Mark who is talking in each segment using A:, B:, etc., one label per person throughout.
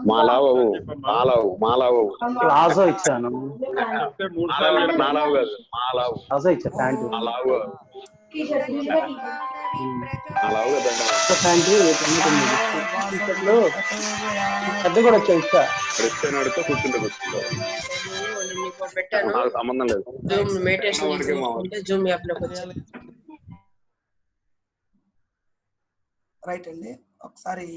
A: మాలావు
B: palazzo ఇచ్చాను.
A: నాలావు కాదు, మాలావు.
B: Palazzo ఇచ్చా ప్యాంటు.
A: మాలావు
B: పెద్ద కూడా వచ్చా ఇచ్చా.
A: నడిస్తే కూర్చుంటే కూర్చుంటా. నాకు సంబంధం లేదు.
C: రైట్ అండి, ఒకసారి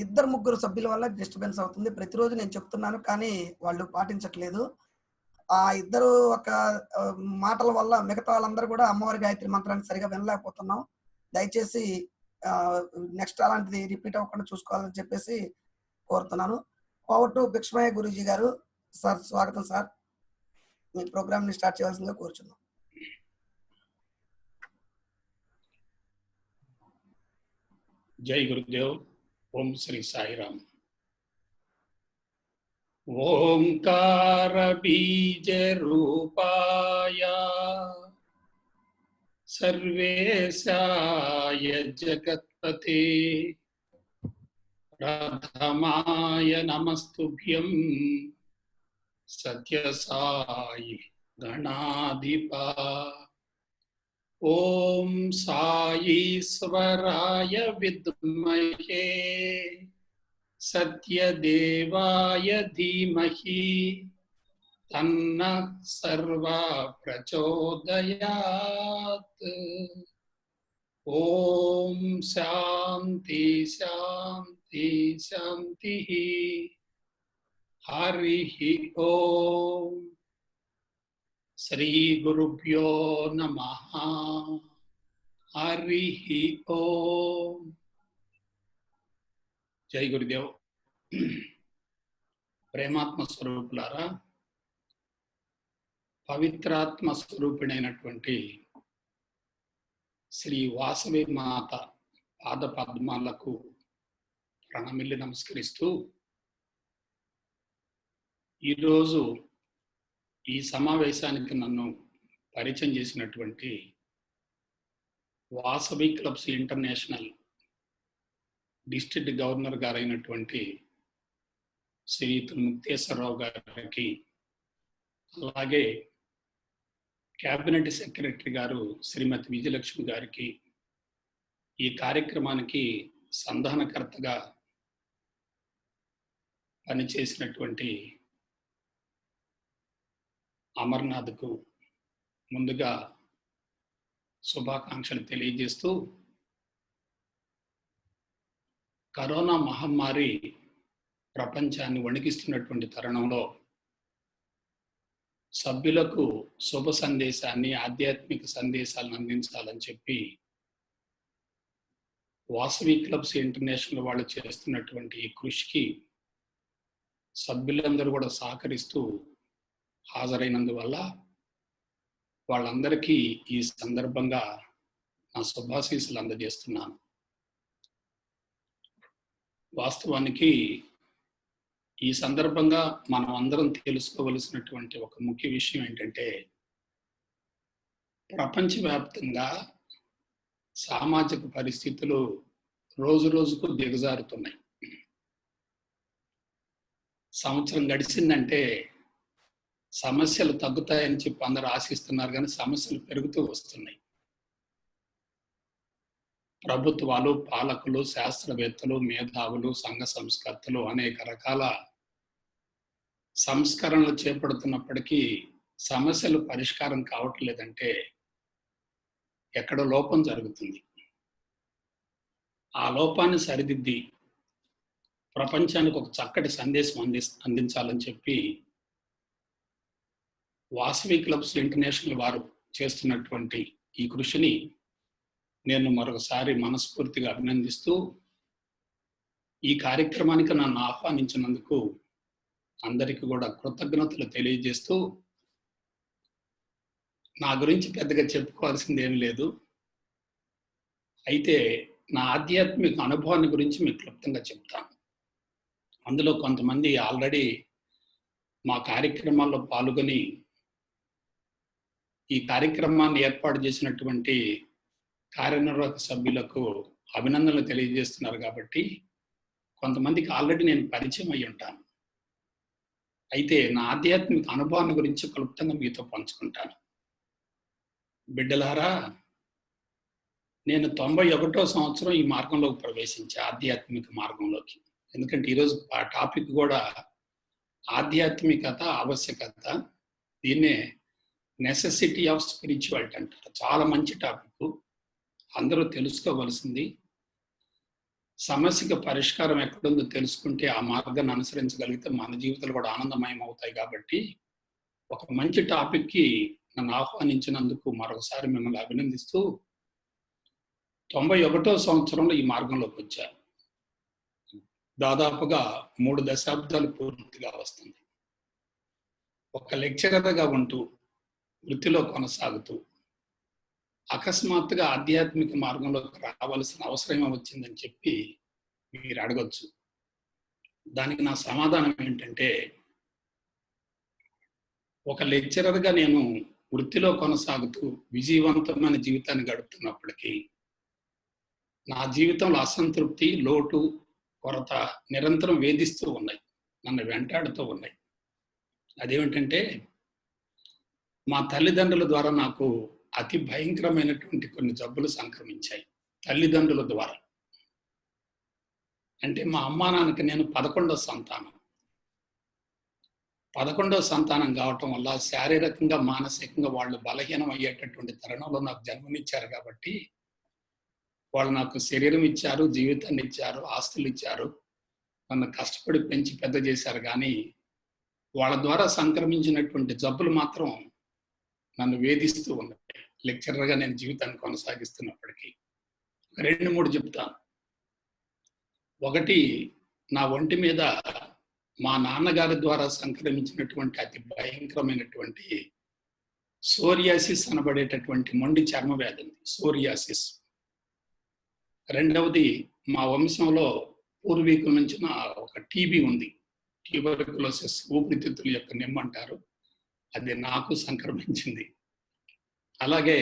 C: ఇద్దరు ముగ్గురు సభ్యుల వల్ల డిస్టర్బెన్స్ అవుతుంది. ప్రతిరోజు నేను చెప్తున్నాను కానీ వాళ్ళు పాటించట్లేదు. ఆ ఇద్దరు ఒక మాటల వల్ల మిగతా వాళ్ళందరూ కూడా అమ్మవారి గాయత్రి మంత్రాన్ని సరిగా వినలేకపోతున్నాం. దయచేసి నెక్స్ట్ అలాంటిది రిపీట్ అవ్వకుండా చూసుకోవాలని చెప్పేసి కోరుతున్నాను. ఓవర్ టు భిక్షమయ్య గురూజీ గారు. సార్ స్వాగతం సార్, మీ ప్రోగ్రామ్ ని స్టార్ట్ చేయాల్సిందిగా కోరుచున్నాం.
D: జై గురుదేవ్. ఓం శ్రీ సాయిరామ్. ఓంకార బీజ రూపాయ సర్వేశాయ జగత్పతే ప్రథమాయ నమస్తుభ్యం సత్యసాయి గణాధిపా. ఓం సాయీశ్వరాయ విద్మహే సత్యదేవాయ ధీమహి తన్నః సర్వా ప్రచోదయాత్. ఓం శాంతి శాంతి శాంతి. హరి ఓం. శ్రీ గురుభ్యో నమః. హరి ఓం. జై గురుదేవ్. ప్రేమాత్మ స్వరూపులారా, పవిత్రాత్మ స్వరూపిణైనటువంటి శ్రీ వాసవి మాత పాద పద్మాలకు ప్రణమిల్లి నమస్కరిస్తూ, ఈరోజు ఈ సమావేశానికి నన్ను పరిచయం చేసినటువంటి Vasavi clubs international district governor గారైనటువంటి శ్రీ ముక్తేశ్వరరావు గారికి, అలాగే క్యాబినెట్ సెక్రటరీ గారు శ్రీమతి విజయలక్ష్మి గారికి, ఈ కార్యక్రమానికి సంధానకర్తగా పనిచేసినటువంటి అమర్నాథ్కు ముందుగా శుభాకాంక్షలు తెలియజేస్తూ, కరోనా మహమ్మారి ప్రపంచాన్ని వణికిస్తున్నటువంటి తరుణంలో సభ్యులకు శుభ సందేశాన్ని, ఆధ్యాత్మిక సందేశాలను అందించాలని చెప్పి వాసవి క్లబ్స్ ఇంటర్నేషనల్ వాళ్ళు చేస్తున్నటువంటి ఈ కృషికి సభ్యులందరూ కూడా సహకరిస్తూ హాజరైనందువల్ల వాళ్ళందరికీ ఈ సందర్భంగా నా శుభాశీస్సులు అందజేస్తున్నాను. వాస్తవానికి ఈ సందర్భంగా మనం అందరం తెలుసుకోవలసినటువంటి ఒక ముఖ్య విషయం ఏంటంటే, ప్రపంచవ్యాప్తంగా సామాజిక పరిస్థితులు రోజు రోజుకు దిగజారుతున్నాయి. సంవత్సరం గడిచిందంటే సమస్యలు తగ్గుతాయని చెప్పి అందరూ ఆశిస్తున్నారు, కానీ సమస్యలు పెరుగుతూ వస్తున్నాయి. ప్రభుత్వాలు, పాలకులు, శాస్త్రవేత్తలు, మేధావులు, సంఘ సంస్కర్తలు అనేక రకాల సంస్కరణలు చేపడుతున్నప్పటికీ సమస్యలు పరిష్కారం కావట్లేదంటే ఎక్కడో లోపం జరుగుతుంది. ఆ లోపాన్ని సరిదిద్ది ప్రపంచానికి ఒక చక్కటి సందేశం అందించాలని చెప్పి వాసవి క్లబ్స్ ఇంటర్నేషనల్ వారు చేస్తున్నటువంటి ఈ కృషిని నేను మరొకసారి మనస్ఫూర్తిగా అభినందిస్తూ, ఈ కార్యక్రమానికి నన్ను ఆహ్వానించినందుకు అందరికీ కూడా కృతజ్ఞతలు తెలియజేస్తూ, నా గురించి పెద్దగా చెప్పుకోవాల్సింది ఏం లేదు. అయితే నా ఆధ్యాత్మిక అనుభవాన్ని గురించి మీకు క్లుప్తంగా చెప్తాను. అందులో కొంతమంది ఆల్రెడీ మా కార్యక్రమాల్లో పాల్గొని ఈ కార్యక్రమాన్ని ఏర్పాటు చేసినటువంటి కార్యనిర్వాహక సభ్యులకు అభినందనలు తెలియజేస్తున్నారు కాబట్టి కొంతమందికి ఆల్రెడీ నేను పరిచయం అయి ఉంటాను. అయితే నా ఆధ్యాత్మిక అనుభవాన్ని గురించి క్లుప్తంగా మీతో పంచుకుంటాను. బిడ్డలారా, నేను 91వ సంవత్సరం ఈ మార్గంలోకి ప్రవేశించా, ఆధ్యాత్మిక మార్గంలోకి. ఎందుకంటే ఈరోజు ఆ టాపిక్ కూడా ఆధ్యాత్మికత ఆవశ్యకత, దీన్నే నెసెసిటీ ఆఫ్ స్పిరిచువాలిటీ అంటారు. చాలా మంచి టాపిక్, అందరూ తెలుసుకోవలసింది. సమస్యకు పరిష్కారం ఎక్కడుందో తెలుసుకుంటే ఆ మార్గాన్ని అనుసరించగలిగితే మన జీవితాలు కూడా ఆనందమయం అవుతాయి. కాబట్టి ఒక మంచి టాపిక్కి నన్ను ఆహ్వానించినందుకు మరొకసారి మిమ్మల్ని అభినందిస్తూ 91వ సంవత్సరంలో ఈ మార్గంలోకి వచ్చాను. దాదాపుగా 3 దశాబ్దాలు పూర్తిగా వస్తుంది. ఒక లెక్చరర్గా ఉంటూ వృత్తిలో కొనసాగుతూ అకస్మాత్తుగా ఆధ్యాత్మిక మార్గంలోకి రావాల్సిన అవసరం వచ్చిందని చెప్పి మీరు అడగొచ్చు. దానికి నా సమాధానం ఏంటంటే, ఒక లెక్చరర్గా నేను వృత్తిలో కొనసాగుతూ విజయవంతమైన జీవితాన్ని గడుపుతున్నప్పటికీ నా జీవితంలో అసంతృప్తి, లోటు, కొరత నిరంతరం వేధిస్తూ ఉన్నాయి, నన్ను వెంటాడుతూ ఉన్నాయి. అదేమిటంటే, మా తల్లిదండ్రుల ద్వారా నాకు అతి భయంకరమైనటువంటి కొన్ని జబ్బులు సంక్రమించాయి. తల్లిదండ్రుల ద్వారా అంటే మా అమ్మా నాన్నకి నేను 11వ సంతానం. 11వ సంతానం కావటం వల్ల శారీరకంగా మానసికంగా వాళ్ళు బలహీనం అయ్యేటటువంటి తరుణంలో నాకు జన్మనిచ్చారు. కాబట్టి వాళ్ళు నాకు శరీరం ఇచ్చారు, జీవితాన్ని ఇచ్చారు, ఆస్తులు ఇచ్చారు, నన్ను కష్టపడి పెంచి పెద్ద చేశారు. కానీ వాళ్ళ ద్వారా సంక్రమించినటువంటి జబ్బులు మాత్రం నన్ను వేధిస్తూ ఉన్నాయి. లెక్చరర్గా నేను జీవితాన్ని కొనసాగిస్తున్నప్పటికీ 2-3 చెప్తాను. ఒకటి, నా ఒంటి మీద మా నాన్నగారి ద్వారా సంక్రమించినటువంటి అతి భయంకరమైనటువంటి సోరియాసిస్ అనబడేటటువంటి మొండి చర్మ వ్యాధి ఉంది, సోరియాసిస్. రెండవది, మా వంశంలో పూర్వీకుల నుంచి ఒక టీబీ ఉంది, ట్యూబర్కులోసిస్, ఊపిరితిత్తుల యొక్క నిమ్మంటారు, అది నాకు సంక్రమించింది. అలాగే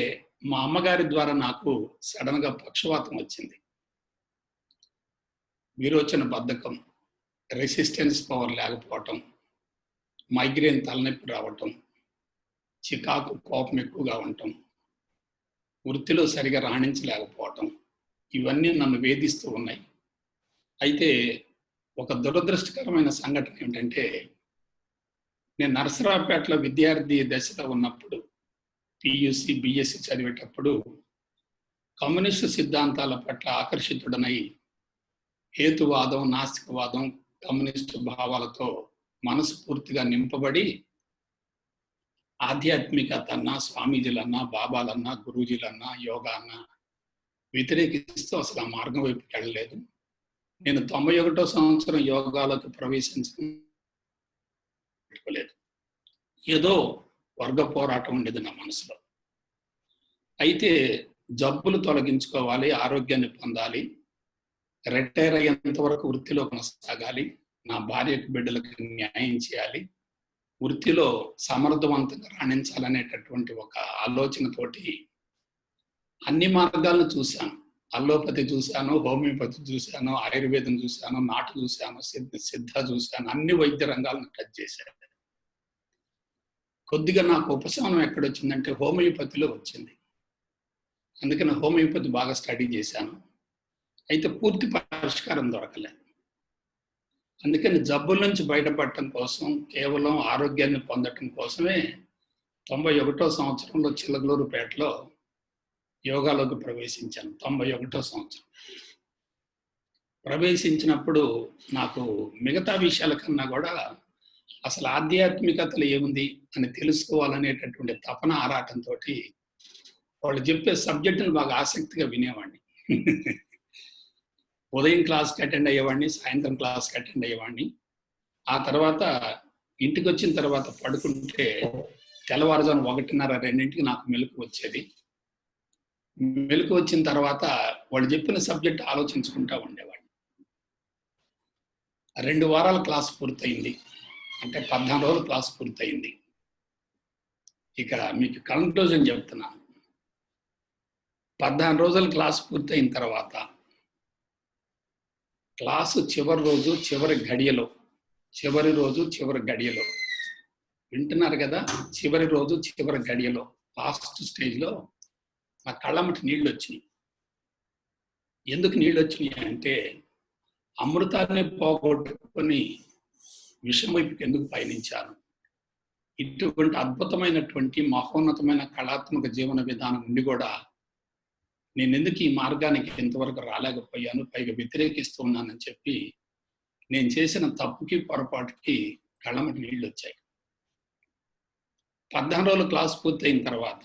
D: మా అమ్మగారి ద్వారా నాకు సడన్గా పక్షవాతం వచ్చింది. విరోచన బద్ధకం, రెసిస్టెన్స్ పవర్ లేకపోవటం, మైగ్రేన్ తలనొప్పి రావటం, చికాకు కోపం ఎక్కువగా ఉండటం, వృత్తిలో సరిగా రాణించలేకపోవటం, ఇవన్నీ నన్ను వేధిస్తూ ఉన్నాయి. అయితే ఒక దురదృష్టకరమైన సంఘటన ఏమిటంటే, నేను నరసరావుపేటలో విద్యార్థి దశలో ఉన్నప్పుడు, పియూసి బిఎస్సి చదివేటప్పుడు కమ్యూనిస్టు సిద్ధాంతాల పట్ల ఆకర్షితుడనై హేతువాదం, నాస్తికవాదం, కమ్యూనిస్టు భావాలతో మనసు పూర్తిగా నింపబడి ఆధ్యాత్మికత అన్నా, స్వామీజీలన్నా, బాబాలన్నా, గురూజీలన్నా, యోగా అన్నా వ్యతిరేకిస్తూ అసలు ఆ మార్గం వైపుకి వెళ్ళలేదు. నేను 91వ సంవత్సరం యోగాలోకి ప్రవేశించలేదు. ఏదో వర్గ పోరాటం ఉండేది నా మనసులో. అయితే జబ్బులు తొలగించుకోవాలి, ఆరోగ్యాన్ని పొందాలి, రిటైర్ అయ్యేంత వరకు వృత్తిలో కొనసాగాలి, నా భార్యకు బిడ్డలకు న్యాయం చేయాలి, వృత్తిలో సమర్థవంతంగా రాణించాలనేటటువంటి ఒక ఆలోచనతోటి అన్ని మార్గాలను చూశాను. అల్లోపతి చూశాను, హోమియోపతి చూశాను, ఆయుర్వేదం చూశాను, నాటు చూశాను, సిద్ధ చూశాను, అన్ని వైద్య రంగాలను టచ్ చేశాను. కొద్దిగా నాకు ఉపశమనం ఎక్కడొచ్చిందంటే హోమియోపతిలో వచ్చింది. అందుకని హోమియోపతి బాగా స్టడీ చేశాను. అయితే పూర్తి పరిష్కారం దొరకలేదు. అందుకని జబ్బుల నుంచి బయటపడటం కోసం, కేవలం ఆరోగ్యాన్ని పొందటం కోసమే 91వ సంవత్సరంలో చిలకలూరుపేటలో యోగాలోకి ప్రవేశించాను. 91వ సంవత్సరం ప్రవేశించినప్పుడు నాకు మిగతా విషయాల కన్నా కూడా అసలు ఆధ్యాత్మికతలు ఏముంది అని తెలుసుకోవాలనేటటువంటి తపన, ఆరాటంతో వాళ్ళు చెప్పే సబ్జెక్టును బాగా ఆసక్తిగా వినేవాడిని. ఉదయం క్లాస్కి అటెండ్ అయ్యేవాడిని, సాయంత్రం క్లాస్కి అటెండ్ అయ్యేవాడిని. ఆ తర్వాత ఇంటికి వచ్చిన తర్వాత పడుకుంటే తెల్లవారుజాము 1:30-2ంటికి నాకు మెలకు వచ్చేది. మెలకు వచ్చిన తర్వాత వాళ్ళు చెప్పిన సబ్జెక్ట్ ఆలోచించుకుంటా ఉండేవాడిని. 2 వారాల క్లాస్ పూర్తయింది, అంటే 14 రోజుల క్లాస్ పూర్తయింది. ఇక్కడ మీకు కన్క్లూజన్ చెప్తున్నాను. 14 రోజుల క్లాస్ పూర్తయిన తర్వాత క్లాసు చివరి రోజు చివరి గడియలో వింటున్నారు కదా, చివరి రోజు చివరి గడియలో లాస్ట్ స్టేజ్లో నా కళ్ళమ్మటి నీళ్ళు వచ్చినాయి. ఎందుకు నీళ్ళు వచ్చినాయి అంటే, అమృతాన్ని పోగొట్టుకొని విషం వైపుకి ఎందుకు పయనించాను, ఇటువంటి అద్భుతమైనటువంటి మహోన్నతమైన కళాత్మక జీవన విధానం ఉండి కూడా నేను ఎందుకు ఈ మార్గానికి ఇంతవరకు రాలేకపోయాను, పైగా వ్యతిరేకిస్తూ ఉన్నానని చెప్పి నేను చేసిన తప్పుకి పొరపాటుకి కళ్ళమ్మటి నీళ్ళు వచ్చాయి. 14 రోజుల క్లాస్ పూర్తయిన తర్వాత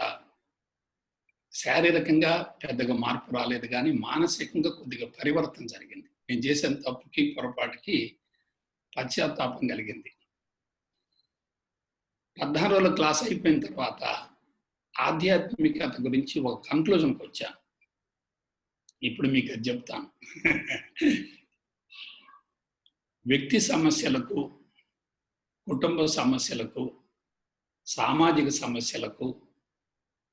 D: శారీరకంగా పెద్దగా మార్పు రాలేదు, కానీ మానసికంగా కొద్దిగా పరివర్తన జరిగింది. నేను చేసిన తప్పుకి పొరపాటుకి పశ్చాత్తాపం కలిగింది. 14 రోజుల క్లాస్ అయిపోయిన తర్వాత ఆధ్యాత్మికత గురించి ఒక కంక్లూజన్కి వచ్చాను. ఇప్పుడు మీకు అది చెప్తాను. వ్యక్తి సమస్యలకు, కుటుంబ సమస్యలకు, సామాజిక సమస్యలకు,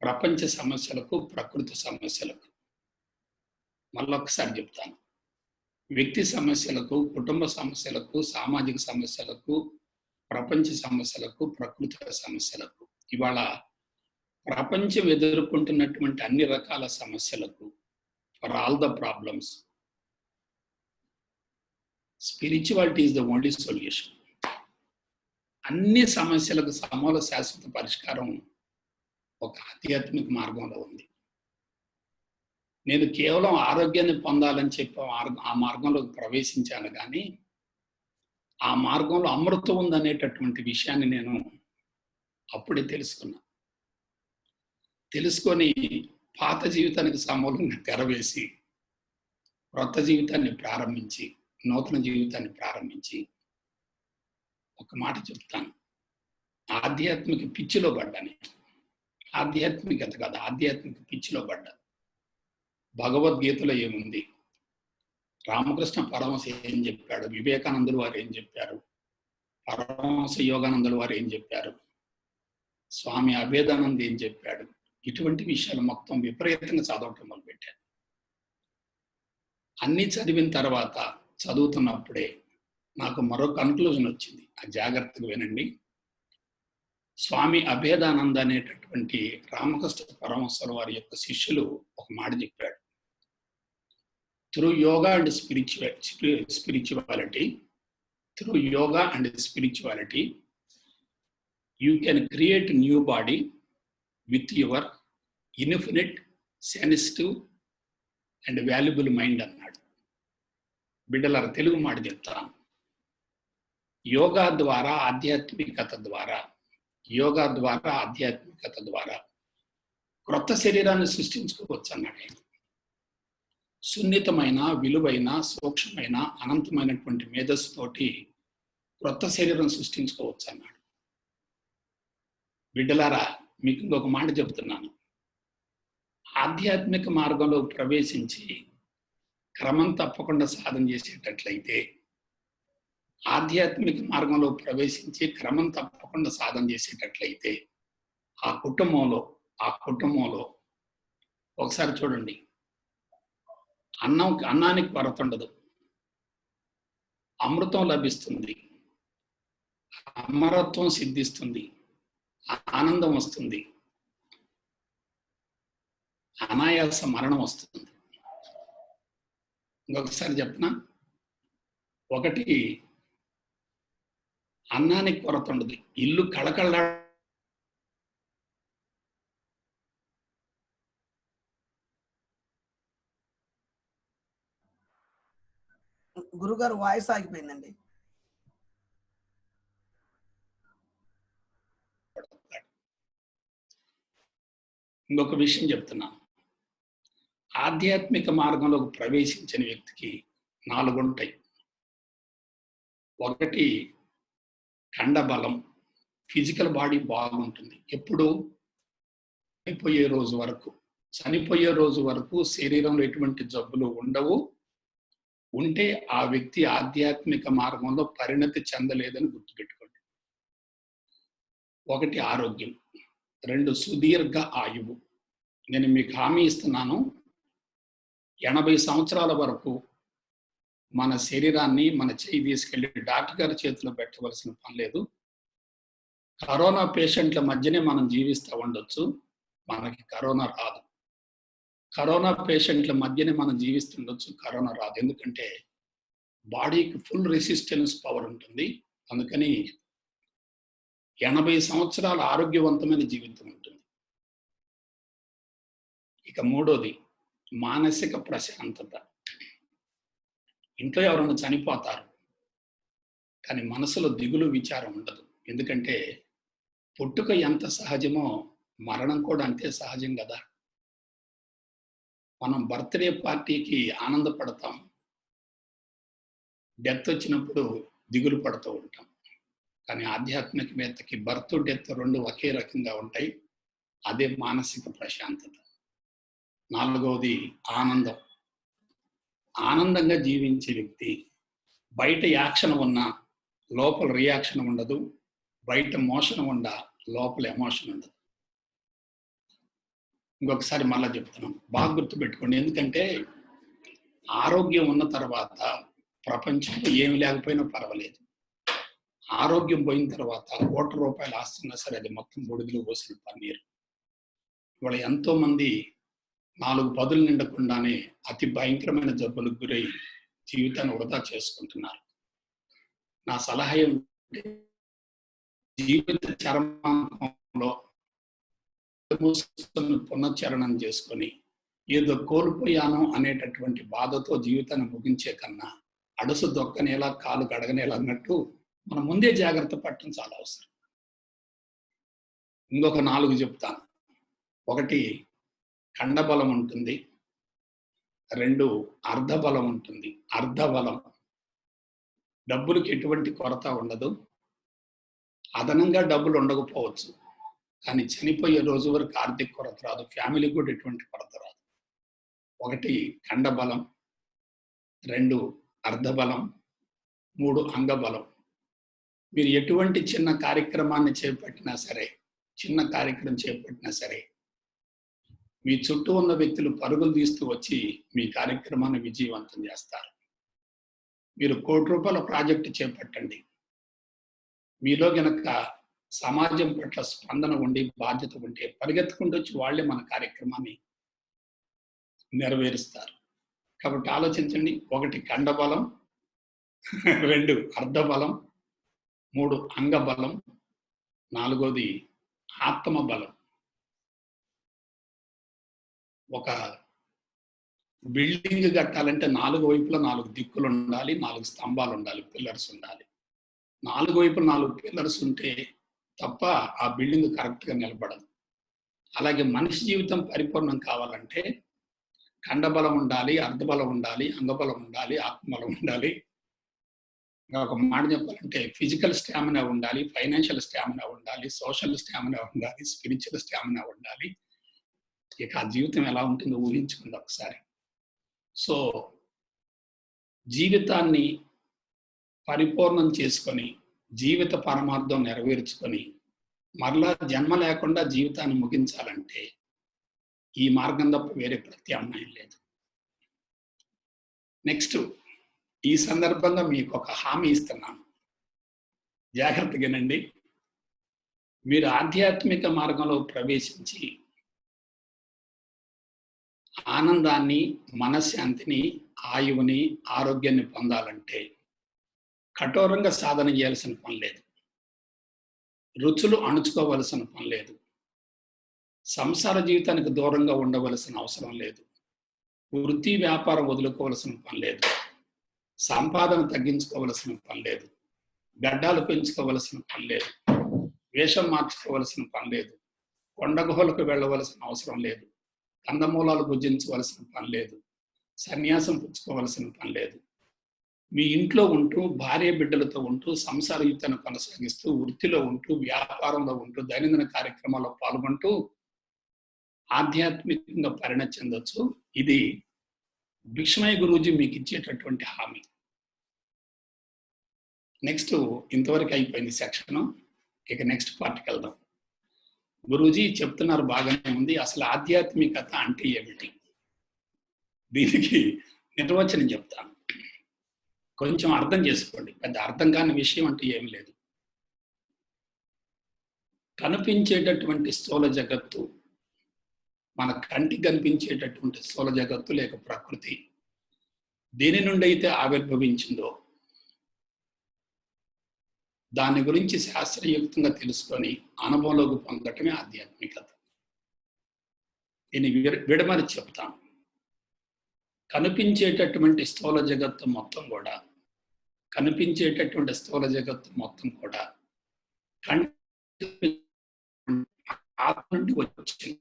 D: ప్రపంచ సమస్యలకు, ప్రకృతి సమస్యలకు మళ్ళొకసారి చెప్తాను. వ్యక్తి సమస్యలకు, కుటుంబ సమస్యలకు, సామాజిక సమస్యలకు, ప్రపంచ సమస్యలకు, ప్రకృతి సమస్యలకు, ఇవాళ ప్రపంచం ఎదుర్కొంటున్నటువంటి అన్ని రకాల సమస్యలకు, for all the problems, spirituality is the only solution. అన్ని సమస్యలకు సమూల శాశ్వత పరిష్కారం ఒక ఆధ్యాత్మిక మార్గంలో ఉంది. నేను కేవలం ఆరోగ్యాన్ని పొందాలని చెప్పి ఆ మార్గంలోకి ప్రవేశించాను, కానీ ఆ మార్గంలో అమృతం ఉందనేటటువంటి విషయాన్ని నేను అప్పుడే తెలుసుకొని పాత జీవితానికి సమూలంగా తెరవేసి క్రొత్త జీవితాన్ని ప్రారంభించి, నూతన జీవితాన్ని ప్రారంభించి, ఒక మాట చెప్తాను, ఆధ్యాత్మిక పిచ్చిలో పడ్డాను. ఆధ్యాత్మికత కాదు, ఆధ్యాత్మిక పిచ్చిలో పడ్డా. భగవద్గీతలో ఏముంది, రామకృష్ణ పరమహంస ఏం చెప్పాడు, వివేకానందులు వారు ఏం చెప్పారు, పరమహంస యోగానందులు వారు ఏం చెప్పారు, స్వామి అభేదానంద్ ఏం చెప్పాడు, ఇటువంటి విషయాలు మొత్తం విపరీతంగా చదవటం మొదలుపెట్టాను. అన్నీ చదివిన తర్వాత చదువుతున్నప్పుడే నాకు మరో కన్క్లూజన్ వచ్చింది. ఆ జాగ్రత్తగా వినండి. స్వామి అభేదానంద అనేటటువంటి రామకృష్ణ పరమహంసల వారి యొక్క శిష్యులు ఒక మాట చెప్పాడు. Through yoga and spirituality you can create new body with your infinite sensitive and valuable mind అన్నాడు. బిడ్డలారా, తెలుగు మాట చెప్తాను. యోగా ద్వారా ఆధ్యాత్మికత ద్వారా క్రొత్త శరీరాన్ని సృష్టించుకోవచ్చు అన్నాడు. సున్నితమైన, విలువైన, సూక్ష్మమైన, అనంతమైనటువంటి మేధస్సుతోటి క్రొత్త శరీరం సృష్టించుకోవచ్చు అన్నాడు. బిడ్డలారా, మీకు ఇంకొక మాట చెప్తున్నాను. ఆధ్యాత్మిక మార్గంలో ప్రవేశించి క్రమం తప్పకుండా సాధన చేసేటట్లయితే, ఆ కుటుంబంలో ఒకసారి చూడండి, అన్నానికి కొరత ఉండదు, అమృతం లభిస్తుంది, అమరత్వం సిద్ధిస్తుంది, ఆనందం వస్తుంది, అనాయాస మరణం వస్తుంది. ఇంకొకసారి చెప్పనా, ఒకటి అన్నానికి కొరత ఉండదు, ఇల్లు కళకళ.
C: గురుగారు వాయిస్ ఆగిపోయిందండి.
D: ఇంకొక విషయం చెప్తున్నా, ఆధ్యాత్మిక మార్గంలోకి ప్రవేశించిన వ్యక్తికి 4 ఉంటాయి. ఒకటి ఖండబలం, ఫిజికల్ బాడీ బాగుంటుంది. ఎప్పుడు? చనిపోయే రోజు వరకు. చనిపోయే రోజు వరకు శరీరంలో ఎటువంటి జబ్బులు ఉండవు. ఉంటే ఆ వ్యక్తి ఆధ్యాత్మిక మార్గంలో పరిణతి చెందలేదని గుర్తుపెట్టుకోండి. 1 ఆరోగ్యం, 2 సుదీర్ఘ ఆయువు. నేను మీకు హామీ ఇస్తున్నాను, 80 సంవత్సరాల వరకు మన శరీరాన్ని మన చేయి తీసుకెళ్లి డాక్టర్ గారి చేతిలో పెట్టవలసిన పని లేదు. కరోనా పేషెంట్ల మధ్యనే మనం జీవిస్తూ ఉండొచ్చు, మనకి కరోనా రాదు. కరోనా పేషెంట్ల మధ్యనే మనం జీవిస్తుండొచ్చు, కరోనా రాదు. ఎందుకంటే బాడీకి ఫుల్ రెసిస్టెన్స్ పవర్ ఉంటుంది. అందుకని 80 సంవత్సరాల ఆరోగ్యవంతమైన జీవితం ఉంటుంది. ఇక 3వది మానసిక ప్రశాంతత. ఇంట్లో ఎవరైనా చనిపోతారు, కానీ మనసులో దిగులు విచారం ఉండదు. ఎందుకంటే పుట్టుక ఎంత సహజమో మరణం కూడా అంతే సహజం కదా. మనం బర్త్డే పార్టీకి ఆనందపడతాం, డెత్ వచ్చినప్పుడు దిగులు పడుతూ ఉంటాం. కానీ ఆధ్యాత్మికవేత్తకి బర్త్ డెత్ 2 ఒకే రకంగా ఉంటాయి. అదే మానసిక ప్రశాంతత. 4వది ఆనందం. ఆనందంగా జీవించే వ్యక్తి బయట యాక్షన్ ఉన్నా లోపల రియాక్షన్ ఉండదు, బయట మోషన్ ఉండా లోపల ఎమోషన్ ఉండదు. ఇంకొకసారి మళ్ళా చెప్తున్నాం, బాగా గుర్తుపెట్టుకోండి. ఎందుకంటే ఆరోగ్యం ఉన్న తర్వాత ప్రపంచంలో ఏమి లేకపోయినా పర్వాలేదు. ఆరోగ్యం పోయిన తర్వాత ₹1,00,00,000 ఆస్తున్నా సరే అది మొత్తం బొడిదిలో పోసిన పన్నీరు. ఇవాళ ఎంతో మంది 4 పదులు నిండకుండానే అతి భయంకరమైన జబ్బులకు గురై జీవితాన్ని వృధా చేసుకుంటున్నారు. నా సలహా ఏమిటంటే జీవిత చరమాంకంలో పునశ్చరణం చేసుకొని ఏదో కోల్పోయాను అనేటటువంటి బాధతో జీవితాన్ని ముగించే కన్నా అడుసు దొక్కనేలా కాలు గడగనేలా అన్నట్టు మనం ముందే జాగ్రత్త పడటం చాలా అవసరం. ఇంకొక 4 చెప్తాను. 1 ఖండబలం ఉంటుంది, 2 అర్ధబలం ఉంటుంది. అర్ధబలం డబ్బులకి ఎటువంటి కొరత ఉండదు, అదనంగా డబ్బులు ఉండకపోవచ్చు, కానీ చనిపోయే రోజు వరకు ఆర్థిక కొరత రాదు, ఫ్యామిలీకి కూడా ఎటువంటి కొరత రాదు. 1 ఖండబలం, 2 అర్ధబలం, 3 అంగబలం. మీరు ఎటువంటి చిన్న కార్యక్రమాన్ని చేపట్టినా సరే, మీ చుట్టూ ఉన్న వ్యక్తులు పరుగులు తీస్తూ వచ్చి మీ కార్యక్రమాన్ని విజయవంతం చేస్తారు. మీరు ₹1,00,00,000 ప్రాజెక్టు చేపట్టండి. మీలో గనక సమాజం పట్ల స్పందన ఉండి బాధ్యత ఉంటే పరిగెత్తుకుంటూ వచ్చి వాళ్ళే మన కార్యక్రమాన్ని నెరవేరుస్తారు. కాబట్టి ఆలోచించండి. 1 ఖండబలం, 2 అర్ధబలం, 3 అంగబలం, 4వది ఆత్మబలం. ఒక బిల్డింగ్ కట్టాలంటే 4 వైపులా 4 దిక్కులు ఉండాలి, 4 స్తంభాలు ఉండాలి, పిల్లర్స్ ఉండాలి. 4 వైపులు 4 పిల్లర్స్ ఉంటే తప్ప ఆ బిల్డింగ్ కరెక్ట్గా నిలబడదు. అలాగే మనిషి జీవితం పరిపూర్ణం కావాలంటే ఖండబలం ఉండాలి, అర్ధబలం ఉండాలి, అంగబలం ఉండాలి, ఆత్మబలం ఉండాలి. ఒక మాట చెప్పాలంటే ఫిజికల్ స్టామినా ఉండాలి, ఫైనాన్షియల్ స్టామినా ఉండాలి, సోషల్ స్టామినా ఉండాలి, స్పిరిచువల్ స్టామినా ఉండాలి. ఇక ఆ జీవితం ఎలా ఉంటుందో ఊహించుకుంది ఒకసారి. సో జీవితాన్ని పరిపూర్ణం చేసుకొని జీవిత పరమార్థం నెరవేర్చుకొని మరలా జన్మ లేకుండా జీవితాన్ని ముగించాలంటే ఈ మార్గం తప్ప వేరే ప్రత్యామ్నాయం లేదు. నెక్స్ట్, ఈ సందర్భంగా మీకు ఒక హామీ ఇస్తున్నాను, జాగ్రత్తగానండి. మీరు ఆధ్యాత్మిక మార్గంలో ప్రవేశించి ఆనందాన్ని, మనశ్శాంతిని, ఆయువుని, ఆరోగ్యాన్ని పొందాలంటే కఠోరంగా సాధన చేయాల్సిన పని లేదు, రుచులు అణుచుకోవలసిన పని లేదు, సంసార జీవితానికి దూరంగా ఉండవలసిన అవసరం లేదు, వృత్తి వ్యాపారం వదులుకోవలసిన పని లేదు, సంపాదన తగ్గించుకోవలసిన పని లేదు, గడ్డాలు పెంచుకోవలసిన పని లేదు, వేషం మార్చుకోవలసిన పని లేదు, కొండగుహలకు వెళ్ళవలసిన అవసరం లేదు, కందమూలాలు భుజించవలసిన పని లేదు, సన్యాసం పుచ్చుకోవలసిన పని లేదు. మీ ఇంట్లో ఉంటూ భార్య బిడ్డలతో ఉంటూ సంసార యుక్తాన్ని కొనసాగిస్తూ వృత్తిలో ఉంటూ వ్యాపారంలో ఉంటూ దైనందిన కార్యక్రమాల్లో పాల్గొంటూ ఆధ్యాత్మికంగా పరిణతి చెందొచ్చు. ఇది భిక్షమయ్య గురూజీ మీకు ఇచ్చేటటువంటి హామీ. నెక్స్ట్ ఇంతవరకు అయిపోయింది సెక్షన్. ఇక నెక్స్ట్ పార్ట్కి వెళ్దాం. గురూజీ చెప్తున్నారు బాగానే ఉంది, అసలు ఆధ్యాత్మికత అంటే ఏమిటి? దీనికి నిర్వచనం చెప్తాను, కొంచెం అర్థం చేసుకోండి. పెద్ద అర్థం కాని విషయం అంటే ఏమి లేదు. కనిపించేటటువంటి స్థూల జగత్తు, మన కంటికి కనిపించేటటువంటి స్థూల జగత్తు లేక ప్రకృతి దేని నుండి అయితే ఆవిర్భవించిందో దాని గురించి శాస్త్రయుక్తంగా తెలుసుకొని అనుభవంలోకి పొందటమే ఆధ్యాత్మికత. దీన్ని విడమని చెప్తాను. కనిపించేటటువంటి స్థూల జగత్తు మొత్తం కూడా ఆత్మ నుండి వచ్చింది.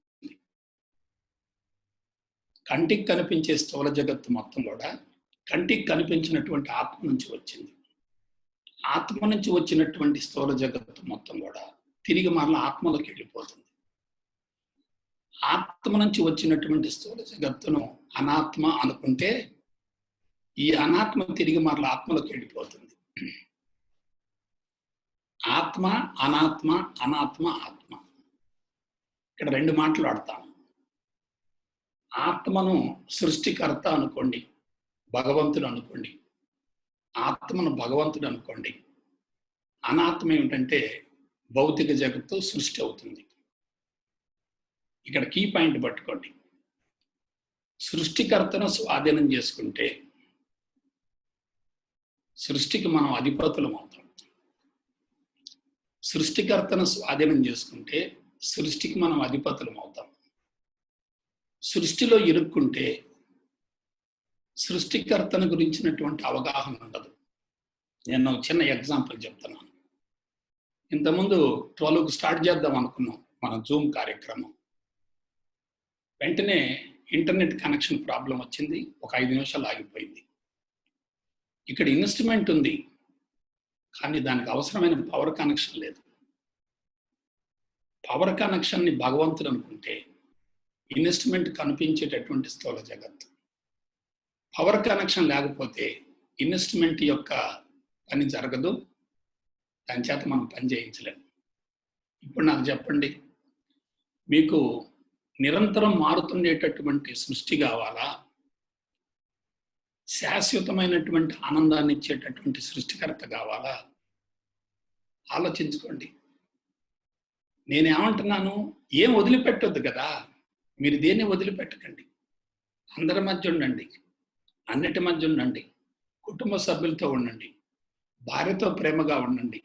D: కంటికి కనిపించే స్థూల జగత్తు మొత్తం కూడా కంటికి కనిపించినటువంటి ఆత్మ నుంచి వచ్చింది. ఆత్మ నుంచి వచ్చినటువంటి స్థూల జగత్తు మొత్తం కూడా తిరిగి మరలా ఆత్మలోకి వెళ్ళిపోతుంది. ఆత్మ నుంచి వచ్చినటువంటి స్థూల జగత్తును అనాత్మ అనుకుంటే ఈ అనాత్మ తిరిగి మరలా ఆత్మలోకి వెళ్ళిపోతుంది. ఆత్మ అనాత్మ, అనాత్మ ఆత్మ. ఇక్కడ రెండు మాటలు ఆడతాను. ఆత్మను సృష్టికర్త అనుకోండి, భగవంతుడు అనుకోండి. ఆత్మను భగవంతుడు అనుకోండి. అనాత్మ ఏమిటంటే భౌతిక జగత్తు సృష్టి అవుతుంది. ఇక్కడ కీ పాయింట్ పట్టుకోండి. సృష్టికర్తను స్వాధీనం చేసుకుంటే సృష్టికి మనం అధిపతులం అవుతాం. సృష్టికర్తను స్వాధీనం చేసుకుంటే సృష్టికి మనం అధిపతులం అవుతాం. సృష్టిలో ఇరుక్కుంటే సృష్టికర్తను గురించినటువంటి అవగాహన ఉండదు. నేను చిన్న ఎగ్జాంపుల్ చెప్తున్నాను. ఇంతకుముందు 12కు స్టార్ట్ చేద్దాం అనుకున్నాం మన జూమ్ కార్యక్రమం. వెంటనే ఇంటర్నెట్ కనెక్షన్ ప్రాబ్లం వచ్చింది. ఒక 5 నిమిషాలు ఆగిపోయింది. ఇక్కడ ఇన్స్ట్రుమెంట్ ఉంది, కానీ దానికి అవసరమైన పవర్ కనెక్షన్ లేదు. పవర్ కనెక్షన్ని భగవంతుడు అనుకుంటే ఇన్స్ట్రుమెంట్ కనిపించేటటువంటి స్థూల జగత్తు. పవర్ కనెక్షన్ లేకపోతే ఇన్స్ట్రుమెంట్ యొక్క పని జరగదు, దాని చేత మనం పని చేయించలేము. ఇప్పుడు నాకు చెప్పండి, మీకు నిరంతరం మారుతుండేటటువంటి సృష్టి కావాలా, శాశ్వతమైనటువంటి ఆనందాన్ని ఇచ్చేటటువంటి సృష్టికర్త కావాలా? ఆలోచించుకోండి. నేనేమంటున్నాను, ఏం వదిలిపెట్టొద్దు కదా. మీరు దేన్ని వదిలిపెట్టకండి. అందరి మధ్య ఉండండి, అన్నిటి మధ్య ఉండండి, కుటుంబ సభ్యులతో ఉండండి, భార్యతో ప్రేమగా ఉండండి,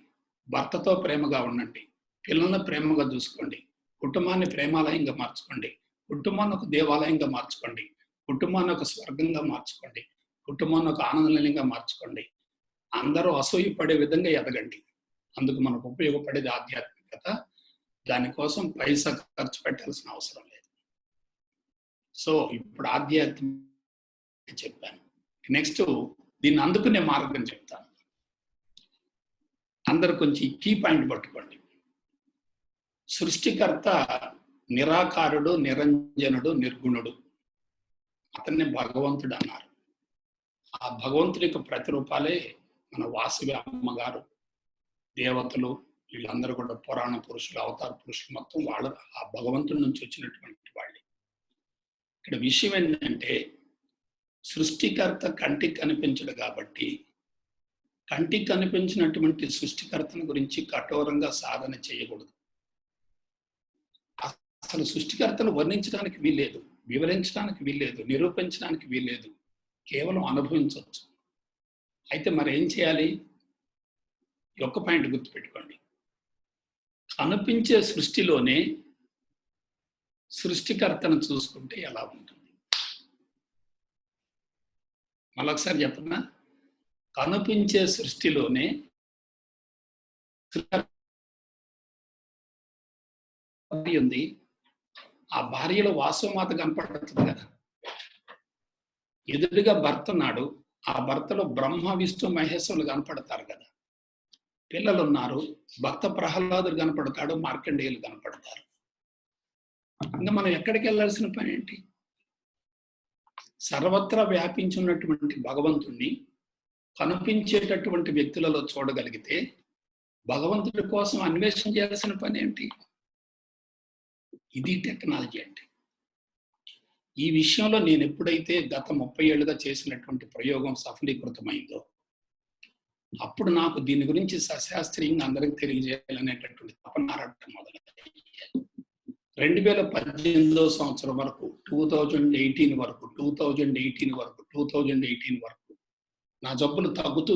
D: భర్తతో ప్రేమగా ఉండండి, పిల్లల్ని ప్రేమగా చూసుకోండి, కుటుంబాన్ని ప్రేమాలయంగా మార్చుకోండి, కుటుంబాన్ని ఒక దేవాలయంగా మార్చుకోండి, కుటుంబాన్ని ఒక స్వర్గంగా మార్చుకోండి, కుటుంబాన్ని ఒక ఆనందనిలయంగా మార్చుకోండి. అందరూ అసూయపడే విధంగా ఎదగండి. అందుకు మనకు ఉపయోగపడేది ఆధ్యాత్మికత. దానికోసం పైసా ఖర్చు పెట్టాల్సిన అవసరం లేదు. సో ఇప్పుడు ఆధ్యాత్మిక చెప్పాను. నెక్స్ట్ దీన్ని అందుకునే మార్గం చెప్తాను. అందరు కొంచెం కీ పాయింట్ పట్టుకోండి. సృష్టికర్త నిరాకారుడు, నిరంజనుడు, నిర్గుణుడు. అతన్ని భగవంతుడు అన్నారు. ఆ భగవంతుడి యొక్క ప్రతిరూపాలే మన వాసవి అమ్మగారు, దేవతలు, వీళ్ళందరూ కూడా పురాణ పురుషులు, అవతార పురుషులు, మొత్తం వాళ్ళు ఆ భగవంతుడి నుంచి వచ్చినటువంటి వాళ్ళే. ఇక్కడ విషయం ఏంటంటే సృష్టికర్త కంటికి కనిపించడు కాబట్టి కంటికి కనిపించినటువంటి సృష్టికర్తను గురించి కఠోరంగా సాధన చేయకూడదు. అసలు సృష్టికర్తను వర్ణించడానికి వీల్లేదు, వివరించడానికి వీల్లేదు, నిరూపించడానికి వీల్లేదు. కేవలం అనుభవించవచ్చు. అయితే మరి ఏం చేయాలి? ఒక్క పాయింట్ గుర్తుపెట్టుకోండి. కనిపించే సృష్టిలోనే సృష్టికర్తను చూసుకుంటే ఎలా ఉంటుంది? మళ్ళొకసారి చెప్పనా? కనిపించే సృష్టిలోనే ఉంది. ఆ భార్యలో వాసవమాత కనపడుతుంది కదా. ఎదురుగా భర్త ఉన్నాడు, ఆ భర్తలో బ్రహ్మ విష్ణు మహేశ్వరులు కనపడతారు కదా, పిల్లలు ఉన్నారు, భక్త ప్రహ్లాదుడు కనపడతాడు, మార్కండేయులు కనపడతారు. ఇంకా మనం ఎక్కడికి వెళ్ళాల్సిన పని ఏంటి? సర్వత్రా వ్యాపించున్నటువంటి భగవంతుణ్ణి కనిపించేటటువంటి వ్యక్తులలో చూడగలిగితే భగవంతుడి కోసం అన్వేషణ చేయాల్సిన పని ఏంటి? ఇది టెక్నాలజీ అంటే. ఈ విషయంలో నేను ఎప్పుడైతే గత 30 ఏళ్ళుగా చేసినటువంటి ప్రయోగం సఫలీకృతమైందో అప్పుడు నాకు దీని గురించి సశాస్త్రీయంగా అందరికి తెలియజేయాలనేటటువంటి తపన ఆరాటం మొదలైంది. 2018 సంవత్సరం వరకు 2018 వరకు నా జబ్బులు తగ్గుతూ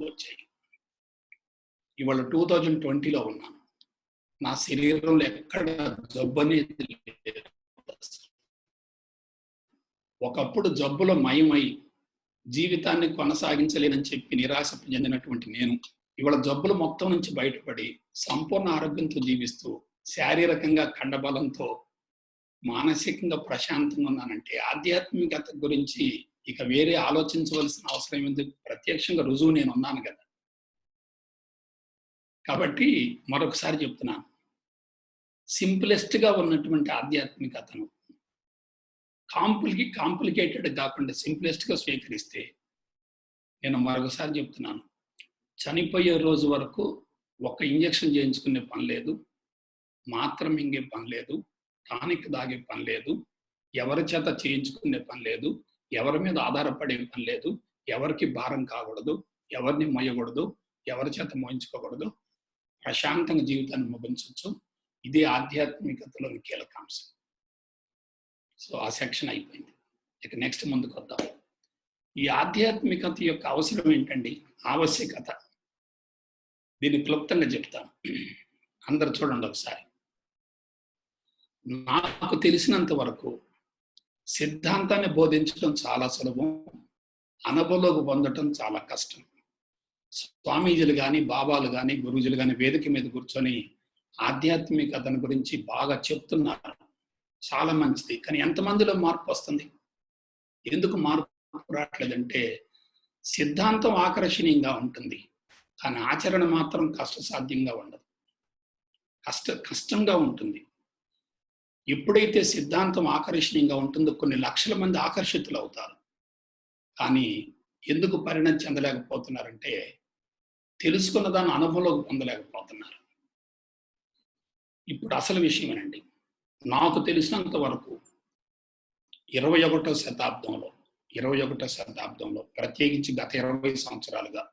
D: వచ్చాయి. ఇవాళ 2020లో ఉన్నాను. నా శరీరంలో ఎక్కడ జబ్బు అనేది లేదు. ఒకప్పుడు జబ్బులో మయమై జీవితాన్ని కొనసాగించలేనని చెప్పి నిరాశ చెందినటువంటి నేను ఇవాళ జబ్బుల మొత్తం నుంచి బయటపడి సంపూర్ణ ఆరోగ్యంతో జీవిస్తూ శారీరకంగా కండబలంతో మానసికంగా ప్రశాంతంగా ఉన్నానంటే ఆధ్యాత్మికత గురించి ఇక వేరే ఆలోచించవలసిన అవసరం ఎందుకు? ప్రత్యక్షంగా రుజువు నేను ఉన్నాను కదా. కాబట్టి మరొకసారి చెప్తున్నాను, సింప్లెస్ట్ గా ఉన్నటువంటి ఆధ్యాత్మికతను కాంప్లికేటెడ్ కాకుండా సింప్లెస్ట్ గా స్వీకరిస్తే, నేను మరొకసారి చెప్తున్నాను, చనిపోయే రోజు వరకు ఒక ఇంజెక్షన్ చేయించుకునే పని లేదు, మాత్రం మింగే పని లేదు, టానిక్ దాగే పని లేదు, ఎవరి చేత చేయించుకునే పని లేదు, ఎవరి మీద ఆధారపడే పని లేదు, ఎవరికి భారం కాకూడదు, ఎవరిని మోయకూడదు, ఎవరి చేత మోయించుకోకూడదు, ప్రశాంతంగా జీవితాన్ని ముగించవచ్చు. ఇది ఆధ్యాత్మికతలోని కీలకాంశం. సో ఆ సెక్షన్ అయిపోయింది. ఇక నెక్స్ట్ ముందుకు వద్దాం. ఈ ఆధ్యాత్మికత యొక్క అవసరం ఏంటండి? ఆవశ్యకత. దీన్ని క్లుప్తంగా చెప్తాను, అందరు చూడండి ఒకసారి. నాకు తెలిసినంత వరకు సిద్ధాంతాన్ని బోధించడం చాలా సులభం, అనుభవంలోకి పొందడం చాలా కష్టం. స్వామీజీలు కానీ, బాబాలు కానీ, గురువుజులు కానీ వేదిక మీద కూర్చొని ఆధ్యాత్మికతను గురించి బాగా చెప్తున్నారు, చాలా మంచిది. కానీ ఎంతమందిలో మార్పు వస్తుంది? ఎందుకు మార్పు రావట్లేదంటే, సిద్ధాంతం ఆకర్షణీయంగా ఉంటుంది, కానీ ఆచరణ మాత్రం కష్టసాధ్యంగా ఉండదు, కష్టంగా ఉంటుంది. ఎప్పుడైతే సిద్ధాంతం ఆకర్షణీయంగా ఉంటుందో కొన్ని లక్షల మంది ఆకర్షితులు అవుతారు. కానీ ఎందుకు పరిణతి చెందలేకపోతున్నారంటే, తెలుసుకున్న దాన్ని అనుభవంలోకి పొందలేకపోతున్నారు. ఇప్పుడు అసలు విషయమేనండి, నాకు తెలిసినంత వరకు 21వ శతాబ్దంలో ప్రత్యేకించి గత 20 సంవత్సరాలుగా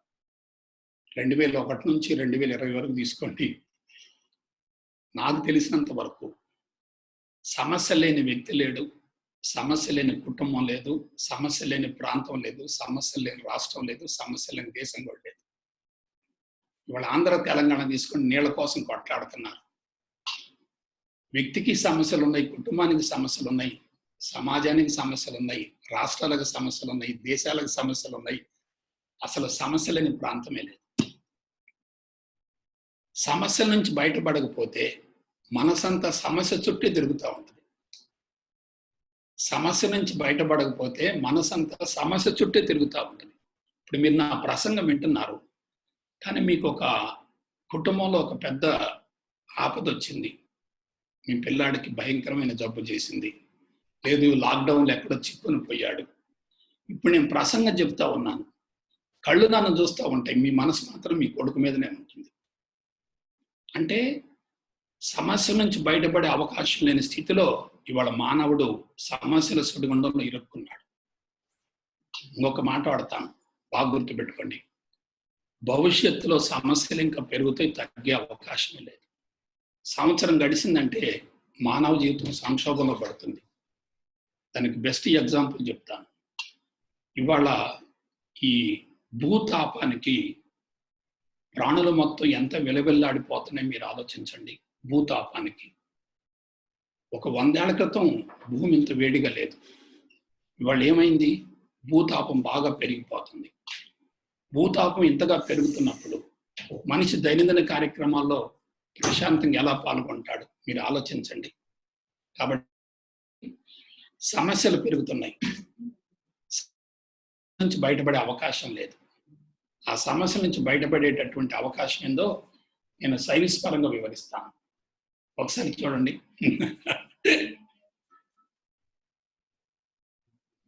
D: 2001 నుంచి 2020 వరకు తీసుకోండి, నాకు తెలిసినంత వరకు సమస్య లేని వ్యక్తి లేడు, సమస్య లేని కుటుంబం లేదు, సమస్య లేని ప్రాంతం లేదు, సమస్య లేని రాష్ట్రం లేదు, సమస్య లేని దేశం కూడా లేదు. ఇవాళ ఆంధ్ర తెలంగాణ తీసుకొని నీళ్ల కోసం కొట్లాడుతున్నారు. వ్యక్తికి సమస్యలు ఉన్నాయి, కుటుంబానికి సమస్యలు ఉన్నాయి, సమాజానికి సమస్యలు ఉన్నాయి, రాష్ట్రాలకు సమస్యలు ఉన్నాయి, దేశాలకు సమస్యలు ఉన్నాయి. అసలు సమస్య లేని ప్రాంతమే లేదు. సమస్యల నుంచి బయటపడకపోతే మనసంతా సమస్య చుట్టూ తిరుగుతూ ఉంటుంది. సమస్య నుంచి బయటపడకపోతే మనసంతా సమస్య చుట్టూ తిరుగుతూ ఉంటుంది. ఇప్పుడు మీరు నా ప్రసంగం వింటున్నారు, కానీ మీకు ఒక కుటుంబంలో ఒక పెద్ద ఆపద వచ్చింది, మీ పిల్లాడికి భయంకరమైన జబ్బు చేసింది, లేదు లాక్డౌన్లో ఎక్కడో చిక్కుని పోయాడు. ఇప్పుడు నేను ప్రసంగం చెప్తా ఉన్నాను, కళ్ళు నన్ను చూస్తూ ఉంటాయి, మీ మనసు మాత్రం మీ కొడుకు మీదనే ఉంటుంది. అంటే సమస్య నుంచి బయటపడే అవకాశం లేని స్థితిలో ఇవాళ మానవుడు సమస్యల సుడిగుండంలో ఇరుక్కున్నాడు. ఇంకొక మాట వాడతాను, బాగా గుర్తుపెట్టుకోండి, భవిష్యత్తులో సమస్యలు ఇంకా పెరుగుతాయి, తగ్గే అవకాశమే లేదు. సంవత్సరం గడిచిందంటే మానవ జీవితం సంక్షోభంలో పడుతుంది. దానికి బెస్ట్ ఎగ్జాంపుల్ చెప్తాను. ఇవాళ ఈ భూతాపానికి ప్రాణులు మొత్తం ఎంత విలవిల్లాడిపోతున్నాయి మీరు ఆలోచించండి. భూతాపానికి ఒక 100 ఏళ్ల క్రితం భూమి ఇంత వేడిగా లేదు. ఇవాళ ఏమైంది? భూతాపం బాగా పెరిగిపోతుంది. భూతాపం ఇంతగా పెరుగుతున్నప్పుడు మనిషి దైనందిన కార్యక్రమాల్లో ప్రశాంతంగా ఎలా పాల్గొంటాడు మీరు ఆలోచించండి. కాబట్టి సమస్యలు పెరుగుతున్నాయి. నుంచి బయటపడే అవకాశం లేదు. ఆ సమస్య నుంచి బయటపడేటటువంటి అవకాశం ఏందో నేను సైన్స్ పరంగా వివరిస్తాను. ఒకసారి చూడండి.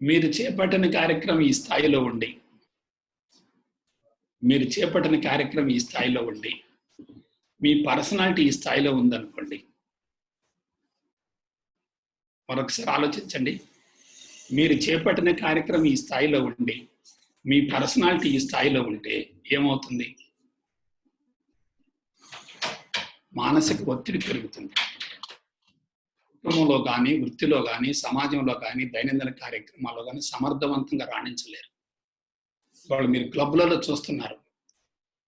D: మీరు చేపట్టిన కార్యక్రమం ఈ స్థాయిలో ఉండి మీ పర్సనాలిటీ ఈ స్థాయిలో ఉందనుకోండి. మరొకసారి ఆలోచించండి. మీరు చేపట్టిన కార్యక్రమం ఈ స్థాయిలో ఉండి మీ పర్సనాలిటీ ఈ స్థాయిలో ఉంటే ఏమవుతుంది? మానసిక ఒత్తిడి పెరుగుతుంది. కుటుంబంలో కానీ, వృత్తిలో కానీ, సమాజంలో కానీ, దైనందిన కార్యక్రమాల్లో కానీ సమర్థవంతంగా రాణించలేరు. వాళ్ళు మీరు క్లబ్లలో చూస్తున్నారు,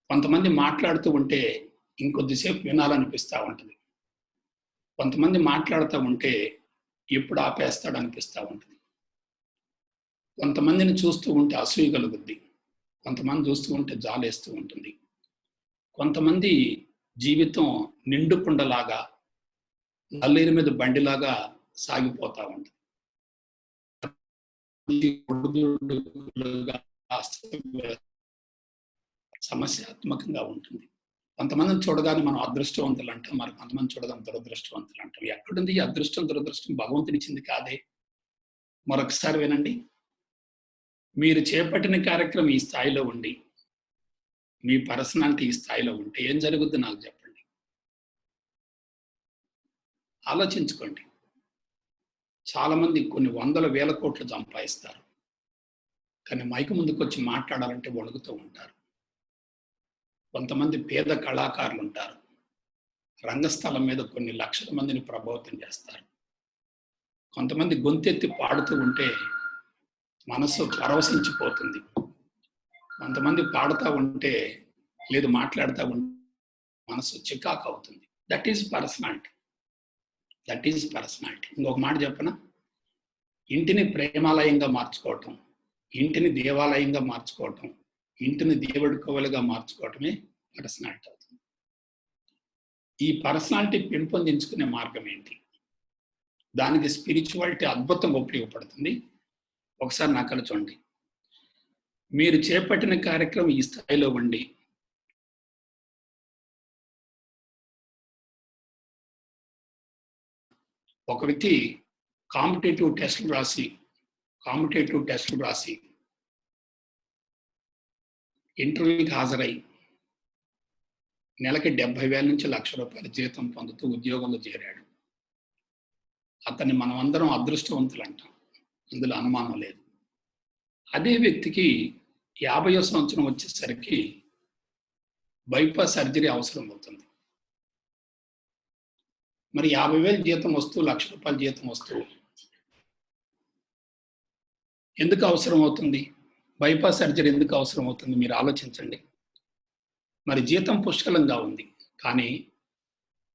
D: కొంతమంది మాట్లాడుతూ ఉంటే ఇంకొద్దిసేపు వినాలనిపిస్తూ ఉంటుంది. కొంతమంది మాట్లాడుతూ ఉంటే ఎప్పుడు ఆపేస్తాడు అనిపిస్తూ ఉంటుంది. కొంతమందిని చూస్తూ ఉంటే అసూయ కలుగుద్ది, కొంతమంది చూస్తూ ఉంటే జాలేస్తూ ఉంటుంది. కొంతమంది జీవితం నిండుకుండలాగా, నల్లేరు మీద బండిలాగా సాగిపోతూ ఉంటుంది. సమస్యాత్మకంగా ఉంటుంది. కొంతమందిని చూడగానే మనం అదృష్టవంతులు అంటాం, మరి కొంతమంది చూడగానే దురదృష్టవంతులు అంటాం. ఎక్కడుంది ఈ అదృష్టం దురదృష్టం? భగవంతుడి ఇచ్చింది కాదే. మరొకసారి వినండి. మీరు చేపట్టిన కార్యక్రమం ఈ స్థాయిలో ఉండి మీ పర్సనాలిటీ ఈ స్థాయిలో ఉంటే ఏం జరుగుద్ది నాకు చెప్పండి. ఆలోచించుకోండి. చాలా మంది కొన్ని వందల వేల కోట్లు సంపాదిస్తారు, కానీ మైకు ముందుకు వచ్చి మాట్లాడాలంటే వణుకుతూ ఉంటారు. కొంతమంది పేద కళాకారులు ఉంటారు, రంగస్థలం మీద కొన్ని లక్షల మందిని ప్రభావితం చేస్తారు. కొంతమంది గొంతెత్తి పాడుతూ ఉంటే మనసు పరవశించిపోతుంది. కొంతమంది పాడుతూ ఉంటే లేదు మాట్లాడుతూ ఉంటే మనసు చికాకు అవుతుంది. That is personality. ఇంకొక మాట చెప్పనా? ఇంటిని ప్రేమాలయంగా మార్చుకోవటం, ఇంటిని దేవాలయంగా మార్చుకోవటం, ఇంటిని దేవుడి కోవలుగా మార్చుకోవటమే పర్సనాలిటీ అవుతుంది. ఈ పర్సనాలిటీ పెంపొందించుకునే మార్గం ఏంటి? దానికి స్పిరిచువాలిటీ అద్భుతంగా ఉపయోగపడుతుంది. ఒకసారి నా కళ్ళు చూడండి. మీరు చేపట్టిన కార్యక్రమం ఈ స్థాయిలో ఉండి ఒక వ్యక్తి కాంపిటేటివ్ టెస్టులు రాసి ఇంటర్వ్యూకి హాజరై నెలకి 70,000 నుంచి ₹1,00,000 జీతం పొందుతూ ఉద్యోగంలో చేరాడు. అతన్ని మనం అందరం అదృష్టవంతులు అంటాం, అందులో అనుమానం లేదు. అదే వ్యక్తికి 50వ సంవత్సరం వచ్చేసరికి బైపాస్ సర్జరీ అవసరం అవుతుంది. మరి 50,000 జీతం వస్తూ ₹1,00,000 జీతం వస్తూ ఎందుకు అవసరం అవుతుంది? బైపాస్ సర్జరీ ఎందుకు అవసరం అవుతుంది? మీరు ఆలోచించండి. మరి జీతం పుష్కలంగా ఉంది, కానీ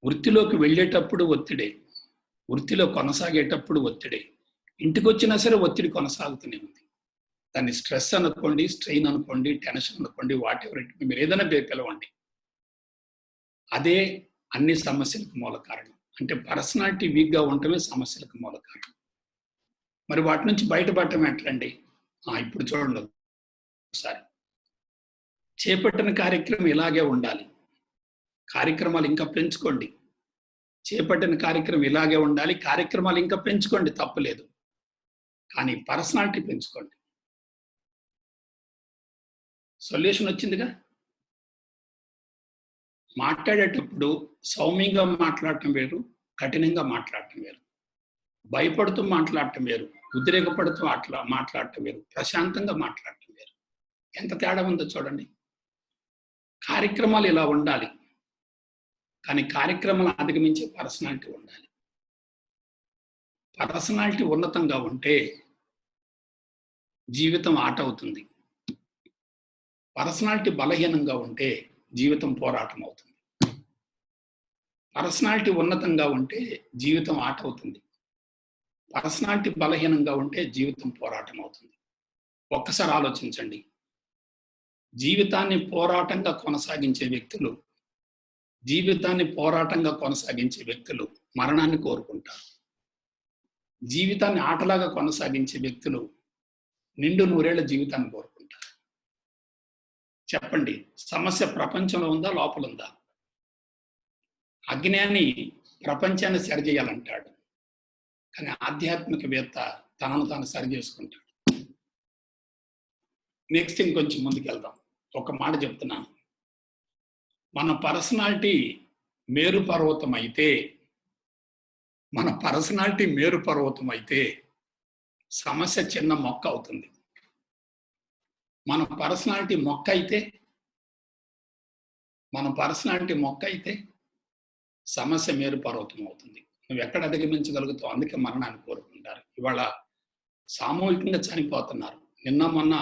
D: వృత్తిలోకి వెళ్ళేటప్పుడు ఒత్తిడే, వృత్తిలో కొనసాగేటప్పుడు ఒత్తిడే, ఇంటికి వచ్చినా సరే ఒత్తిడి కొనసాగుతూనే ఉంది. దాన్ని స్ట్రెస్ అనుకోండి, స్ట్రెయిన్ అనుకోండి, టెన్షన్ అనుకోండి, వాట్ ఎవర్ ఇట్ మీరు ఏదైనా పిలవండి. అదే అన్ని సమస్యలకు మూల కారణం. అంటే పర్సనాలిటీ వీక్గా ఉండటమే సమస్యలకు మూల కారణం. మరి వాటి నుంచి బయటపడటం ఎట్లండి? ఇప్పుడు చూడండి ఒకసారి. చేపట్టిన కార్యక్రమం ఇలాగే ఉండాలి. కార్యక్రమాలు ఇంకా పెంచుకోండి. చేపట్టిన కార్యక్రమం ఇలాగే ఉండాలి. కార్యక్రమాలు ఇంకా పెంచుకోండి, తప్పులేదు. కానీ పర్సనాలిటీ పెంచుకోండి. సొల్యూషన్ వచ్చిందిగా. మాట్లాడేటప్పుడు సౌమ్యంగా మాట్లాడటం వేరు, కఠినంగా మాట్లాడటం వేరు. భయపడుతూ మాట్లాడటం వేరు, ఉద్రేకపడుతూ మాట్లాడటం వేరు, ప్రశాంతంగా మాట్లాడటం వేరు. ఎంత తేడా ఉందో చూడండి. కార్యక్రమాలు ఇలా ఉండాలి, కానీ కార్యక్రమాలు అధిగమించే పర్సనాలిటీ ఉండాలి. పర్సనాలిటీ ఉన్నతంగా ఉంటే జీవితం ఆట అవుతుంది. పర్సనాలిటీ బలహీనంగా ఉంటే జీవితం పోరాటం అవుతుంది. పర్సనాలిటీ ఉన్నతంగా ఉంటే జీవితం ఆట అవుతుంది. పర్సనాలిటీ బలహీనంగా ఉంటే జీవితం పోరాటం అవుతుంది. ఒక్కసారి ఆలోచించండి. జీవితాన్ని పోరాటంగా కొనసాగించే వ్యక్తులు మరణాన్ని కోరుకుంటారు. జీవితాన్ని ఆటలాగా కొనసాగించే వ్యక్తులు నిండు 100 ఏళ్ల జీవితాన్ని కోరుకుంటారు. చెప్పండి, సమస్య ప్రపంచంలో ఉందా, లోపల ఉందా? అజ్ఞాని ప్రపంచాన్ని సరిచేయాలంటాడు, కానీ ఆధ్యాత్మికవేత్త తనను తాను సరి చేసుకుంటాడు. నెక్స్ట్ ఇంకొంచెం ముందుకెళ్దాం. ఒక మాట చెప్తున్నాను, మన పర్సనాలిటీ మేరు పర్వతం అయితే, సమస్య చిన్న మొక్క అవుతుంది. మన పర్సనాలిటీ మొక్క అయితే సమస్య మేరు పర్వతం అవుతుంది. నువ్వు ఎక్కడ అధిగమించగలుగుతావు? అందుకే మరణాన్ని కోరుకుంటారు. ఇవాళ సామూహికంగా చనిపోతున్నారు. నిన్న మొన్న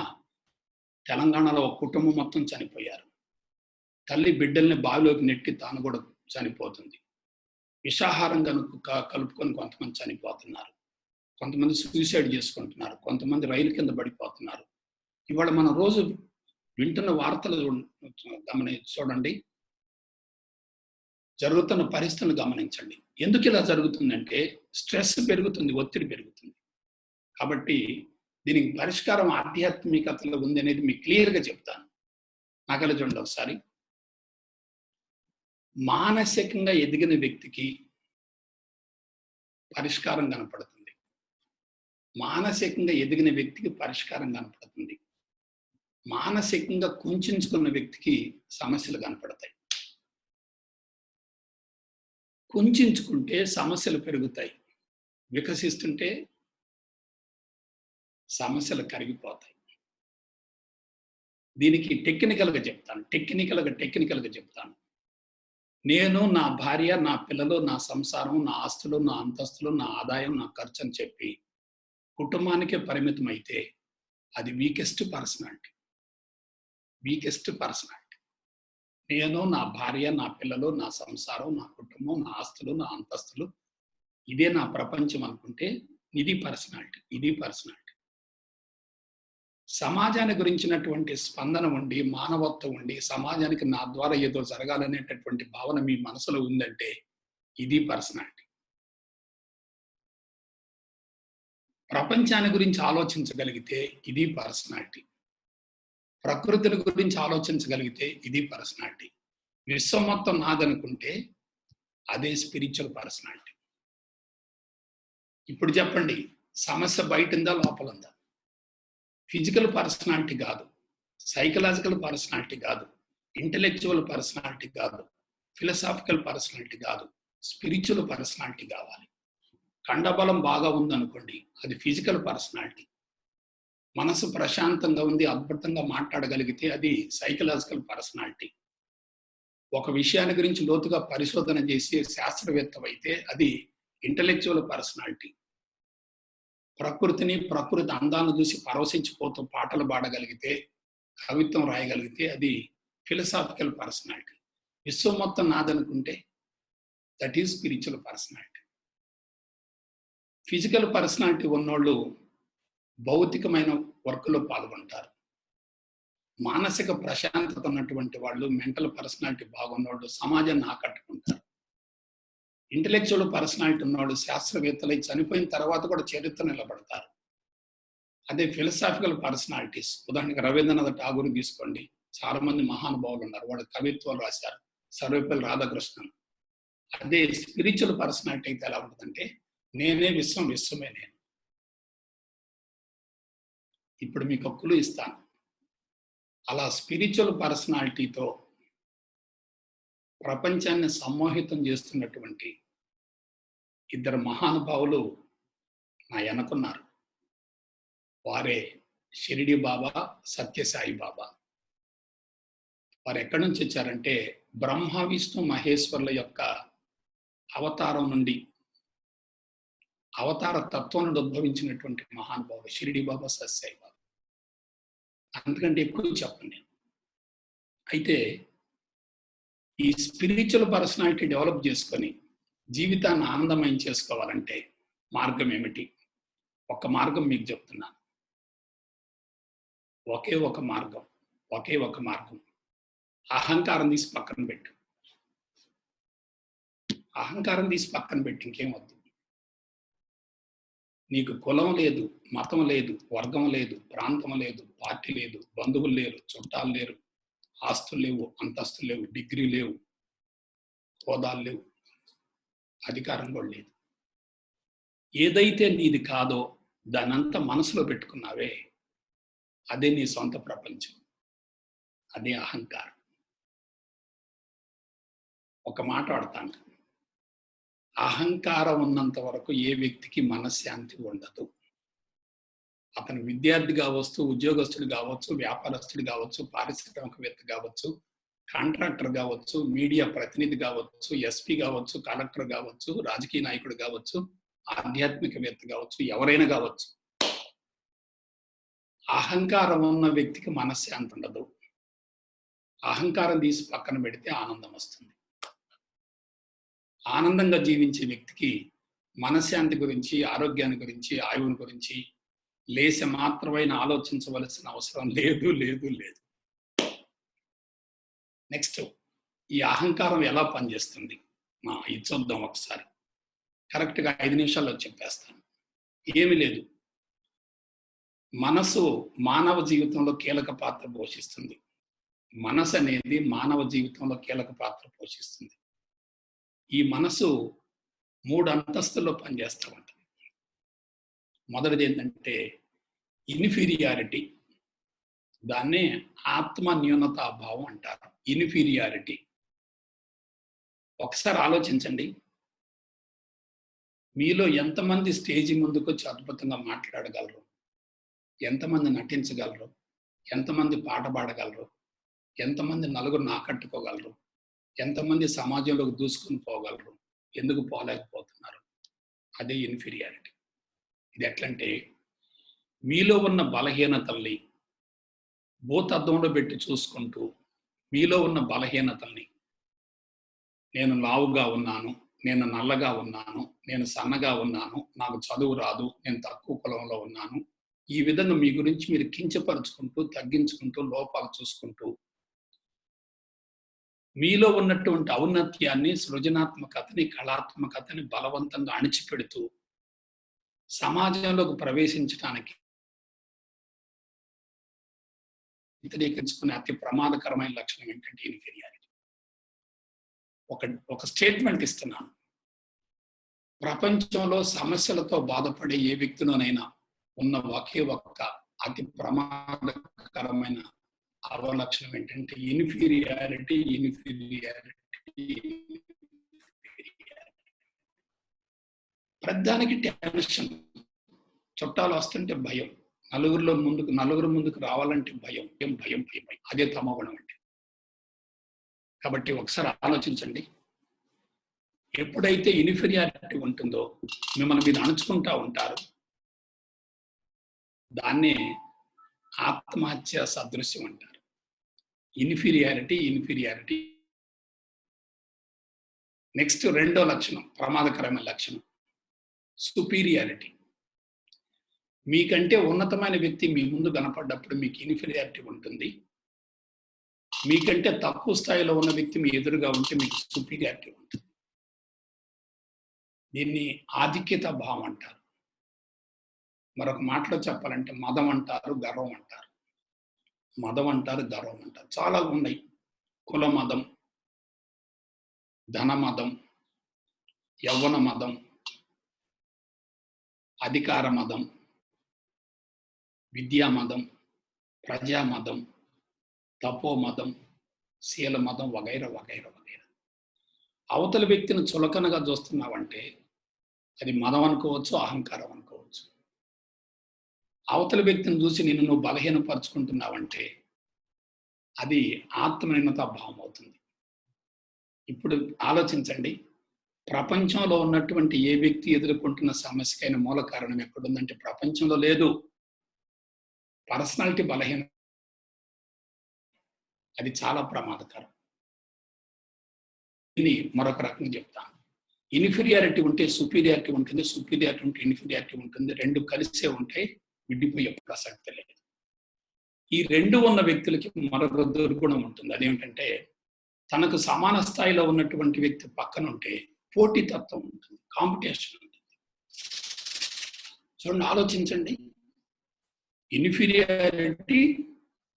D: తెలంగాణలో ఒక కుటుంబం మొత్తం చనిపోయారు. తల్లి బిడ్డల్ని బావిలోకి నెట్టి తాను కూడా చనిపోతుంది. విషాహారం కలుపుకొని కొంతమంది చనిపోతున్నారు, కొంతమంది సూసైడ్ చేసుకుంటున్నారు, కొంతమంది రైలు కింద పడిపోతున్నారు. ఇవాళ మనం రోజు వింటున్న వార్తలు చూడండి, జరుగుతున్న పరిస్థితులను గమనించండి. ఎందుకు ఇలా జరుగుతుందంటే స్ట్రెస్ పెరుగుతుంది, ఒత్తిడి పెరుగుతుంది. కాబట్టి దీనికి పరిష్కారం ఆధ్యాత్మికతలో ఉంది అనేది మీకు క్లియర్గా చెప్తాను. నాకలా చూడండి ఒకసారి. మానసికంగా ఎదిగిన వ్యక్తికి పరిష్కారం కనపడుతుంది. మానసికంగా కుంచుకున్న వ్యక్తికి సమస్యలు కనపడతాయి. కుంచుకుంటే సమస్యలు పెరుగుతాయి, వికసిస్తుంటే సమస్యలు కరిగిపోతాయి. దీనికి టెక్నికల్గా చెప్తాను. నేను, నా భార్య, నా పిల్లలు, నా సంసారం, నా ఆస్తులు, నా అంతస్తులు, నా ఆదాయం, నా ఖర్చు అని చెప్పి కుటుంబానికే పరిమితం అయితే అది వీకెస్ట్ పర్సనాలిటీ. నేను, నా భార్య, నా పిల్లలు, నా సంసారం, నా కుటుంబం, నా ఆస్తులు, నా అంతస్తులు, ఇదే నా ప్రపంచం అనుకుంటే ఇది పర్సనాలిటీ. సమాజాన్ని గురించినటువంటి స్పందన ఉండి, మానవత్వం ఉండి, సమాజానికి నా ద్వారా ఏదో జరగాలనేటటువంటి భావన మీ మనసులో ఉందంటే ఇది పర్సనాలిటీ. ప్రపంచాన్ని గురించి ఆలోచించగలిగితే ఇది పర్సనాలిటీ. ప్రకృతిని గురించి ఆలోచించగలిగితే ఇది పర్సనాలిటీ. విశ్వం మొత్తం నాదనుకుంటే అదే స్పిరిచువల్ పర్సనాలిటీ. ఇప్పుడు చెప్పండి, సమస్య బయట ఉందా, లోపల ఉందా? ఫిజికల్ పర్సనాలిటీ కాదు, సైకలాజికల్ పర్సనాలిటీ కాదు, ఇంటెలెక్చువల్ పర్సనాలిటీ కాదు, ఫిలసాఫికల్ పర్సనాలిటీ కాదు, స్పిరిచువల్ పర్సనాలిటీ కావాలి. కండబలం బాగా ఉందనుకోండి, అది ఫిజికల్ పర్సనాలిటీ. మనసు ప్రశాంతంగా ఉంది, అద్భుతంగా మాట్లాడగలిగితే అది సైకలాజికల్ పర్సనాలిటీ. ఒక విషయాన్ని గురించి లోతుగా పరిశోధన చేసి శాస్త్రవేత్త అయితే అది ఇంటెలెక్చువల్ పర్సనాలిటీ. ప్రకృతి అందాలను చూసి పరవశించిపోతూ పాటలు పాడగలిగితే, కవిత్వం రాయగలిగితే అది ఫిలసాఫికల్ పర్సనాలిటీ. విశ్వం మొత్తం నాదనుకుంటే that is spiritual personality. Physical personality ఉన్నోళ్ళు భౌతికమైన వర్క్లో పాల్గొంటారు. మానసిక ప్రశాంతత ఉన్నటువంటి వాళ్ళు, మెంటల్ పర్సనాలిటీ బాగున్నోళ్ళు సమాజాన్ని ఆకట్టుకుంటారు. ఇంటెలెక్చువల్ పర్సనాలిటీ ఉన్నవాడు శాస్త్రవేత్తలై చనిపోయిన తర్వాత కూడా చరిత్ర నిలబడతారు. అదే ఫిలసాఫికల్ పర్సనాలిటీస్, ఉదాహరణకి రవీంద్రనాథ్ ఠాగూర్ తీసుకోండి, చాలా మంది మహానుభావులు ఉన్నారు, వాళ్ళు కవిత్వాలు రాశారు, సర్వేపల్లి రాధాకృష్ణన్. అదే స్పిరిచువల్ పర్సనాలిటీ అయితే ఎలా ఉంటుందంటే నేనే విశ్వం, విశ్వమే నేను. ఇప్పుడు మీకు హక్కులు ఇస్తాను. అలా స్పిరిచువల్ పర్సనాలిటీతో ప్రపంచాన్ని సమ్మోహితం చేస్తున్నటువంటి ఇద్దరు మహానుభావులు నా వెనకున్నారు. వారే షిరిడి బాబా, సత్యసాయి బాబా. వారు ఎక్కడి నుంచి వచ్చారంటే బ్రహ్మ విష్ణు మహేశ్వర్ల యొక్క అవతారం నుండి, అవతార తత్వం నుండి ఉద్భవించినటువంటి మహానుభావులు షిరిడి బాబా, సత్యసాయి బాబా. అందుకంటే ఎక్కువ చెప్పండి. అయితే ఈ స్పిరిచువల్ పర్సనాలిటీ డెవలప్ చేసుకొని జీవితాన్ని ఆనందమయం చేసుకోవాలంటే మార్గం ఏమిటి? ఒక మార్గం మీకు చెప్తున్నాను. ఒకే ఒక మార్గం. అహంకారం తీసి పక్కన పెట్టు. ఇంకేం వద్దు. నీకు కులం లేదు, మతం లేదు, వర్గం లేదు, ప్రాంతం లేదు, పార్టీ లేదు, బంధువులు లేరు, చుట్టాలు లేరు, ఆస్తులు లేవు, అంతస్తులు లేవు, డిగ్రీ లేవు, హోదాలు లేవు, అధికారం కూడా లేదు. ఏదైతే నీది కాదో దానంతా మనసులో పెట్టుకున్నావే, అదే నీ సొంత ప్రపంచం, అదే అహంకారం. ఒక మాట వాడతాను, అహంకారం ఉన్నంత వరకు ఏ వ్యక్తికి మనశ్శాంతి ఉండదు. అతను విద్యార్థి కావచ్చు, ఉద్యోగస్తుడు కావచ్చు, వ్యాపారస్తుడు కావచ్చు, పారిశ్రామికవేత్త కావచ్చు, కాంట్రాక్టర్ కావచ్చు, మీడియా ప్రతినిధి కావచ్చు, ఎస్పీ కావచ్చు, కలెక్టర్ కావచ్చు, రాజకీయ నాయకుడు కావచ్చు, ఆధ్యాత్మికవేత్త కావచ్చు, ఎవరైనా కావచ్చు. అహంకారం ఉన్న వ్యక్తికి మనశ్శాంతి ఉండదు. అహంకారం తీసి పక్కన పెడితే ఆనందం వస్తుంది. ఆనందంగా జీవించే వ్యక్తికి మనశ్శాంతి గురించి, ఆరోగ్యాన్ని గురించి, ఆయువుని గురించి లేస మాత్రమైన ఆలోచించవలసిన అవసరం లేదు లేదు లేదు. నెక్స్ట్, ఈ అహంకారం ఎలా పనిచేస్తుంది ఇది చూద్దాం ఒకసారి. కరెక్ట్గా 5 నిమిషాల్లో చెప్పేస్తాను. ఏమీ లేదు, మనసు మానవ జీవితంలో కీలక పాత్ర పోషిస్తుంది. మనసు అనేది మానవ జీవితంలో కీలక పాత్ర పోషిస్తుంది. ఈ మనసు 3 అంతస్తుల్లో పనిచేస్తూ ఉంటుంది. మొదటిది ఏంటంటే ఇన్ఫీరియారిటీ, దాన్నే ఆత్మ న్యూనతాభావం అంటారు. ఇన్ఫీరియారిటీ. ఒకసారి ఆలోచించండి, మీలో ఎంతమంది స్టేజి ముందుకు వచ్చి అద్భుతంగా మాట్లాడగలరు, ఎంతమంది నటించగలరు, ఎంతమంది పాట పాడగలరు, ఎంతమంది నలుగురిని ఆకట్టుకోగలరు, ఎంతమంది సమాజంలోకి దూసుకుని పోగలరు, ఎందుకు పోలేకపోతున్నారు? అదే ఇన్ఫీరియారిటీ. ఇది ఎట్లంటే, మీలో ఉన్న బలహీనతల్ని భూతద్దంలో పెట్టి చూసుకుంటూ, మీలో ఉన్న బలహీనతల్ని, నేను లావుగా ఉన్నాను, నేను నల్లగా ఉన్నాను, నేను సన్నగా ఉన్నాను, నాకు చదువు రాదు, నేను తక్కువ కులంలో ఉన్నాను, ఈ విధంగా మీ గురించి మీరు కించపరుచుకుంటూ, తగ్గించుకుంటూ, లోపాలు చూసుకుంటూ, మీలో ఉన్నటువంటి ఔన్నత్యాన్ని, సృజనాత్మకతని, కళాత్మకతని బలవంతంగా అణిచిపెడుతూ సమాజంలోకి ప్రవేశించడానికి వ్యతిరేకించుకునే అతి ప్రమాదకరమైన లక్షణం ఏంటంటే ఇన్ఫీరియారిటీ. ఒక స్టేట్మెంట్ ఇస్తున్నాను. ప్రపంచంలో సమస్యలతో బాధపడే ఏ వ్యక్తిలోనైనా ఉన్న ఒకే ఒక్క అతి ప్రమాదకరమైన అవలక్షణం ఏంటంటే ఇన్ఫీరియారిటీ. ప్రతిదానికి టెన్షన్, చుట్టాలు వస్తుంటే భయం, నలుగురు ముందుకు రావాలంటే భయం. అదే తమోగుణం అంటే. కాబట్టి ఒకసారి ఆలోచించండి, ఎప్పుడైతే ఇన్ఫీరియారిటీ ఉంటుందో మిమ్మల్ని మీరు అణుచుకుంటా ఉంటారు. దాన్నే ఆత్మహత్య సదృశ్యం అంటారు. ఇన్ఫీరియారిటీ. నెక్స్ట్, రెండో లక్షణం, ప్రమాదకరమైన లక్షణం, సుపీరియారిటీ. మీకంటే ఉన్నతమైన వ్యక్తి మీ ముందు కనపడ్డప్పుడు మీకు ఇన్ఫీరియారిటీ ఉంటుంది. మీకంటే తక్కువ స్థాయిలో ఉన్న వ్యక్తి మీ ఎదురుగా ఉంటే మీకు సుపీరియారిటీ ఉంటుంది. దీన్ని ఆధిక్యత భావం అంటారు. మరొక మాటలో చెప్పాలంటే మదం అంటారు, గర్వం అంటారు. మదం అంటారు, గర్వం అంటారు. చాలా ఉన్నాయి. కుల మదం, ధన మదం, యవ్వన మదం, అధికార మదం, విద్యా మదం, ప్రజా మదం, తపో మదం, శీల మదం, వగైరా వగైరా వగైరా. అవతల వ్యక్తిని చులకనగా చూస్తున్నావంటే అది మదం అనుకోవచ్చు, అహంకారం అనుకోవచ్చు. అవతల వ్యక్తిని చూసి నిన్ను నువ్వు బలహీనపరుచుకుంటున్నావంటే అది ఆత్మనిర్ణత భావం అవుతుంది. ఇప్పుడు ఆలోచించండి, ప్రపంచంలో ఉన్నటువంటి ఏ వ్యక్తి ఎదుర్కొంటున్న సమస్యకైన మూల కారణం ఎక్కడుందంటే ప్రపంచంలో లేదు, పర్సనాలిటీ బలహీన. అది చాలా ప్రమాదకరం. ఇది మరొక రకంగా చెప్తాను. ఇన్ఫీరియారిటీ ఉంటే సుపీరియారిటీ ఉంటుంది, సుపీరియారిటీ ఉంటే ఇన్ఫీరియారిటీ ఉంటుంది. రెండు కలిసే ఉంటే విడిపోయే ప్రసక్తి లేదు. ఈ రెండు ఉన్న వ్యక్తులకి మరొక దుర్గుణం ఉంటుంది. అదేమిటంటే తనకు సమాన స్థాయిలో ఉన్నటువంటి వ్యక్తి పక్కన ఉంటే పోటీతత్వం ఉంటుంది, కాంపిటీషన్ ఉంటుంది. చూడండి, ఆలోచించండి. Inferiority,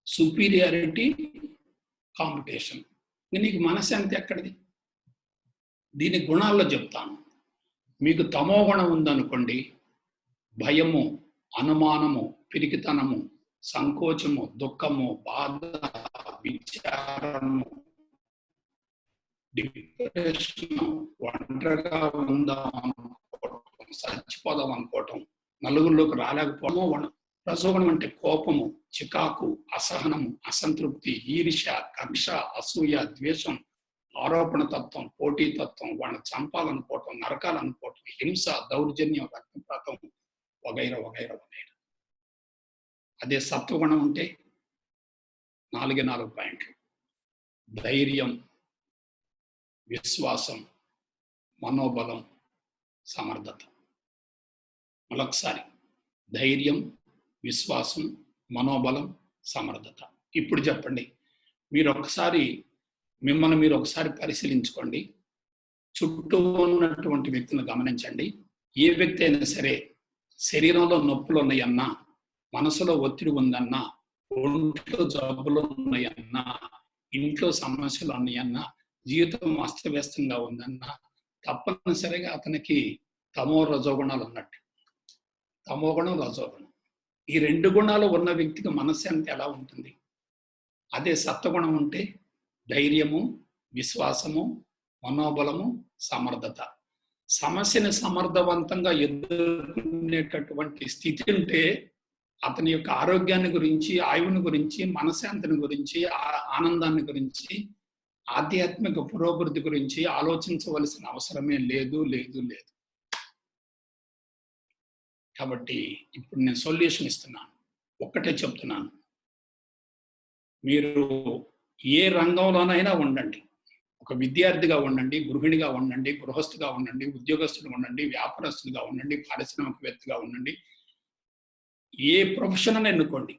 D: superiority, competition. నీకు మనశ్శాంతి ఎక్కడిది? దీని గుణాల్లో చెప్తాను. మీకు తమో గుణం ఉందనుకోండి, భయము, అనుమానము, పిరికితనము, సంకోచము, దుఃఖము, బాధ, విచారము, డిప్రెషన్, ఒంటరిగా ఉందాం అనుకోవటం, చచ్చిపోదాం అనుకోవటం, నలుగురిలోకి రాలేకపోవడం. రజోగుణం అంటే కోపము, చికాకు, అసహనము, అసంతృప్తి, ఈర్ష్య, కక్ష, అసూయ, ద్వేషం, ఆరోపణ తత్వం, పోటీ తత్వం, వాళ్ళని చంపాలనుకోవటం, నరకాలనుకోవటం, హింస, దౌర్జన్యం, రక్తపాతం, వగైరా వగైరా వగైరా. అదే సత్వగుణం ఉంటే 4 పాయింట్లు: ధైర్యం, విశ్వాసం, మనోబలం, సమర్థత. మరొకసారి: ధైర్యం, విశ్వాసం, మనోబలం, సమర్థత. ఇప్పుడు చెప్పండి, మీరు ఒకసారి పరిశీలించుకోండి. చుట్టూ ఉన్నటువంటి వ్యక్తులను గమనించండి. ఏ వ్యక్తి అయినా సరే శరీరంలో నొప్పులు ఉన్నాయన్నా, మనసులో ఒత్తిడి ఉందన్నా, ఒంట్లో జబ్బులు ఉన్నాయన్నా, ఇంట్లో సమస్యలు ఉన్నాయన్నా, జీవితం అస్తవ్యస్తంగా ఉందన్నా, తప్పనిసరిగా అతనికి తమో రజోగుణాలు ఉన్నట్టు. తమోగుణం, రజోగుణం, ఈ 2 గుణాలు ఉన్న వ్యక్తికి మనశ్శాంతి ఎలా ఉంటుంది? అదే సత్వగుణం ఉంటే ధైర్యము, విశ్వాసము, మనోబలము, సమర్థత. సమస్యని సమర్థవంతంగా ఎదుర్కొనేటటువంటి స్థితి ఉంటే అతని యొక్క ఆరోగ్యాన్ని గురించి, ఆయువుని గురించి, మనశ్శాంతిని గురించి, ఆనందాన్ని గురించి, ఆధ్యాత్మిక పురోభివృద్ధి గురించి ఆలోచించవలసిన అవసరమే లేదు లేదు లేదు. కాబట్టి ఇప్పుడు నేను సొల్యూషన్ ఇస్తున్నాను. ఒక్కటే చెప్తున్నాను, మీరు ఏ రంగంలోనైనా ఉండండి, ఒక విద్యార్థిగా ఉండండి, గృహిణిగా ఉండండి, గృహస్థుగా ఉండండి, ఉద్యోగస్తులుగా ఉండండి, వ్యాపారస్తులుగా ఉండండి, పారిశ్రామికవేత్తగా ఉండండి, ఏ ప్రొఫెషన్ ఎన్నుకోండి,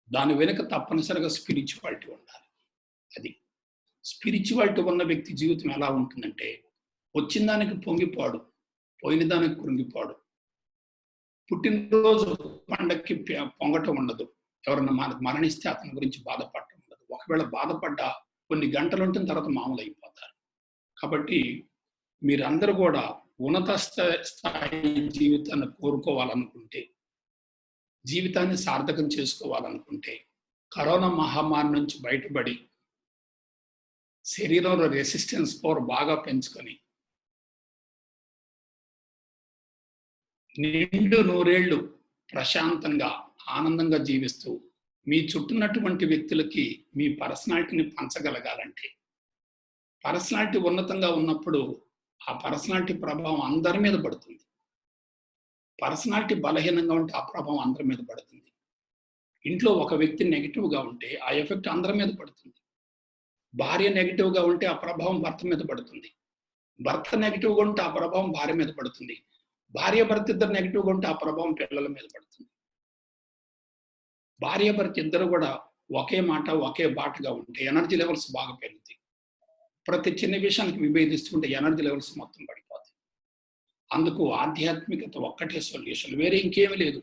D: దాని వెనుక తప్పనిసరిగా స్పిరిచువాలిటీ ఉండాలి. అది స్పిరిచువాలిటీ ఉన్న వ్యక్తి జీవితం ఎలా ఉంటుందంటే, వచ్చిన దానికి పొంగిపోడు, పోయిన దానికి కృంగిపోడు. పుట్టినరోజు పండక్కి పొంగటం ఉండదు, ఎవరన్నా మరణిస్తే అతని గురించి బాధపడటం ఉండదు. ఒకవేళ బాధపడ్డా కొన్ని గంటలు ఉంటుంది, తర్వాత మామూలు అయిపోతారు. కాబట్టి మీరందరూ కూడా ఉన్నత స్థాయి జీవితాన్ని కోరుకోవాలనుకుంటే, జీవితాన్ని సార్థకం చేసుకోవాలనుకుంటే, కరోనా మహమ్మారి నుంచి బయటపడి శరీరంలో రెసిస్టెన్స్ పవర్ బాగా పెంచుకొని నిండు 100 ఏళ్ళు ప్రశాంతంగా ఆనందంగా జీవిస్తూ మీ చుట్టూన్నటువంటి వ్యక్తులకి మీ పర్సనాలిటీని పంచగలగాలంటే, పర్సనాలిటీ ఉన్నతంగా ఉన్నప్పుడు ఆ పర్సనాలిటీ ప్రభావం అందరి మీద పడుతుంది. పర్సనాలిటీ బలహీనంగా ఉంటే ఆ ప్రభావం అందరి మీద పడుతుంది. ఇంట్లో ఒక వ్యక్తి నెగిటివ్గా ఉంటే ఆ ఎఫెక్ట్ అందరి మీద పడుతుంది. భార్య నెగిటివ్గా ఉంటే ఆ ప్రభావం భర్త మీద పడుతుంది. భర్త నెగిటివ్గా ఉంటే ఆ ప్రభావం భార్య మీద పడుతుంది. భార్య భర్త ఇద్దరు నెగిటివ్గా ఉంటే ఆ ప్రభావం పిల్లల మీద పడుతుంది. భార్య భర్త ఇద్దరు కూడా ఒకే మాట ఒకే బాటగా ఉంటే ఎనర్జీ లెవెల్స్ బాగా పెరుగుతాయి. ప్రతి చిన్న విషయానికి విభేదిస్తుంటే ఎనర్జీ లెవెల్స్ మొత్తం పడిపోతాయి. అందుకు ఆధ్యాత్మికత ఒక్కటే సొల్యూషన్, వేరే ఇంకేమీ లేదు.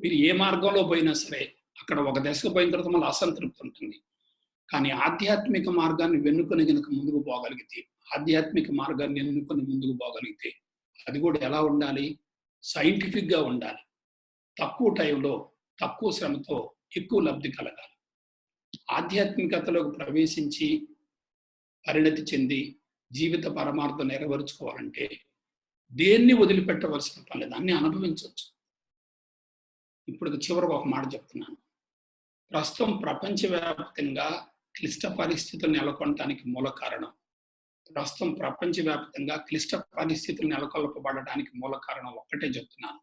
D: మీరు ఏ మార్గంలో పోయినా సరే అక్కడ ఒక దశకు పోయిన తర్వాత మళ్ళీ అసంతృప్తి ఉంటుంది. కానీ ఆధ్యాత్మిక మార్గాన్ని వెన్నుకొని కనుక ముందుకు పోగలిగితే, ఆధ్యాత్మిక మార్గాన్ని ఎన్నుకొని ముందుకు పోగలిగితే, అది కూడా ఎలా ఉండాలి? సైంటిఫిక్గా ఉండాలి. తక్కువ టైంలో తక్కువ శ్రమతో ఎక్కువ లబ్ధి కలగాలి. ఆధ్యాత్మికతలోకి ప్రవేశించి పరిణతి చెంది జీవిత పరమార్థం నెరవేర్చుకోవాలంటే దేన్ని వదిలిపెట్టవలసిన పని లేదు, అన్ని అనుభవించవచ్చు. ఇప్పుడు చివరికి ఒక మాట చెప్తున్నాను. ప్రస్తుతం ప్రపంచవ్యాప్తంగా క్లిష్ట పరిస్థితులు నెలకొనడానికి మూల కారణం, ప్రస్తుతం ప్రపంచవ్యాప్తంగా క్లిష్ట పరిస్థితులు నెలకొల్పబడడానికి మూల కారణం ఒక్కటే చెప్తున్నాను.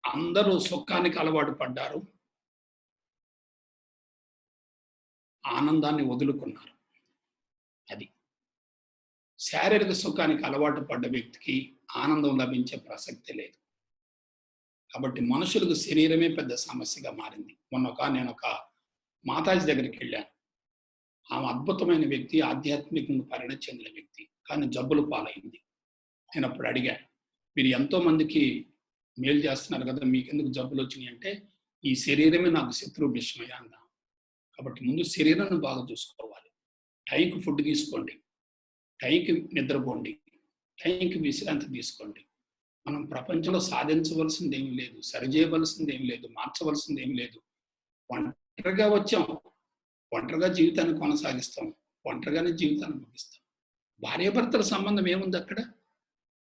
D: అందరూ సుఖానికి అలవాటు పడ్డారు, ఆనందాన్ని వదులుకున్నారు. అది శారీరక సుఖానికి అలవాటు పడ్డ వ్యక్తికి ఆనందం లభించే ప్రసక్తి లేదు. కాబట్టి మనుషులకు శరీరమే పెద్ద సమస్యగా మారింది. నేను ఒక మాతాజీ దగ్గరికి వెళ్ళాను. ఆమె అద్భుతమైన వ్యక్తి, ఆధ్యాత్మికంగా పరిణతి చెందిన వ్యక్తి, కానీ జబ్బులు పాలైంది. నేను అప్పుడు అడిగాను, మీరు ఎంతో మందికి మేలు చేస్తున్నారు కదా, మీకెందుకు జబ్బులు వచ్చినాయి అంటే, ఈ శరీరమే నాకు శత్రువు విషయమయ్యా అన్నా. కాబట్టి ముందు శరీరాన్ని బాగా చూసుకోవాలి. టైంకి ఫుడ్ తీసుకోండి, టైంకి నిద్రపోండి, టైంకి విశ్రాంతి తీసుకోండి. మనం ప్రపంచంలో సాధించవలసింది ఏమి లేదు, సరిచేయవలసింది ఏమి లేదు, మార్చవలసింది ఏమి లేదు. ఒంటరిగా వచ్చాం, ఒంటరిగా జీవితాన్ని కొనసాగిస్తాం, ఒంటరిగానే జీవితాన్ని ముగిస్తాం. భార్యాభర్తల సంబంధం ఏముంది అక్కడ?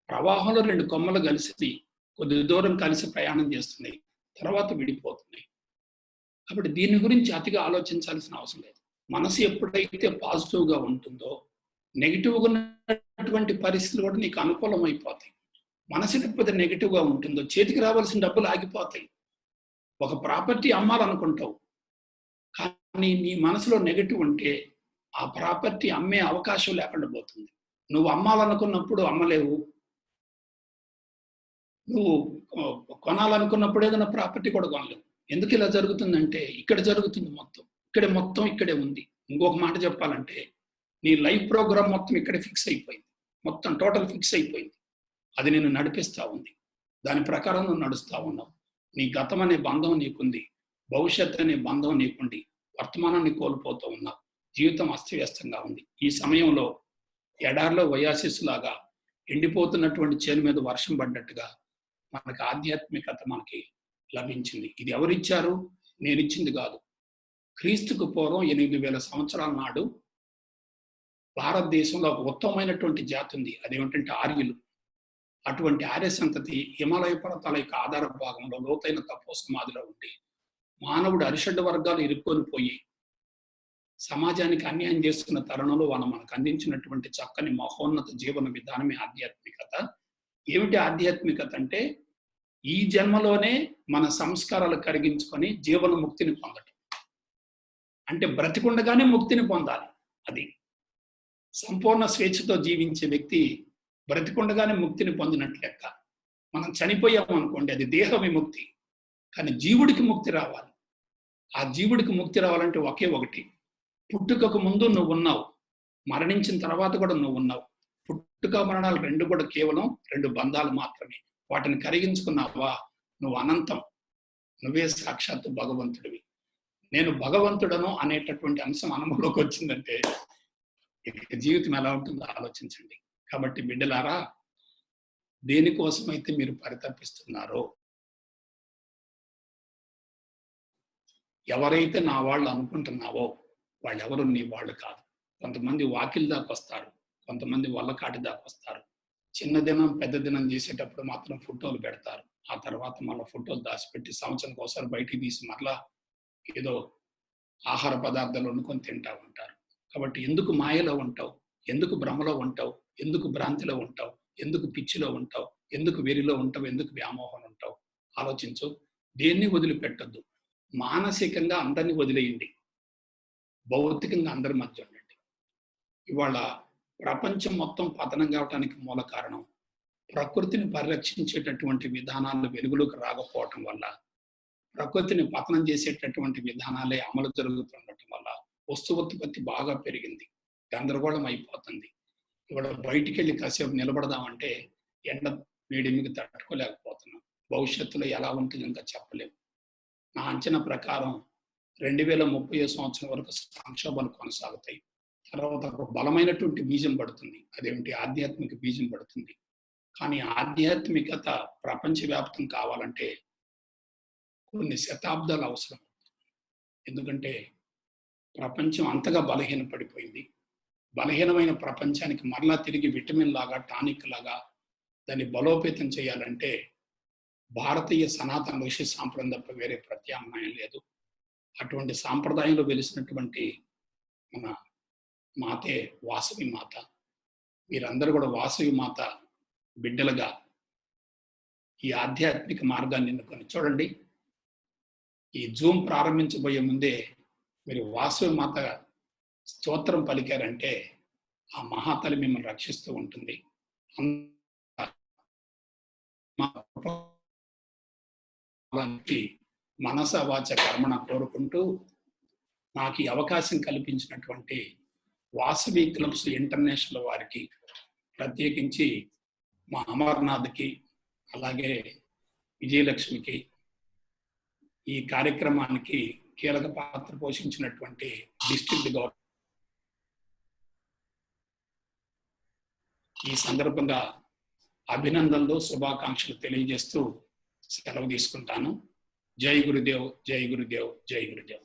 D: ప్రవాహంలో రెండు కొమ్మలు కలిసి కొద్ది దూరం కలిసి ప్రయాణం చేస్తున్నాయి, తర్వాత విడిపోతున్నాయి. కాబట్టి దీని గురించి అతిగా ఆలోచించాల్సిన అవసరం లేదు. మనసు ఎప్పుడైతే పాజిటివ్గా ఉంటుందో నెగిటివ్గా ఉన్నటువంటి పరిస్థితులు కూడా నీకు అనుకూలం అయిపోతాయి. మనసు ఎప్పుడైతే నెగిటివ్గా ఉంటుందో చేతికి రావాల్సిన డబ్బులు ఆగిపోతాయి. ఒక ప్రాపర్టీ అమ్మాలనుకుంటావు, కానీ నీ మనసులో నెగిటివ్ ఉంటే ఆ ప్రాపర్టీ అమ్మే అవకాశం లేకుండా పోతుంది. నువ్వు అమ్మాలనుకున్నప్పుడు అమ్మలేవు, నువ్వు కొనాలనుకున్నప్పుడు ఏదైనా ప్రాపర్టీ కూడా కొనలేవు. ఎందుకు ఇలా జరుగుతుందంటే ఇక్కడ జరుగుతుంది మొత్తం ఇక్కడే ఉంది. ఇంకొక మాట చెప్పాలంటే నీ లైఫ్ ప్రోగ్రామ్ మొత్తం ఇక్కడే ఫిక్స్ అయిపోయింది, మొత్తం టోటల్ ఫిక్స్ అయిపోయింది. అది నేను నడిపిస్తా ఉంది, దాని ప్రకారం నువ్వు నడుస్తా ఉన్నావు. నీ గతం అనే బంధం నీకుంది, భవిష్యత్తు అనే బంధం నీకుంది, వర్తమానాన్ని కోల్పోతూ ఉన్నావు. జీవితం అస్తవ్యస్తంగా ఉంది. ఈ సమయంలో ఎడారిలో ఒయాసిస్ లాగా ఎండిపోతున్నటువంటి చేను మీద వర్షం పడ్డట్టుగా మనకి ఆధ్యాత్మికత మనకి లభించింది. ఇది ఎవరిచ్చారు? నేనిచ్చింది కాదు. క్రీస్తుకు పూర్వం 8,000 సంవత్సరాల నాడు భారతదేశంలో ఒక ఉత్తమమైనటువంటి జాతి ఉంది. అదేమిటంటే ఆర్యులు. అటువంటి ఆర్య సంతతి హిమాలయ పర్వతాల యొక్క ఆధార భాగంలో లోతైన తపో సమాధిలో ఉండి మానవుడు అరిషడ్ వర్గాలు ఇరుక్కొని పోయి సమాజానికి అన్యాయం చేస్తున్న తరుణంలో మనకు అందించినటువంటి చక్కని మహోన్నత జీవన విధానమే ఆధ్యాత్మికత. ఏమిటి ఆధ్యాత్మికత అంటే ఈ జన్మలోనే మన సంస్కారాలు కరిగించుకొని జీవన ముక్తిని పొందటం. అంటే బ్రతికుండగానే ముక్తిని పొందాలి. అది సంపూర్ణ స్వేచ్ఛతో జీవించే వ్యక్తి బ్రతికుండగానే ముక్తిని పొందినట్లు లెక్క. మనం చనిపోయాం అనుకోండి, అది దేహ విముక్తి. కానీ జీవుడికి ముక్తి రావాలి. ఆ జీవుడికి ముక్తి రావాలంటే ఒకే ఒకటి, పుట్టుకకు ముందు నువ్వు ఉన్నావు, మరణించిన తర్వాత కూడా నువ్వు ఉన్నావు. పుట్టుక మరణాలు రెండు కూడా కేవలం రెండు బంధాలు మాత్రమే. వాటిని కరిగించుకున్నావా నువ్వు అనంతం, నువ్వే సాక్షాత్తు భగవంతుడివి. నేను భగవంతుడను అనేటటువంటి అంశం అనుభవంలోకి వచ్చిందంటే ఇక జీవితం ఎలా ఉంటుందో ఆలోచించండి. కాబట్టి బిడ్డలారా, దేనికోసమైతే మీరు పరితపిస్తున్నారో, ఎవరైతే నా వాళ్ళు అనుకుంటున్నావో వాళ్ళెవరు నీ వాళ్ళు కాదు. కొంతమంది వాకిల్ దాకా వస్తారు, కొంతమంది వల్లకాటి దాకా వస్తారు. చిన్న దినం పెద్ద దినం చేసేటప్పుడు మాత్రం ఫోటోలు పెడతారు. ఆ తర్వాత మళ్ళీ ఫోటోలు దాచిపెట్టి సంవత్సరానికి ఒకసారి బయటికి తీసి మళ్ళా ఏదో ఆహార పదార్థాలు వండుకొని తింటా ఉంటారు. కాబట్టి ఎందుకు మాయలో ఉంటావు, ఎందుకు భ్రమలో ఉంటావు, ఎందుకు భ్రాంతిలో ఉంటావు, ఎందుకు పిచ్చిలో ఉంటావు, ఎందుకు వెరిలో ఉంటావు, ఎందుకు వ్యామోహం ఉంటావు? ఆలోచించు. దేన్ని వదిలిపెట్టద్దు. మానసికంగా అందరినీ వదిలేయండి, భౌతికంగా అందరి మధ్య ఉండండి. ఇవాళ ప్రపంచం మొత్తం పతనం కావటానికి మూల కారణం ప్రకృతిని పరిరక్షించేటటువంటి విధానాలు వెలుగులోకి రాకపోవటం వల్ల, ప్రకృతిని పతనం చేసేటటువంటి విధానాలే అమలు జరుగుతుండటం వల్ల వస్తువుత్పత్తి బాగా పెరిగింది, గందరగోళం అయిపోతుంది. ఇవాళ బయటికి వెళ్ళి కాసేపు నిలబడదామంటే ఎండ వేడిమికి తట్టుకోలేకపోతున్నాం. భవిష్యత్తులో ఎలా ఉంటుంది ఇంకా చెప్పలేము. నా అంచనా ప్రకారం 2030 సంవత్సరం వరకు సంక్షోభాలు కొనసాగుతాయి. తర్వాత ఒక బలమైనటువంటి బీజం పడుతుంది. అదేమిటి? ఆధ్యాత్మిక బీజం పడుతుంది. కానీ ఆధ్యాత్మికత ప్రపంచవ్యాప్తం కావాలంటే కొన్ని శతాబ్దాలు అవసరం. ఎందుకంటే ప్రపంచం అంతగా బలహీనపడిపోయింది. బలహీనమైన ప్రపంచానికి మరలా తిరిగి విటమిన్ లాగా, టానిక్ లాగా దాన్ని బలోపేతం చేయాలంటే భారతీయ సనాతన ఋషి సాంప్రదాయం తప్ప వేరే ప్రత్యామ్నాయం లేదు. అటువంటి సాంప్రదాయంలో వెలిసినటువంటి మన మాతే వాసవి మాత. మీరందరూ కూడా వాసవి మాత బిడ్డలుగా ఈ ఆధ్యాత్మిక మార్గాన్ని ఎన్నుకొని చూడండి. ఈ జూమ్ ప్రారంభించబోయే ముందే మీరు వాసవి మాత స్తోత్రం పలికారంటే ఆ మహాతల్లి మిమ్మల్ని రక్షిస్తూ ఉంటుంది. మనస వాచ కర్మణ కోరుకుంటూ నాకు ఈ అవకాశం కల్పించినటువంటి వాసవి క్లబ్స్ ఇంటర్నేషనల్ వారికి, ప్రత్యేకించి మా అమర్నాథ్కి, అలాగే విజయలక్ష్మికి, ఈ కార్యక్రమానికి కీలక పాత్ర పోషించినటువంటి డిస్ట్రిక్ట్ గవర్నర్ ఈ సందర్భంగా అభినందనలు శుభాకాంక్షలు తెలియజేస్తూ సెలవు తీసుకుంటాను. జై గురుదేవ్, జై గురుదేవ్, జై గురుదేవ్.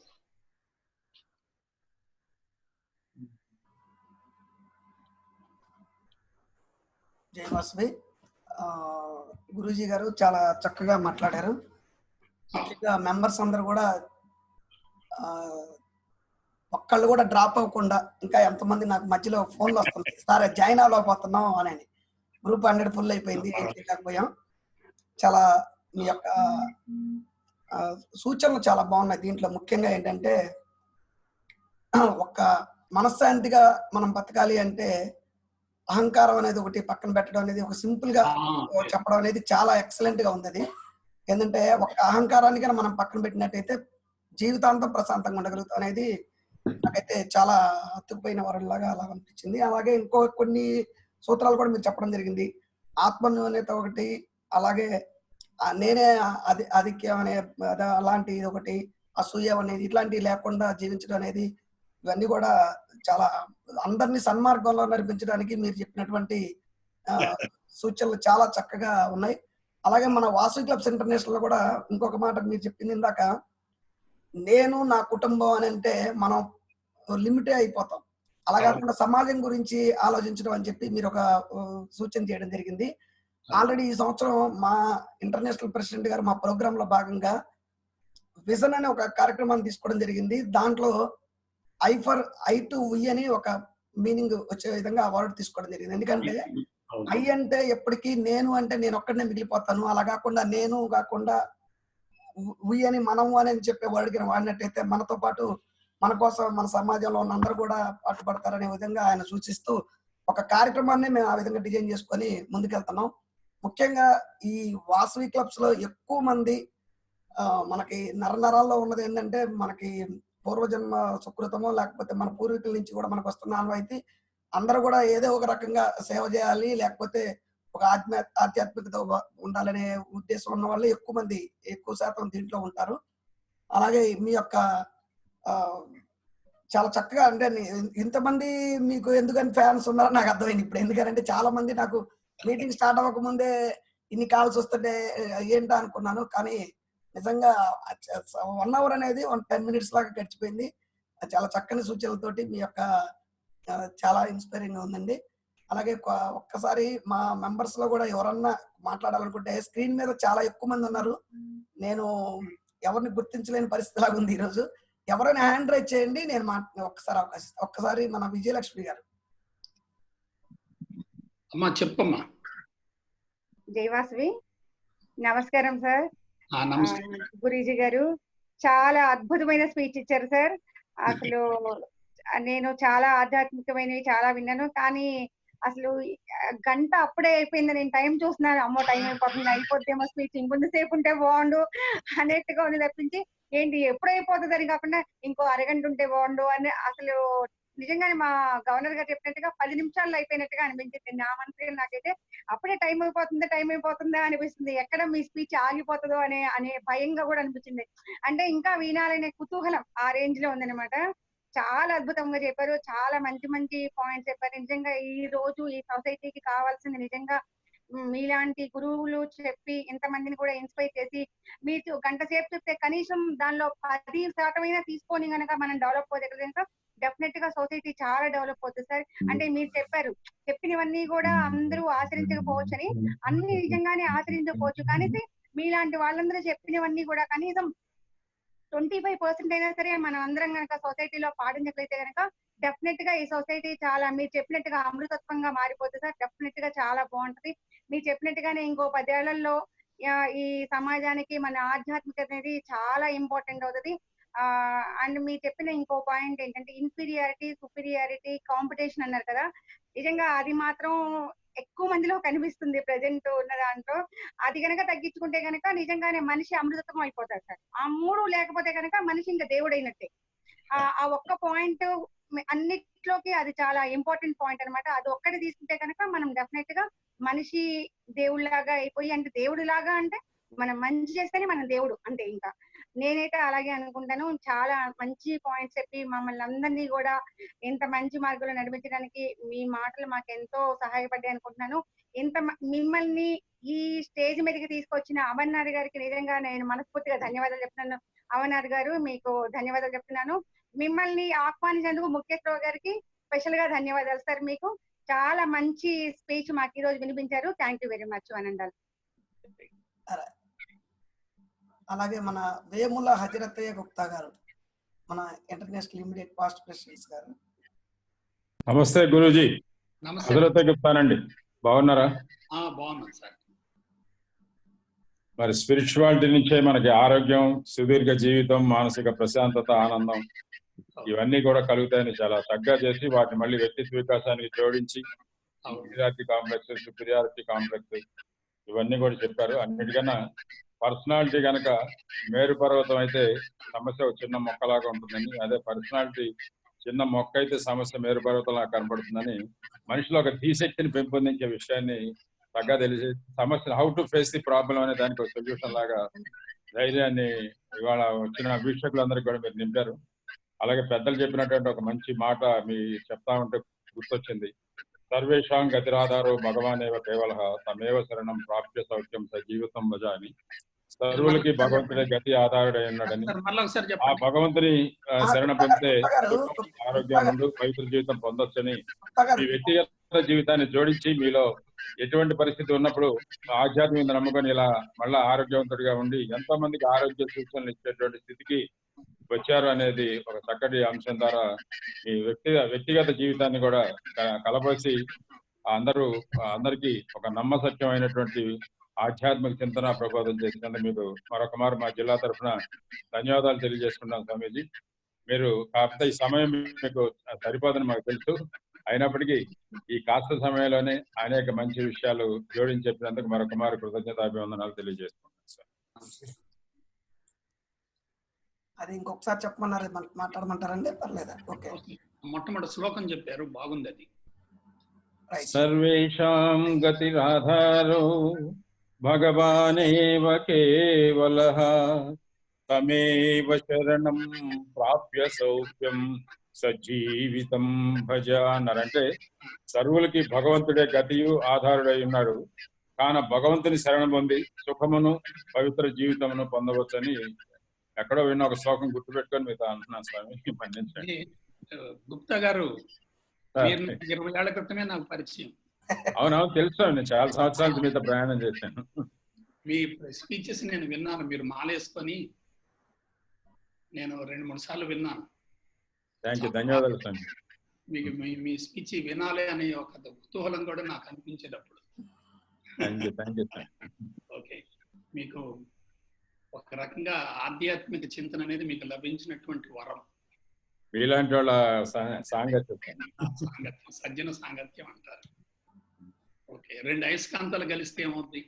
C: జై వాసవి. గురూజీ గారు చాలా చక్కగా మాట్లాడారు. ముఖ్యంగా మెంబర్స్ అందరూ కూడా ఒక్కళ్ళు కూడా డ్రాప్ అవ్వకుండా, ఇంకా ఎంతమంది నాకు మధ్యలో ఫోన్లు వస్తున్నాయి, సార్ జాయిన్ అవ్వలేకపోతున్నాం అని. గ్రూప్ 100 ఫుల్ అయిపోయింది, ఏం చేయలేకపోయాం. చాలా మీ యొక్క సూచనలు చాలా బాగున్నాయి. దీంట్లో ముఖ్యంగా ఏంటంటే ఒక్క మనశ్శాంతిగా మనం బతకాలి అంటే అహంకారం అనేది ఒకటి పక్కన పెట్టడం అనేది, ఒక సింపుల్ గా చెప్పడం అనేది చాలా ఎక్సలెంట్ గా ఉంది. అది ఏంటంటే ఒక అహంకారాన్ని కానీ మనం పక్కన పెట్టినట్టయితే జీవితాంతం ప్రశాంతంగా ఉండగలుగుతాం అనేది నాకైతే చాలా అతుక్కుపోయిన వరలాగా అలా అనిపించింది. అలాగే ఇంకో కొన్ని సూత్రాలు కూడా మీరు చెప్పడం జరిగింది. ఆత్మన్యూనత ఒకటి, అలాగే నేనే ఆధిక్యం అనే అలాంటి ఒకటి, అసూయ అనేది, ఇట్లాంటివి లేకుండా జీవించడం అనేది, ఇవన్నీ కూడా చాలా అందరినీ సన్మార్గంలో నడిపించడానికి మీరు చెప్పినటువంటి సూచనలు చాలా చక్కగా ఉన్నాయి. అలాగే మన వాసవి క్లబ్స్ ఇంటర్నేషనల్ లో కూడా ఇంకొక మాట మీరు చెప్పింది ఇందాక, నేను నా కుటుంబం అని అంటే మనం లిమిటే అయిపోతాం. అలా కాకుండా సమాజం గురించి ఆలోచించడం అని చెప్పి మీరు ఒక సూచన చేయడం జరిగింది. ఆల్రెడీ ఈ సంవత్సరం మా ఇంటర్నేషనల్ ప్రెసిడెంట్ గారు మా ప్రోగ్రామ్ లో భాగంగా విజన్ అనే ఒక కార్యక్రమాన్ని తీసుకోవడం జరిగింది. దాంట్లో ఐ టు వి అని ఒక మీనింగ్ వచ్చే విధంగా అవార్డు తీసుకోవడం జరిగింది. ఎందుకంటే ఐ అంటే ఎప్పటికీ నేను అంటే నేను ఒక్కడనే మిగిలిపోతాను, అలా కాకుండా నేను కాకుండా వి అని మనము అని చెప్పే వర్డ్ కింద వాడినట్టయితే మనతో పాటు మన కోసం మన సమాజంలో ఉన్న అందరూ కూడా పాటుపడతారనే విధంగా ఆయన సూచిస్తూ ఒక కార్యక్రమాన్ని మేము ఆ విధంగా డిజైన్ చేసుకొని ముందుకెళ్తున్నాం. ముఖ్యంగా ఈ వాసవి క్లబ్స్ లో ఎక్కువ మంది మనకి నరనరాల్లో ఉన్నది ఏంటంటే, మనకి పూర్వజన్మ సుకృతమో లేకపోతే మన పూర్వీకుల నుంచి కూడా మనకు వస్తున్న ఆనవాయితీ అందరూ కూడా ఏదో ఒక రకంగా సేవ చేయాలి, లేకపోతే ఒక ఆధ్యాత్మికత ఉండాలనే ఉద్దేశం ఉన్న వాళ్ళు ఎక్కువ శాతం దీంట్లో ఉంటారు. అలాగే మీ యొక్క చాలా చక్కగా, అంటే ఇంతమంది మీకు ఎందుకని ఫ్యాన్స్ ఉన్నారో నాకు అర్థమైంది ఇప్పుడు. ఎందుకంటే చాలా మంది నాకు మీటింగ్ స్టార్ట్ అవ్వక ముందే ఇన్ని కాల్స్ వస్తుంటే ఏంటో అనుకున్నాను, కానీ నిజంగా 1 అవర్ అనేది 10 minutes లాగా గడిచిపోయింది. చాలా చక్కని సూచనలతోటి మీ యొక్క చాలా ఇన్స్పైరింగ్ గా ఉందండి. అలాగే ఒక్కసారి మా మెంబర్స్ లో కూడా ఎవరన్నా మాట్లాడాలనుకుంటే, స్క్రీన్ మీద చాలా ఎక్కువ మంది ఉన్నారు, నేను ఎవరిని గుర్తించలేని పరిస్థితి లాగా ఉంది ఈరోజు. ఎవరైనా హ్యాండ్ రైజ్ చేయండి, నేను ఒక్కసారి అవకాశం. ఒక్కసారి మన విజయలక్ష్మి గారు.
D: అమ్మా చెప్పమ్మా.
E: జైవాసవి, నమస్కారం సార్. గురూజీ గారు చాలా అద్భుతమైన స్పీచ్ ఇచ్చారు సార్. అసలు నేను చాలా ఆధ్యాత్మికమైనవి చాలా విన్నాను, కానీ అసలు గంట అప్పుడే అయిపోయింది. నేను టైం చూస్తున్నాను, అమ్మో టైం అయిపోతుందేమో, స్పీచ్ ఇంకొంతసేపు ఉంటే బాగుండు అనేట్టుగా ఉంది తప్పించి ఏంటి ఎప్పుడు అయిపోతుంది అని కాకుండా ఇంకో అరగంట ఉంటే బాగుండు అని అసలు నిజంగానే మా గవర్నర్ గారు చెప్పినట్టుగా 10 నిమిషాల్లో అయిపోయినట్టుగా అనిపించింది. నా మనసులో నాకైతే అప్పుడే టైం అయిపోతుందా అనిపిస్తుంది, ఎక్కడ మీ స్పీచ్ ఆగిపోతుందో అనే భయంగా కూడా అనిపించింది. అంటే ఇంకా వినాలనే కుతూహలం ఆ రేంజ్ లో ఉందన్నమాట. చాలా అద్భుతంగా చెప్పారు, చాలా మంచి మంచి పాయింట్స్ చెప్పారు. నిజంగా ఈ రోజు ఈ సొసైటీకి కావాల్సింది నిజంగా మీలాంటి గురువులు చెప్పి ఇంతమందిని కూడా ఇన్స్పైర్ చేసి, మీరు గంట సేపు చెప్తే కనీసం దానిలో 10% తీసుకొని కనుక మనం డెవలప్ అవుతే కనుక డెఫినెట్ గా సొసైటీ చాలా డెవలప్ అవుతుంది సార్. అంటే మీరు చెప్పినవన్నీ కూడా అందరూ ఆచరించకపోవచ్చని, అన్ని నిజంగానే ఆచరించకపోవచ్చు, కానీ మీలాంటి వాళ్ళందరూ చెప్పినవన్నీ కూడా కనీసం 25% అయినా సరే మనం అందరం కనుక సొసైటీలో పాటించగలిగితే కనుక డెఫినెట్ గా ఈ సొసైటీ చాలా మీరు చెప్పినట్టుగా అమృతత్వంగా మారిపోతుంది సార్. డెఫినెట్ గా చాలా బాగుంటది. మీరు చెప్పినట్టుగానే ఇంకో 10 ఏళ్లలో ఈ సమాజానికి మన ఆధ్యాత్మికత అనేది చాలా ఇంపార్టెంట్ అవుతుంది. అండ్ మీరు చెప్పిన ఇంకో పాయింట్ ఏంటంటే ఇన్ఫీరియారిటీ, సుపీరియారిటీ, కాంపిటీషన్ అన్నారు కదా, నిజంగా అది మాత్రం ఎక్కువ మందిలో కనిపిస్తుంది ప్రెసెంట్ ఉన్న దాంట్లో. అది కనుక తగ్గించుకుంటే కనుక నిజంగానే మనిషి అమృతం అయిపోతాడు సార్. ఆ 3 లేకపోతే కనుక మనిషి ఇంకా దేవుడైనట్టే. ఆ ఒక్క పాయింట్ అన్నిట్లోకి అది చాలా ఇంపార్టెంట్ పాయింట్ అనమాట. అది ఒక్కటి తీసుకుంటే కనుక మనం డెఫినెట్ గా మనిషి దేవుడిలాగా అయిపోయి, అంటే దేవుడిలాగా అంటే మనం మంచి చేస్తేనే మనం దేవుడు అంటే ఇంకా నేనైతే అలాగే అనుకుంటాను. చాలా మంచి పాయింట్స్ చెప్పి మమ్మల్ని అందరినీ కూడా ఇంత మంచి మార్గంలో నడిపించడానికి మీ మాటలు మాకు ఎంతో సహాయపడ్డాయి అనుకుంటున్నాను. మిమ్మల్ని ఈ స్టేజ్ మీదకి తీసుకొచ్చిన అమర్నాథ్ గారికి నిజంగా నేను మనస్ఫూర్తిగా ధన్యవాదాలు చెప్తున్నాను. అమర్నాథ్ గారు మీకు ధన్యవాదాలు చెప్తున్నాను. మిమ్మల్ని ఆహ్వానించేందుకు ముఖ్యశ్రవ గారికి స్పెషల్ గా ధన్యవాదాలు సార్. మీకు చాలా మంచి స్పీచ్ మాకు ఈ రోజు వినిపించారు. థ్యాంక్ యూ వెరీ మచ్ అనండాలి.
C: అలాగే మన వేముల హజరతయ్య గుప్తా గారు, మన ఇంటర్నేషనల్ ఇమిడియట్ పాస్ట్ ప్రెసిడెంట్స్ గారు.
F: నమస్తే గురూజీ. హజరతయ్య గుప్తానండి. బాగున్నారా?
D: బాగున్నాను సార్.
F: మరి స్పిరిచువాలిటీ నుంచే మనకి ఆరోగ్యం, సుదీర్ఘ జీవితం, మానసిక ప్రశాంతత, ఆనందం ఇవన్నీ కూడా కలుగుతాయని చాలా చక్కగా చేసి వాటిని మళ్ళీ వ్యక్తిత్వ వికాసానికి జోడించి ఇన్ఫీరియారిటీ కాంప్లెక్స్, సుపీరియారిటీ కాంప్లెక్స్ ఇవన్నీ కూడా చెప్పారు. అన్నిటికన్నా పర్సనాలిటీ కనుక మేరు పర్వతం అయితే సమస్య ఒక చిన్న మొక్కలాగా ఉంటుందని, అదే పర్సనాలిటీ చిన్న మొక్క అయితే సమస్య మేరు పర్వతంలా కనపడుతుందని మనిషిలో ఒక ధీశక్తిని పెంపొందించే విషయాన్ని చక్కగా తెలిసి సమస్య how to face the problem అనే దానికి ఒక సొల్యూషన్ లాగా ధైర్యాన్ని ఇవాళ వచ్చిన వీక్షకులందరికీ కూడా మీరు నింపారు. అలాగే పెద్దలు చెప్పినటువంటి ఒక మంచి మాట మీ చెప్తా ఉంటే గుర్తొచ్చింది. సర్వేషాం గతిరాధారో భగవానేవ కేవలః తమేవ శరణం ప్రాప్య సౌఖ్యం సజీవితం భజ అని. సర్వులకి భగవంతుడే గతి ఆధారుడై ఉన్నాడని, ఆ భగవంతుని శరణ పొందితే ఆరోగ్యం ముందు పవిత్ర జీవితం పొందొచ్చని, మీ వ్యక్తిగత జీవితాన్ని జోడించి మీలో ఎటువంటి పరిస్థితి ఉన్నప్పుడు ఆధ్యాత్మిక నమ్ముకొని ఇలా మళ్ళా ఆరోగ్యవంతుడిగా ఉండి ఎంతో మందికి ఆరోగ్య సూచనలు ఇచ్చేటువంటి స్థితికి వచ్చారు అనేది ఒక చక్కటి అంశం ద్వారా ఈ వ్యక్తిగత జీవితాన్ని కూడా కలబోసి అందరికీ ఒక నమ్మసత్యమైనటువంటి ఆధ్యాత్మిక చింతన ప్రబోధం చేసినందుకు మీకు మరొక మారు మా జిల్లా తరఫున ధన్యవాదాలు తెలియజేసుకున్నాం స్వామీజీ. మీరు కాకపోతే ఈ సమయం మీకు సరిపోదని మాకు తెలుసు, అయినప్పటికీ ఈ కాస్త సమయంలోనే అనేక మంచి విషయాలు జోడించి చెప్పినందుకు మరొక మారు కృతజ్ఞతాభివందనాలు తెలియజేసుకున్నాం సార్.
C: అది ఇంకొకసారి చెప్పమన్నారు, మాట్లాడమంటారండి? పర్లేదా? ఓకే.
D: మొట్టమొదటి శ్లోకం చెప్పారు, బాగుంది అది.
F: సర్వేషాం గతిరాధారో భగవానేవ కేవలః తమేవ శరణం ప్రాప్య సౌఖ్యం సజీవితం భజ అన్నారంటే సర్వులకి భగవంతుడే గతియు ఆధారుడై ఉన్నాడు, కాన భగవంతుని శరణం పొంది సుఖమును పవిత్ర జీవితమును పొందవచ్చని ఎక్కడో విన్న ఒక శ్లోకం గుర్తుపెట్టుకొని మీతో అంటున్నాను స్వామి, మన్నించండి.
D: గుప్తా గారు 20 ఏళ్ల క్రితమే నాకు పరిచయం.
F: అవునవును తెలుసు, నేను చాలా సంవత్సరాల మీతో ప్రయాణం చేశాను.
D: మీ స్పీచెస్ నేను విన్నాను, మీరు మాలేసుకొని నేను 2-3 సార్లు విన్నాను.
F: ధన్యవాదాలు స్వామి.
D: మీకు మీ స్పీచ్ వినాలి అనే ఒక కుతూహలం కూడా నాకు అనిపించేటప్పుడు. ఓకే, మీకు ఒక రకంగా ఆధ్యాత్మిక చింతన అనేది మీకు లభించినటువంటి వరం.
F: మీలాంటి వాళ్ళ సాంగత్యం,
D: సజ్జన సాంగత్యం అంటారు. ఓకే, 2 అయస్కాంతాలు కలిస్తే ఏమవుతుంది?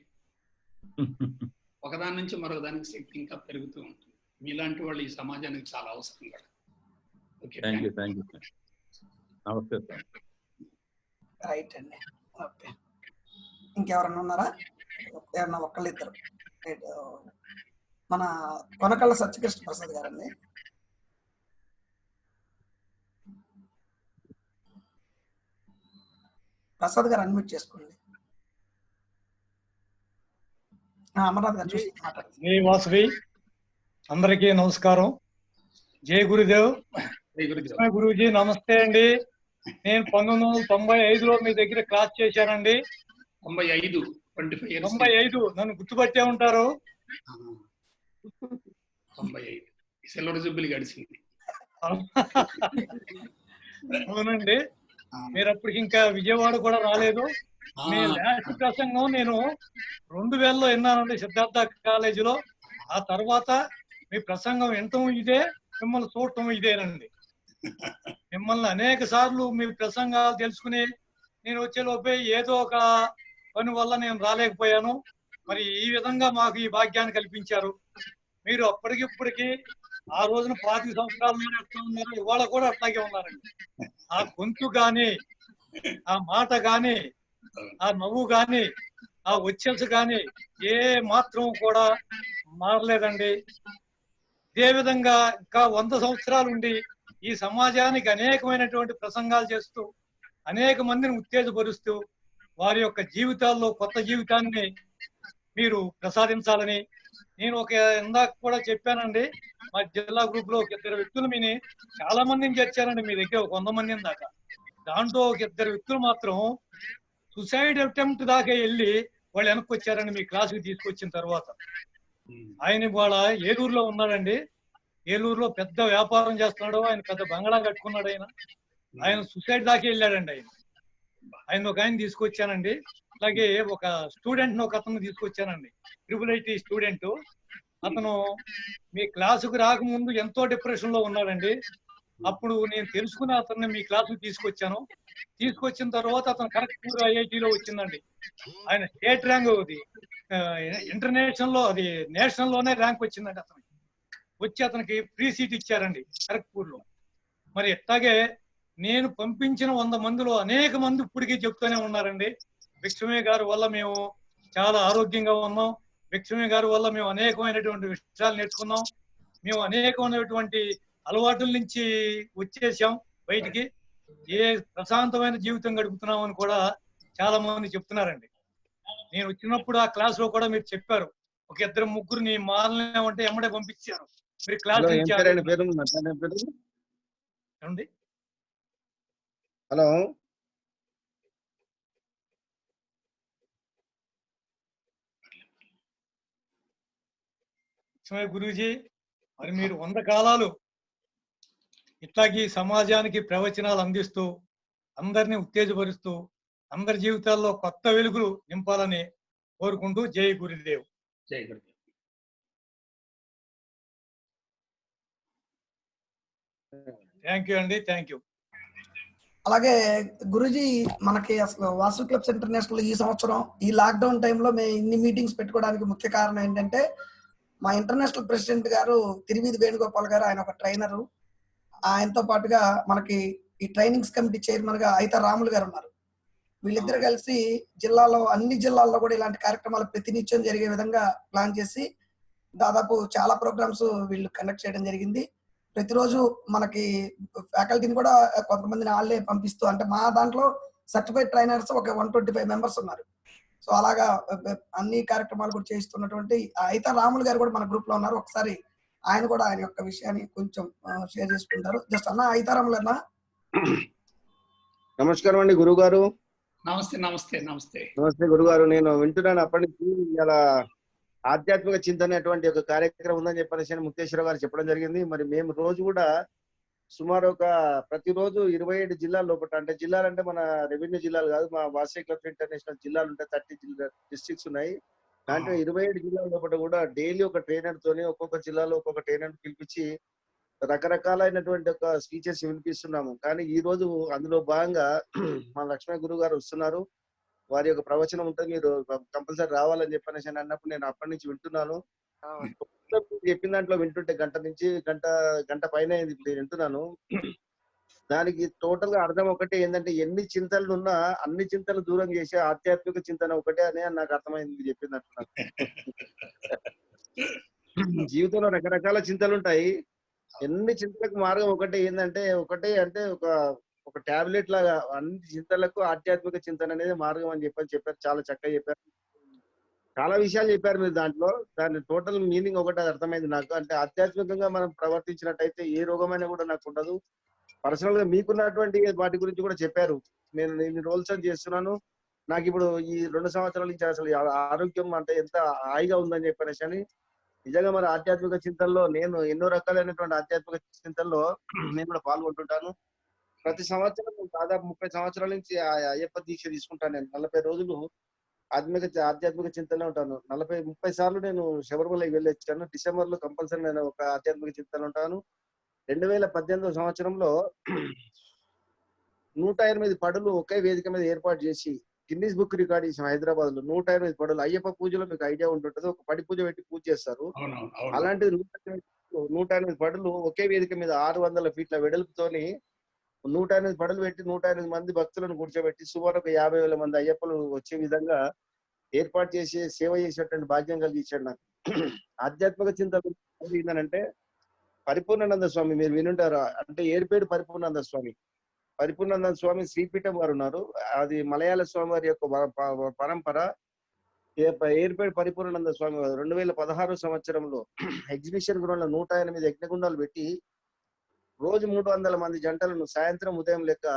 D: ఒకదాని నుంచి మరొక దానికి శక్తి ఇంకా పెరుగుతూ ఉంటుంది. మీలాంటి వాళ్ళు ఈ సమాజానికి చాలా అవసరం కూడా. ఓకే,
F: థ్యాంక్ యూ నమస్తే సార్.
C: రైట్ అండి. ఓకే, ఇంకెవరన్నా ఉన్నారా? ఎవరన్నా ఒక్కళ్ళిద్దరు. మన కొనకళ్ళ సత్యకృష్ణ ప్రసాద్ గారండి. ప్రసాద్ గారు అన్మ్యూట్ చేసుకోండి. అమర్నాథ్ గారు చూసి
G: జై వాసవి, అందరికీ నమస్కారం. జై గురుదేవ్. గురూజీ నమస్తే అండి. నేను 1995లో మీ దగ్గర క్లాస్ చేశానండి. 95 నన్ను గుర్తుపట్టే ఉంటారు.
D: 95 సిల్వర్ జూబ్లీ గడిచింది.
G: అవునండి, మీరు అప్పటికి ఇంకా విజయవాడ కూడా రాలేదు. మీ లాస్ట్ ప్రసంగం నేను 2000లో విన్నానండి, సిద్ధార్థ కాలేజీలో. ఆ తర్వాత మీ ప్రసంగం వినటం ఇదే, మిమ్మల్ని చూడటం ఇదేనండి. మిమ్మల్ని అనేక సార్లు మీ ప్రసంగాలు తెలుసుకుని నేను వచ్చేలోపే ఏదో ఒక పని వల్ల నేను రాలేకపోయాను. మరి ఈ విధంగా మాకు ఈ భాగ్యాన్ని కల్పించారు. మీరు అప్పటికిప్పటికి ఆ రోజున 25 సంవత్సరాల మీద ఎట్లా ఉన్నారు, ఇవాళ కూడా అట్లాగే ఉన్నారండి. ఆ గొంతు గాని, ఆ మాట గాని, ఆ నవ్వు గాని, ఆ వచ్చేసి గాని ఏ మాత్రం కూడా మారలేదండి. ఇదే విధంగా ఇంకా 100 సంవత్సరాలు ఉండి ఈ సమాజానికి అనేకమైనటువంటి ప్రసంగాలు చేస్తూ అనేక మందిని ఉత్తేజపరుస్తూ వారి యొక్క జీవితాల్లో కొత్త జీవితాన్ని మీరు ప్రసాదించాలని నేను ఇందాక కూడా చెప్పానండి. మా జిల్లా గ్రూప్ లో ఒక 2 వ్యక్తులు మీని చాలా మందిని చేర్చారండి మీ దగ్గర, ఒక 100 మంది దాకా. దాంట్లో ఒక 2 వ్యక్తులు మాత్రం సుసైడ్ అటెంప్ట్ దాకా వెళ్ళి వాళ్ళు వెనక్కి వచ్చారండి మీ క్లాసుకి తీసుకొచ్చిన తర్వాత. ఆయన ఇవాళ ఏలూరులో ఉన్నాడండి. ఏలూరులో పెద్ద వ్యాపారం చేస్తున్నాడు. ఆయన పెద్ద బంగళా కట్టుకున్నాడు. ఆయన సుసైడ్ దాకా వెళ్ళాడండి. ఆయన ఒక ఆయన తీసుకొచ్చానండి. అలాగే ఒక స్టూడెంట్ ఒక అతను తీసుకొచ్చానండి, ట్రిపుల్ ఐటీ స్టూడెంట్. అతను మీ క్లాసుకు రాకముందు ఎంతో డిప్రెషన్ లో ఉన్నాడండి. అప్పుడు నేను తెలుసుకుని అతన్ని మీ క్లాసుకు తీసుకొచ్చాను. తీసుకొచ్చిన తర్వాత అతను కరెక్ట్ ఐఐటిలో వచ్చిందండి. ఆయన స్టేట్ ర్యాంక్, అది ఇంటర్నేషనల్ లో, అది నేషనల్ లోనే ర్యాంక్ వచ్చిందండి అతనికి. వచ్చి అతనికి ఫ్రీ సీట్ ఇచ్చారండి ఖరగ్పూర్ లో. మరి ఎట్లాగే నేను పంపించిన 100 మందిలో అనేక మంది ఇప్పటికీ చెప్తూనే ఉన్నారండి, భిక్షమే గారి వల్ల మేము చాలా ఆరోగ్యంగా ఉన్నాం, భిక్షమే గారి వల్ల మేము అనేకమైనటువంటి విషయాలు నేర్చుకున్నాం, మేము అనేకమైనటువంటి అలవాటుల నుంచి వచ్చేసాం బయటికి, ఏ ప్రశాంతమైన జీవితం గడుపుతున్నాం అని కూడా చాలా మంది చెప్తున్నారండి. నేను వచ్చినప్పుడు ఆ క్లాస్ లో కూడా మీరు చెప్పారు, ఒక 2-3 మారలేమంటే ఎమ్మడే పంపించారు మీరు క్లాస్ ఏమండి.
H: హలో
G: గురూజీ, మరి మీరు 100 కాలాలు ఇట్లాగే సమాజానికి ప్రవచనాలు అందిస్తూ అందరినీ ఉత్తేజపరుస్తూ అందరి జీవితాల్లో కొత్త వెలుగులు నింపాలని కోరుకుంటూ జై గురుదేవ్.
D: జై గురుదేవ్.
G: థ్యాంక్ యూ అండి, థ్యాంక్ యూ.
C: అలాగే గురుజీ, మనకి అసలు వాసు క్లబ్స్ ఇంటర్నేషనల్ ఈ సంవత్సరం ఈ లాక్డౌన్ టైంలో మేము ఇన్ని మీటింగ్స్ పెట్టుకోవడానికి ముఖ్య కారణం ఏంటంటే, మా ఇంటర్నేషనల్ ప్రెసిడెంట్ గారు తిరువీధి వేణుగోపాల్ గారు, ఆయన ఒక ట్రైనరు. ఆయనతో పాటుగా మనకి ఈ ట్రైనింగ్స్ కమిటీ చైర్మన్ గా అయితే రాములు గారు ఉన్నారు. వీళ్ళిద్దరు కలిసి జిల్లాలో అన్ని జిల్లాల్లో కూడా ఇలాంటి కార్యక్రమాలు ప్రతినిత్యం జరిగే విధంగా ప్లాన్ చేసి దాదాపు చాలా ప్రోగ్రామ్స్ వీళ్ళు కండక్ట్ చేయడం జరిగింది. ప్రతిరోజు మనకి ఫ్యాకల్టీని కూడా కొంతమందిని వాళ్ళే పంపిస్తూ, అంటే మా దాంట్లో సర్టిఫైడ్ ట్రైనర్స్ ఒక 125 మెంబర్స్ ఉన్నారు. సో అలాగా అన్ని కార్యక్రమాలు కూడా చేయిస్తున్నటువంటి అయితే రాములు గారు కూడా మన గ్రూప్ లో ఉన్నారు. ఒకసారి ఆయన కూడా ఆయన యొక్క విషయాన్ని కొంచెం షేర్ చేసుకుంటారు. జస్ట్ అన్న ఐతారాములు అన్న.
H: నమస్కారం అండి గురువు గారు.
D: నమస్తే నమస్తే నమస్తే
H: నమస్తే గురుగారు. నేను వింటున్నాను అప్పటి నుంచి ఇలా ఆధ్యాత్మిక చింతన అటువంటి ఒక కార్యక్రమం ఉందని చెప్పేసి ముక్తేశ్వర గారు చెప్పడం జరిగింది. మరి మేము రోజు కూడా సుమారు ప్రతిరోజు 27 జిల్లాల లోపల, అంటే జిల్లాలంటే మన రెవెన్యూ జిల్లాలు కాదు, మా వాసవి క్లబ్ ఇంటర్నేషనల్ జిల్లాలు ఉంటాయి, 30 డిస్ట్రిక్ట్స్ ఉన్నాయి. దాంట్లో 27 జిల్లాల లోపల కూడా డైలీ ఒక ట్రైనర్ తోని ఒక్కొక్క జిల్లాలో ఒక్కొక్క ట్రైనర్ పిలిపించి రకరకాలైనటువంటి ఒక స్పీచెస్ వినిపిస్తున్నాము. కానీ ఈ రోజు అందులో భాగంగా మా లక్ష్మీ గురువు గారు వస్తున్నారు, వారి యొక్క ప్రవచనం ఉంటుంది, మీరు కంపల్సరీ రావాలని చెప్పనేసి అన్నప్పుడు నేను అప్పటి నుంచి వింటున్నాను. చెప్పిన దాంట్లో వింటుంటే గంట పైన వింటున్నాను. దానికి టోటల్ గా అర్థం ఒకటే ఏంటంటే, ఎన్ని చింతలు ఉన్నా అన్ని చింతలు దూరం చేసే ఆధ్యాత్మిక చింతన ఒకటే అని నాకు అర్థమైంది చెప్పిందంటున్నాను. జీవితంలో రకరకాల చింతలు ఉంటాయి, ఎన్ని చింతలకు మార్గం ఒకటే ఏంటంటే, ఒక టాబ్లెట్ లాగా అన్ని చింతలకు ఆధ్యాత్మిక చింతన అనేది మార్గం అని చెప్పారు. చాలా చక్కగా చెప్పారు, చాలా విషయాలు చెప్పారు మీరు దాంట్లో. దాని టోటల్ మీనింగ్ ఒకటి అర్థమైంది నాకు. అంటే ఆధ్యాత్మికంగా మనం ప్రవర్తించినట్టయితే ఏ రోగమైనా కూడా నాకు ఉండదు. పర్సనల్ గా మీకున్నటువంటి వాటి గురించి కూడా చెప్పారు. నేను ఇన్ని రోల్స్ అని చేస్తున్నాను, నాకు ఇప్పుడు ఈ 2 సంవత్సరాల నుంచి అసలు ఆరోగ్యం అంటే ఎంత హాయిగా ఉందని చెప్పనేసి అని. నిజంగా మన ఆధ్యాత్మిక చింతనలో నేను ఎన్నో రకాలైనటువంటి ఆధ్యాత్మిక చింతనలో నేను కూడా పాల్గొంటుంటాను. ప్రతి సంవత్సరం దాదాపు 30 సంవత్సరాల నుంచి అయ్యప్ప దీక్ష తీసుకుంటాను. నేను 40 రోజులు ఆధ్యాత్మిక చింతనలో ఉంటాను. 30 సార్లు నేను శబరిమలకి వెళ్ళి వచ్చాను. డిసెంబర్ లో కంపల్సరీ నేను ఒక ఆధ్యాత్మిక చింతనలో ఉంటాను. 2018 సంవత్సరంలో 108 పడులు ఒకే వేదిక మీద ఏర్పాటు చేసి గిన్నీస్ బుక్ రికార్డ్ చేసాం హైదరాబాద్ లో. 108 పడులు. అయ్యప్ప పూజలో మీకు ఐడియా ఉంటుంటది, ఒక పడి పూజ పెట్టి పూజ చేస్తారు. అలాంటిది 108 పడులు ఒకే వేదిక మీద 600 ఫీట్ల వెడల్పుతోని 108 పడులు పెట్టి 108 మంది భక్తులను కూర్చోబెట్టి సుమారు ఒక 50,000 మంది అయ్యప్పలు వచ్చే విధంగా ఏర్పాటు చేసి సేవ చేసేటువంటి భాగ్యం కలిగించాడు నాకు. ఆధ్యాత్మిక చింతన ఏంటంటే, పరిపూర్ణానంద స్వామి మీరు వినుంటారు, అంటే ఏర్పేడు పరిపూర్ణానంద స్వామి. పరిపూర్ణానంద స్వామి శ్రీపీఠం వారు ఉన్నారు. అది మలయాళ స్వామి వారి యొక్క పరంపర. ఏర్పేడు పరిపూర్ణానంద స్వామి 2016 సంవత్సరంలో ఎగ్జిబిషన్ గ్రౌండ్ లో 108 యజ్ఞగుండాలు పెట్టి రోజు 300 మంది జంటలను సాయంత్రం ఉదయం లెక్క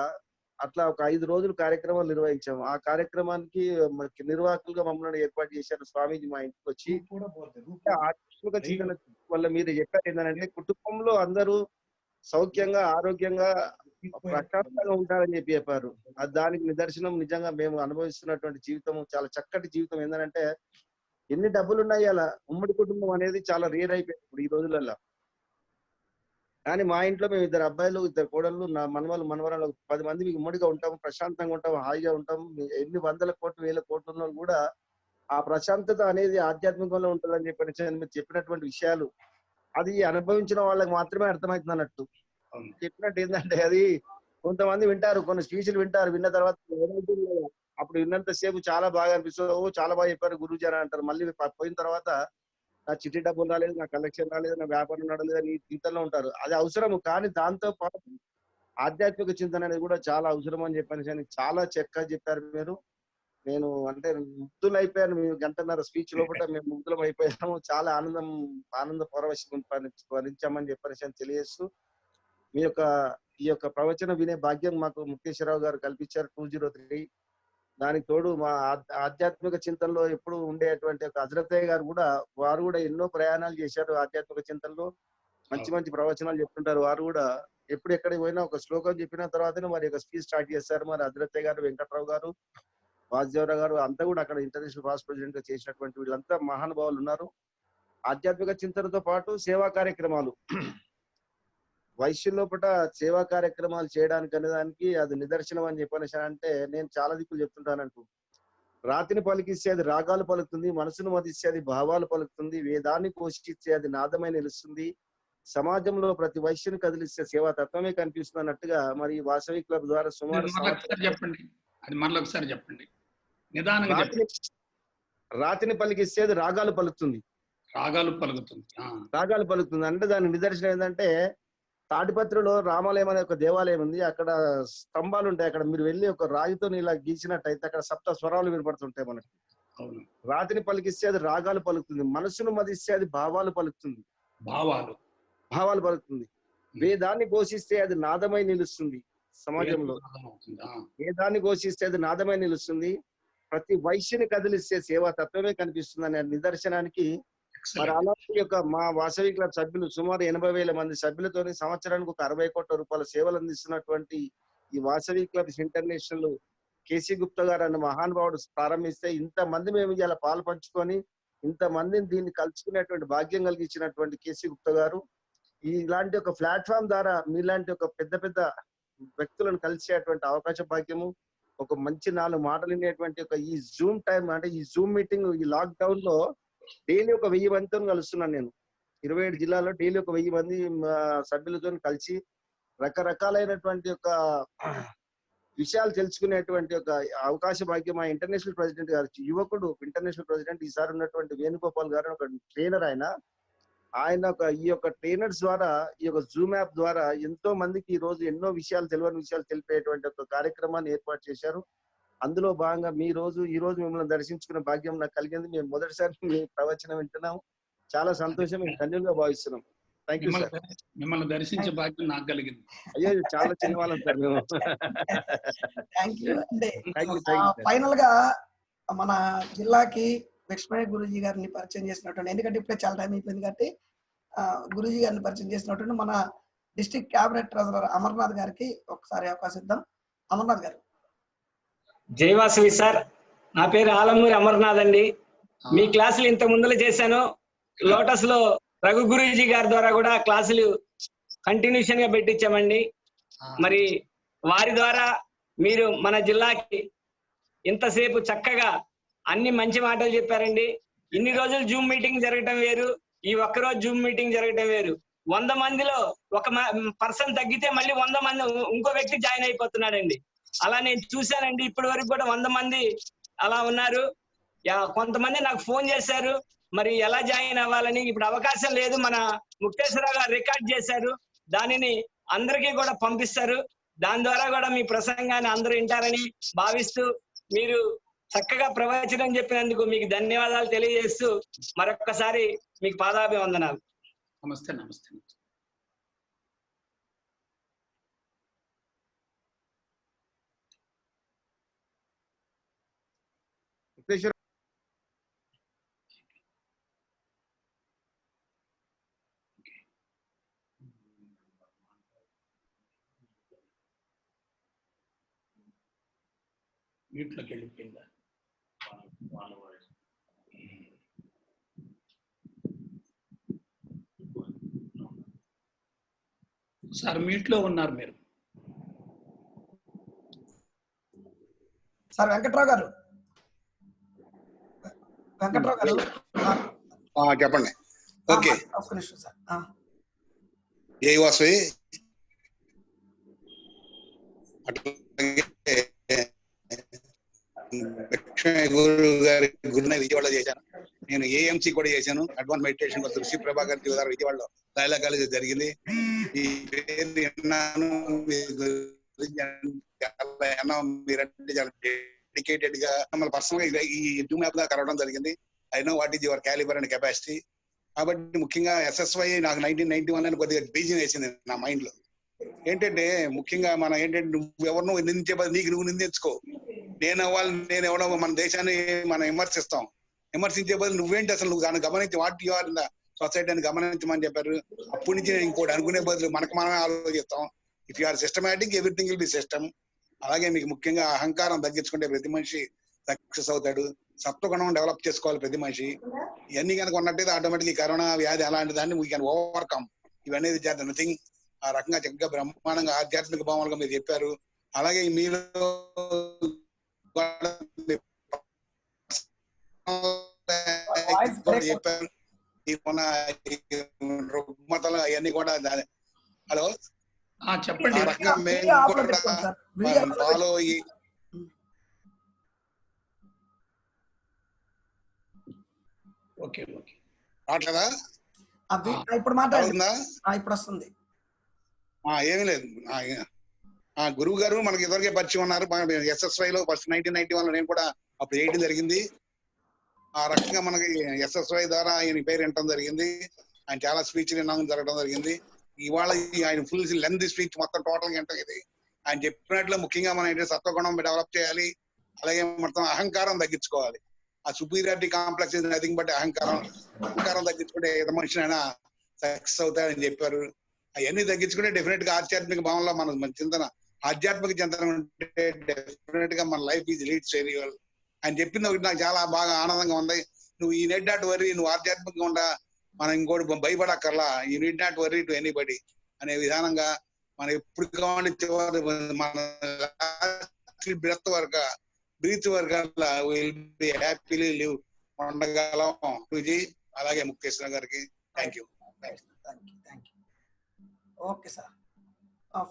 H: అట్లా ఒక 5 రోజులు కార్యక్రమాలు నిర్వహించాము. ఆ కార్యక్రమానికి నిర్వాహకులుగా మమ్మల్ని ఏర్పాటు చేశారు స్వామీజీ మా ఇంటికి వచ్చి. ఆధ్యాత్మిక చింతన వల్ల మీరు చెప్పారు ఏంటంటే కుటుంబంలో అందరూ సౌఖ్యంగా ఆరోగ్యంగా ప్రశాంతంగా ఉంటారని చెప్పారు. దానికి నిదర్శనం నిజంగా మేము అనుభవిస్తున్నటువంటి జీవితం చాలా చక్కటి జీవితం. ఏంటంటే ఎన్ని డబ్బులు ఉన్నాయి అలా ఉమ్మడి కుటుంబం అనేది చాలా రేర్ అయిపోయింది ఇప్పుడు ఈ రోజులలో. కానీ మా ఇంట్లో మేము 2 అబ్బాయిలు 2 కోడళ్ళు, నా మనవరాలు 10 మంది ఉమ్మడిగా ఉంటాము, ప్రశాంతంగా ఉంటాము, హాయిగా ఉంటాము. ఎన్ని 100 కోట్లు 1000 కోట్లు ఉన్నా కూడా ఆ ప్రశాంతత అనేది ఆధ్యాత్మికంలో ఉంటుందని చెప్పి మీరు చెప్పినటువంటి విషయాలు అది అనుభవించిన వాళ్ళకి మాత్రమే అర్థమవుతుంది అన్నట్టు. చెప్పినట్టు ఏంటంటే అది కొంతమంది వింటారు, కొన్ని స్పీచ్లు వింటారు, విన్న తర్వాత అప్పుడు విన్నంత సేపు చాలా బాగా అనిపిస్తుంది, ఓ చాలా బాగా చెప్పారు గురూజీ అని అంటారు. మళ్ళీ పోయిన తర్వాత నా చిట్టి డబ్బులు రాలేదు, నా కలెక్షన్ రాలేదు, నా వ్యాపారం నడలేదు అని చింతనలో ఉంటారు. అది అవసరము, కానీ దాంతో పాటు ఆధ్యాత్మిక చింతన అనేది కూడా చాలా అవసరం అని చెప్పని చాలా చక్కగా చెప్పారు మీరు. నేను అంటే ముగ్ధులు అయిపోయాను. మేము 1.5 స్పీచ్ లోపల మేము ముగ్ధులం అయిపోయాము. చాలా ఆనంద భరించామని చెప్పని తెలియజేస్తూ మీ యొక్క ఈ యొక్క ప్రవచనం వినే భాగ్యం మాకు ముక్తేశ్వరరావు గారు కల్పించారు 203. దానికి తోడు మా ఆధ్యాత్మిక చింతనలో ఎప్పుడు ఉండేటువంటి ఒక హజరతయ్య గారు కూడా వారు కూడా ఎన్నో ప్రయాణాలు చేశారు ఆధ్యాత్మిక చింతనలో. మంచి మంచి ప్రవచనాలు చెప్తుంటారు. వారు కూడా ఎప్పుడు ఎక్కడికి పోయినా ఒక శ్లోకం చెప్పిన తర్వాతనే వారి యొక్క స్పీచ్ స్టార్ట్ చేస్తారు. మరి హజరతయ్య గారు, వెంకట్రావు గారు, వాసుదేవరావు గారు అంతా కూడా అక్కడ ఇంటర్నేషనల్ పాస్ ప్రెసిడెంట్ గా చేసినటువంటి వీళ్ళంతా మహానుభావులు ఉన్నారు. ఆధ్యాత్మిక చింతనతో పాటు సేవా కార్యక్రమాలు వైశ్యం లోపల సేవా కార్యక్రమాలు చేయడానికి అనేదానికి అది నిదర్శనం అని చెప్పనేసి అంటే నేను చాలా దిక్కులు చెప్తుంటానంటూ. రాతిని పలికిస్తే అది రాగాలు పలుకుతుంది, మనసును మదిస్తే అది భావాలు పలుకుతుంది, వేదాన్ని పోషిస్తే అది నాదమై నిలుస్తుంది, సమాజంలో ప్రతి వైశ్యను కదిలిస్తే సేవా తత్వమే కనిపిస్తుంది అన్నట్టుగా మరి వాసవి క్లబ్ ద్వారా సుమారు
D: చెప్పండి, అది మరొకసారి చెప్పండి. నిదానంగా
H: రాతిని పలికిస్తే అది రాగాలు పలుకుతుంది,
D: రాగాలు పలుకుతుంది
H: అంటే దాని నిదర్శనం ఏంటంటే తాడిపత్రిలో రామాలయం అనే ఒక దేవాలయం ఉంది. అక్కడ స్తంభాలు ఉంటాయి. అక్కడ మీరు వెళ్ళి ఒక రాయితో ఇలా గీసినట్టయితే అక్కడ 7 స్వరాలు వినపడుతుంటాయి మనకి. రాతిని పలికిస్తే అది రాగాలు పలుకుతుంది, మనసును మదిస్తే అది భావాలు పలుకుతుంది, భావాలు పలుకుతుంది, వేదాన్ని ఘోషిస్తే అది నాదమై నిలుస్తుంది, సమాజంలో వేదాన్ని ఘోషిస్తే అది నాదమై నిలుస్తుంది, ప్రతి వైశ్యని కదిలిస్తే సేవా తత్వమే కనిపిస్తుంది అనే నిదర్శనానికి మరి అలాంటి యొక్క మా వాసవి క్లబ్ సభ్యులు సుమారు 80,000 మంది సభ్యులతో సంవత్సరానికి ఒక 60 కోట్ల రూపాయల సేవలు అందిస్తున్నటువంటి ఈ వాసవి క్లబ్స్ ఇంటర్నేషనల్ కేసీ గుప్తా గారు అన్న మహానుభావుడు ప్రారంభిస్తే ఇంతమంది మేము ఇలా పాలు పంచుకొని ఇంతమందిని దీన్ని కలుసుకునేటువంటి భాగ్యం కలిగించినటువంటి కేసీ గుప్తా గారు ఇలాంటి ఒక ప్లాట్ఫామ్ ద్వారా మీలాంటి ఒక పెద్ద పెద్ద వ్యక్తులను కలిసేటువంటి అవకాశ భాగ్యము, ఒక మంచి 4 మాటలు వినేటువంటి ఒక ఈ జూమ్ టైం అంటే ఈ జూమ్ మీటింగ్ ఈ లాక్ డౌన్ లో డైలీ ఒక 1000 మందితో కలుస్తున్నాను నేను. 27 జిల్లాల్లో డైలీ ఒక 1000 మంది సభ్యులతో కలిసి రకరకాలైనటువంటి ఒక విషయాలు తెలుసుకునేటువంటి ఒక అవకాశ భాగ్యం మా ఇంటర్నేషనల్ ప్రెసిడెంట్ గారు, యువకుడు ఇంటర్నేషనల్ ప్రెసిడెంట్ ఈసారి ఉన్నటువంటి వేణుగోపాల్ గారు ఒక ట్రైనర్. ఆయన ఈ యొక్క ట్రైనర్స్ ద్వారా ఈ యొక్క జూమ్ యాప్ ద్వారా ఎంతో మందికి ఈ రోజు ఎన్నో విషయాలు తెలియని విషయాలు తెలిపేటువంటి ఒక కార్యక్రమాన్ని ఏర్పాటు చేశారు. అందులో భాగంగా ఈ రోజు మిమ్మల్ని దర్శించుకునే భాగ్యం నాకు కలిగింది. మేము మొదటిసారి మీ ప్రవచనం వింటున్నాం, చాలా సంతోషం, మేము ధన్యులుగా భావిస్తున్నాం. Thank you sir.
D: మిమ్మల్ని దర్శించే భాగ్యం నాకు కలిగింది.
H: అయ్యో చాలా చిన్న వాళ్ళం సార్ మేము.
C: ఫైనల్ గా మన జిల్లాకి లక్ష్మయ్య గురూజీ గారిని పరిచయం చేసినటువంటి, ఎందుకంటే ఇప్పుడే చాలా టైం అయిపోయింది కాబట్టి గురూజీ గారిని పరిచయం చేసినటువంటి మన డిస్ట్రిక్ట్ క్యాబినెట్ ట్రెజరర్ అమర్నాథ్ గారికి ఒకసారి అవకాశం ఇద్దాం. అమర్నాథ్ గారు.
I: జై వాసవి సార్, నా పేరు ఆలమూరి అమర్నాథ్ అండి. మీ క్లాసులు ఇంత ముందులో చేశాను. లోటస్ లో రఘు గురూజీ గారి ద్వారా కూడా క్లాసులు కంటిన్యూషన్ గా పెట్టించామండి. మరి వారి ద్వారా మీరు మన జిల్లాకి ఇంతసేపు చక్కగా అన్ని మంచి మాటలు చెప్పారండి. ఇన్ని రోజులు జూమ్ మీటింగ్ జరగటం వేరు, ఈ ఒక్కరోజు జూమ్ మీటింగ్ జరగటం వేరు. 100 మందిలో ఒక పర్సన్ తగ్గితే మళ్ళీ 100 మంది ఇంకో వ్యక్తి జాయిన్ అయిపోతున్నాడండి. అలా నేను చూశానండి. ఇప్పటి వరకు కూడా 100 మంది అలా ఉన్నారు. కొంతమంది నాకు ఫోన్ చేశారు, మరి ఎలా జాయిన్ అవ్వాలని ఇప్పుడు అవకాశం లేదు. మన ముక్తేశ్వరరావు గారు రికార్డ్ చేశారు, దానిని అందరికీ కూడా పంపిస్తారు. దాని ద్వారా కూడా మీ ప్రసంగాన్ని అందరూ వింటారని భావిస్తూ మీరు చక్కగా ప్రవచనం చెప్పినందుకు మీకు ధన్యవాదాలు తెలియజేస్తూ మరొక్కసారి మీకు పాదాభివందనాలు.
D: నమస్తే. నమస్తే. మ్యూట్లోకి వెళ్ళిపోయిందా? సార్ మ్యూట్లో ఉన్నారు మీరు.
C: సార్ వెంకట్రావు గారు
J: చెప్పండి. ఓకే,
C: ఒక్క నిమిషం సార్.
J: జై వాసవి. అట్లాగే లక్ష్మీ గురు గారి గురునే విజయవాడలో చేశాను. నేను ఏఎంసీ కూడా చేశాను, అడ్వాన్స్ మెడిటేషన్ కోసం. ఋషి ప్రభాకర్ గారు విజయవాడలో లైలా కాలేజ్ జరిగింది. ఈ పేరు విన్నాను, మీరంటే చాలా డెడికేటెడ్ గా మమ్మల్ని పర్సనల్ గా ఈ జూమ్ యాప్ గా కలవడం జరిగింది. I know what is your calibre and capacity. కాబట్టి ముఖ్యంగా SSY నాకు 1991 అని కొద్దిగా బీజం వేసింది నా మైండ్ లో. ఏంటంటే ముఖ్యంగా మనం ఏంటంటే నువ్వెవరినో నిందించే బదులు నీకు నువ్వు నిందించుకో. నేను అవ్వాలి, నేను ఎవడో, మన దేశాన్ని మనం విమర్శిస్తాం. విమర్శించే బదులు నువ్వేంటి అసలు నువ్వు దాన్ని గమనించి what you are in the society అని గమనించమని చెప్పారు. అప్పటి నుంచి నేను ఇంకోటి అనుకునే బదులు మనకు మనమే ఆలోచిస్తాం. If you are systematic everything will be system. అలాగే మీకు ముఖ్యంగా అహంకారం తగ్గించుకుంటే ప్రతి మనిషి సక్సెస్ అవుతాడు. సత్వగుణం డెవలప్ చేసుకోవాలి ప్రతి మనిషి. ఇవన్నీ కనుక ఉన్నట్టయితే ఆటోమేటిక్ ఈ కరోనా వ్యాధి అలాంటి దాన్ని వీ కెన్ ఓవర్కమ్. ఇవన్నీ నథింగ్. ఆ రకంగా చక్కగా బ్రహ్మాండంగా ఆధ్యాత్మిక భావనగా మీరు చెప్పారు. అలాగే మీరు చెప్పారు మన రుగ్మతలు అవన్నీ కూడా. హలో
D: చెప్పండి.
J: ఆ రకంగా మేము కూడా ఫాలో అయ్యి
D: ఓకే ఓకే
J: రావట్లేదా?
C: ఇప్పుడు మాట్లాడుతుందా? ఇప్పుడు వస్తుంది.
J: ఏమీ లేదు. గురువు గారు మనకి ఇదివరకే పరిచయం ఉన్నారు. SSY లో ఫస్ట్ 1991 లో నేను కూడా అప్పుడు చేయడం జరిగింది. ఆ రకంగా మనకి SSY ద్వారా ఆయన పేరు వినటం జరిగింది. ఆయన చాలా స్పీచ్ వినడం జరగడం జరిగింది. ఇవాళ ఆయన ఫుల్ లెంత్ స్పీచ్ మొత్తం టోటల్ గంట ఇది. ఆయన చెప్పినట్లు ముఖ్యంగా మనం ఏంటంటే సత్వగుణం డెవలప్ చేయాలి. అలాగే మొత్తం అహంకారం తగ్గించుకోవాలి. ఆ superiority complex is nothing but అహంకారం తగ్గించుకుంటే ఏ మనిషినైనా సక్సెస్ అవుతాయని చెప్పారు. అవన్నీ తగ్గించుకుంటే డెఫినెట్ గా ఆధ్యాత్మిక భావంలో మన చింతన, ఆధ్యాత్మిక చింతన ఉంటే డెఫినెట్ గా మన life is leads very well. ఆయన చెప్పింది ఒకటి నాకు చాలా బాగా ఆనందంగా ఉంది. నువ్వు ఈ నెట్ డాట్ వరీ, నువ్వు ఆధ్యాత్మికంగా ఉండా, మనం ఇంకోటి భయపడక్కర్లా. ఈ need not worry to anybody అనే విధానంగా మనం ఎప్పుడు కావాలి చివరి మన బ్రెత్ వరకు విల్ బి హ్యాపీలీ లివ్ ఉండగలం. విజయ్ అలాగే ముక్తేశ్వర గారికి thank you.
C: Okay sir.